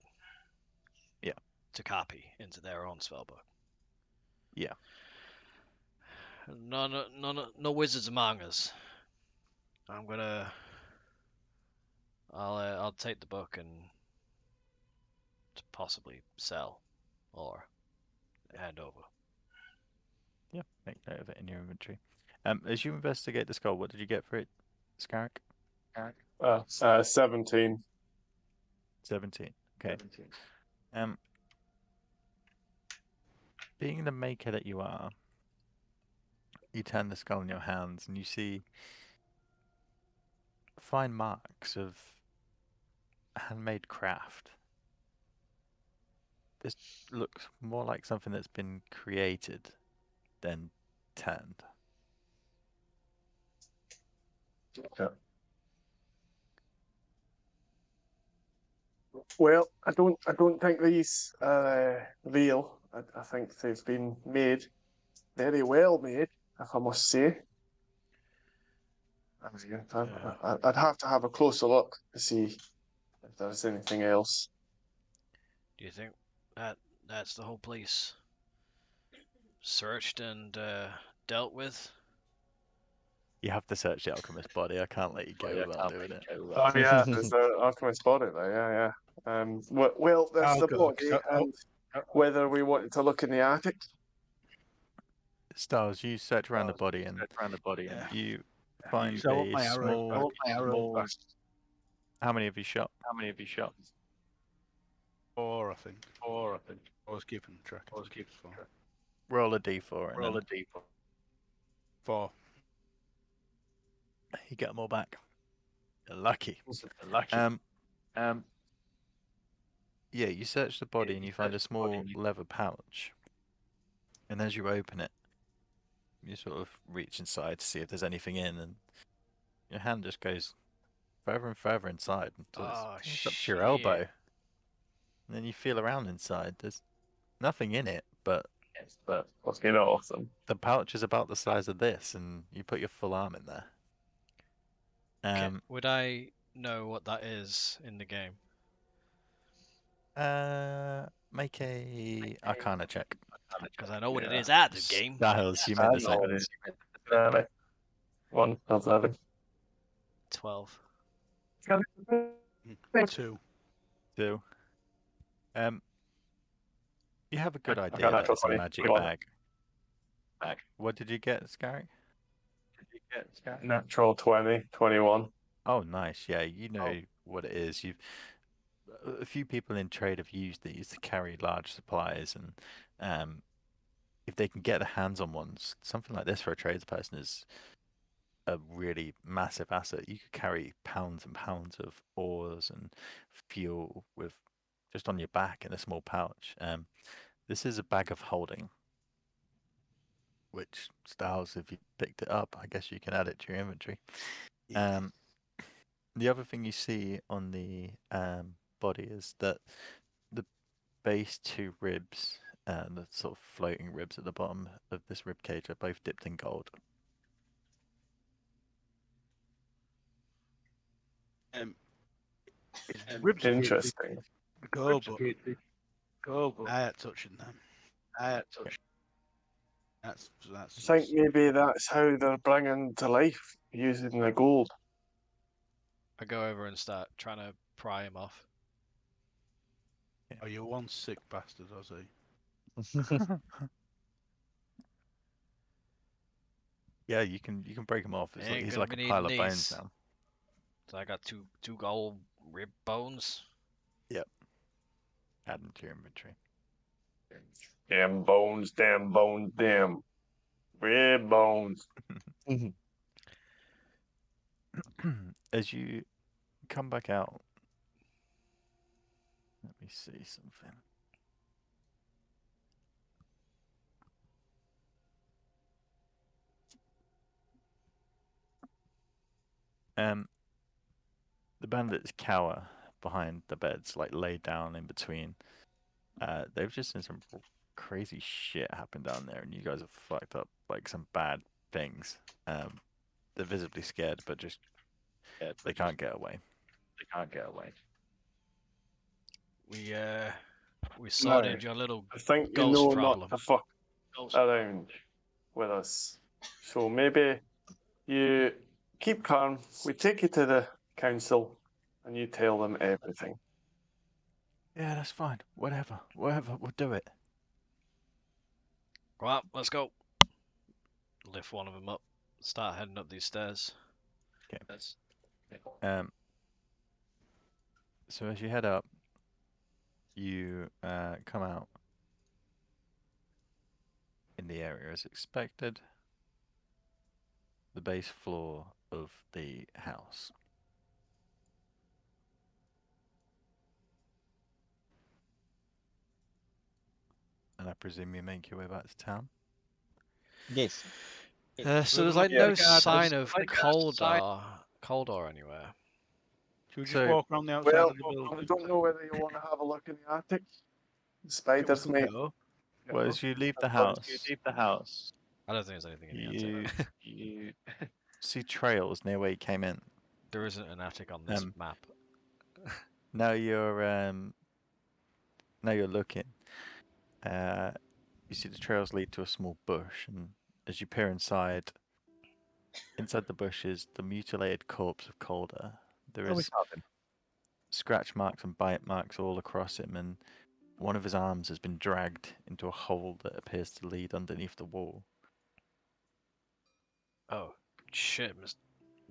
Yeah. To copy into their own spellbook. Yeah. No wizards among us. I'll take the book and to possibly sell or hand over. Yeah, make note of it in your inventory. As you investigate the skull, what did you get for it, Scarrick? 17. 17. Okay. Being the maker that you are, you turn the skull in your hands and you see fine marks of handmade craft. This looks more like something that's been created than turned. Yeah. Well, I don't think these are real. I think they've been made very well made, if I must say. I'd have to have a closer look to see if there's anything else. Do you think that's the whole place searched and dealt with? You have to search the alchemist's body. I can't let you go without doing it. Oh yeah, there's the alchemist body there. Yeah. Well, there's I'll the go, body, 'cause and whether we wanted to look in the attic. Stars, you search around the body and Yeah. you find So I want a my arrow small. back. How many have you shot? 4, I think. I was keeping track. Roll a d4 and then 4. you get them all back. You're lucky. Yeah, you search the body and you find a small leather pouch. And as you open it, you sort of reach inside to see if there's anything in, and your hand just goes further and further inside until it's up to your elbow. And then you feel around inside. There's nothing in it, but Fucking awesome. the pouch is about the size of this, and you put your full arm in there. Would I know what that is in the game? Make a Arcana check. Because I know what it is out of the game. Styles, you made the same. 1, 11. 12. 2. 2. You have a good I idea got that natural it's a 20. magic Go on. bag. What did you get, Scarrick? Natural 20, 21. Oh, nice. Yeah, you know what it is. A few people in trade have used these to carry large supplies, and if they can get their hands on ones, something like this for a tradesperson is a really massive asset. You could carry pounds and pounds of ores and fuel with just on your back in a small pouch. This is a bag of holding, which Styles, if you picked it up, I guess you can add it to your inventory. The other thing you see on the body is that the base 2 ribs the sort of floating ribs at the bottom of this rib cage are both dipped in gold. His ribs are Interesting. gold, but I ain't touching them. That's I think maybe that's how they're bringing to life using the gold. I go over and start trying to pry him off. Oh, you're one sick bastard, Ozzy. Yeah, you can break him off. Ain't He's gonna like be a pile of needing bones these. now. So I got two gold rib bones. Add them to your inventory. Damn bones, damn bones, damn rib bones. As you come back out, let me see something. The bandits cower behind the beds, like laid down in between. They've just seen some crazy shit happen down there, and you guys have fucked up like some bad things. They're visibly scared, but just they can't get away. We sorted your little I think you ghost know problem. not to fuck around with us. So maybe you keep calm. We take you to the council and you tell them everything. Yeah, that's fine. Whatever, we'll do it. Go on, let's go. Lift one of them up. Start heading up these stairs. So as you head up, you come out in the area as expected. The base floor of the house. And I presume you make your way back to town? Yes. So there's like no sign of Coldor anywhere. Should we just So- walk around the outside Well, of the building? I don't know whether you want to have a look in the attic. The Get spiders some may. go. Well, as you leave the house, I don't think there's anything in the you attic. see trails near where you came in. There isn't an attic on this map. Now you're looking. You see the trails lead to a small bush, and as you peer inside the bush is the mutilated corpse of Calder. There is scratch marks and bite marks all across him, and one of his arms has been dragged into a hole that appears to lead underneath the wall. Oh, shit,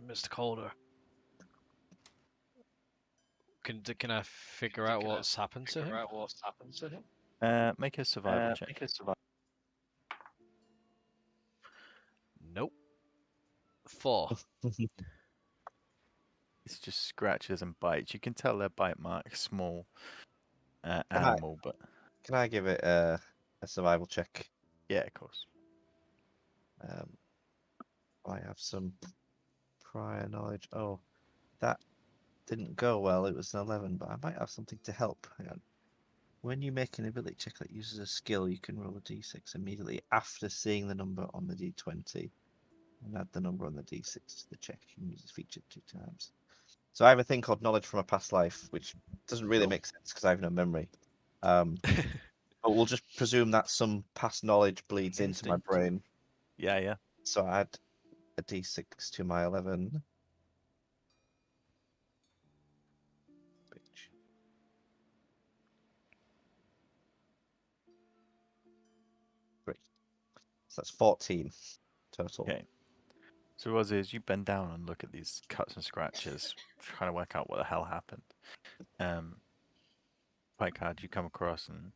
Mr. Calder. Can I figure out what's happened to him? Make a survival check. Nope. 4. It's just scratches and bites. You can tell they're bite marks, small animal, but Can I give it a survival check? yeah, of course. I have some prior knowledge. Oh, that didn't go well. It was an 11, but I might have something to help. Hang on. When you make an ability check that uses a skill, you can roll a d6 immediately after seeing the number on the d20 and add the number on the d6 to the check. You can use this feature 2 times. So I have a thing called knowledge from a past life, which doesn't really make sense because I have no memory. But we'll just presume that some past knowledge bleeds into my brain. Yeah. So I add a d6 to my 11. Great. So that's 14 total. Okay. So what is you bend down and look at these cuts and scratches, trying to work out what the hell happened. Quite hard you come across, and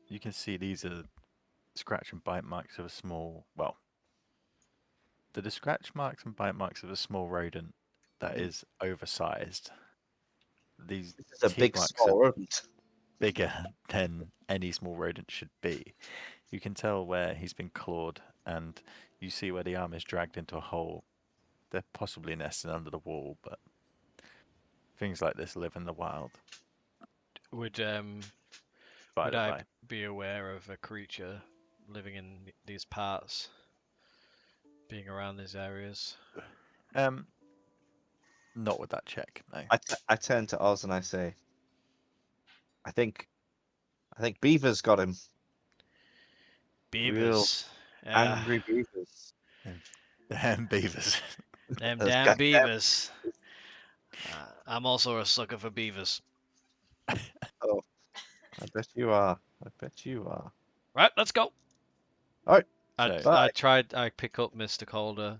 you can see these are scratch and bite marks of a small, well, the scratch marks and bite marks of a small rodent that is oversized. These It's a teeth big marks small are rodent. bigger than any small rodent should be. You can tell where he's been clawed, and you see where the arm is dragged into a hole. They're possibly nesting under the wall, but things like this live in the wild. Would Would By I the be aware of a creature living in these parts, being around these areas? by. Not with that check, no. I turn to Oz and I say, I think Beaver's got him. Beavers. Angry beavers. Damn beavers. Them Those damn goddamn- beavers. I'm also a sucker for beavers. Oh, I bet you are. I bet you are. Right, let's go. Alright. So- I pick up Mr. Calder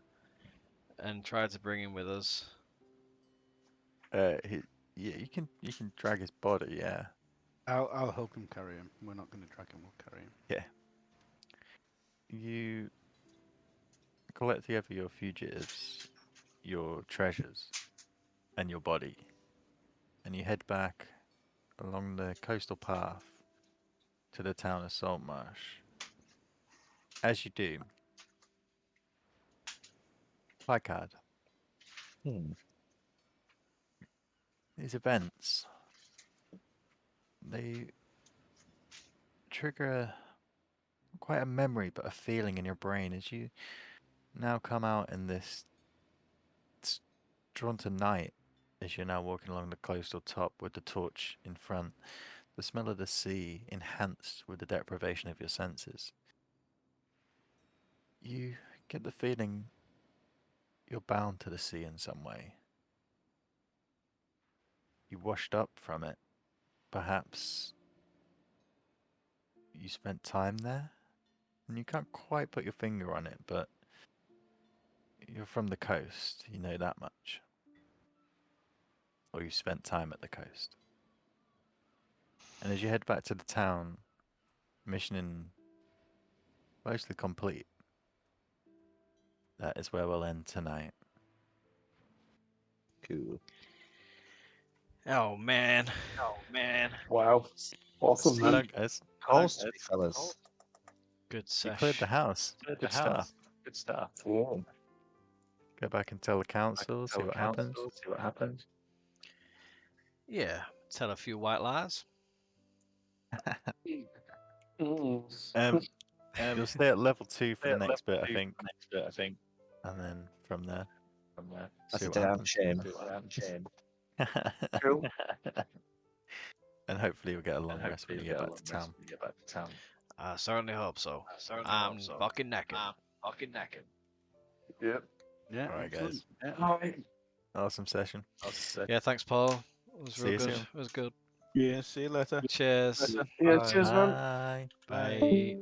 and tried to bring him with us. Yeah, you can drag his body, yeah. I'll help him carry him. We're not going to drag him. We'll carry him. You collect together your fugitives, your treasures, and your body, and you head back along the coastal path to the town of Saltmarsh. As you do, Picard, these events, they trigger quite a memory, but a feeling in your brain as you now come out in this drawn to night as you're now walking along the coastal top with the torch in front, the smell of the sea enhanced with the deprivation of your senses. You get the feeling you're bound to the sea in some way. You washed up from it. Perhaps you spent time there? And you can't quite put your finger on it, but you're from the coast, you know that much. Or you spent time at the coast. And as you head back to the town, mission mostly complete. That is where we'll end tonight. Cool. Oh man. Wow. Awesome, Well man. done, guys. Calls to me, fellas. Good You sesh. cleared the house. Good stuff. Good stuff. Yeah. Go back and tell the council, see what happens. Yeah, tell a few white lies. You'll stay at level 2 for the next bit, I think. And then from there, That's see a what damn happens. shame. Cool. And hopefully you'll get a long rest when you get back to town. I certainly hope so. I'm fucking knackered. Yep. Yeah. Alright, excellent. guys. Yeah. Awesome session. Yeah, thanks, Paul. It was See real you good. soon. It was good. Yeah. See you later. Cheers. Yeah, Bye. cheers, man. Bye. Bye.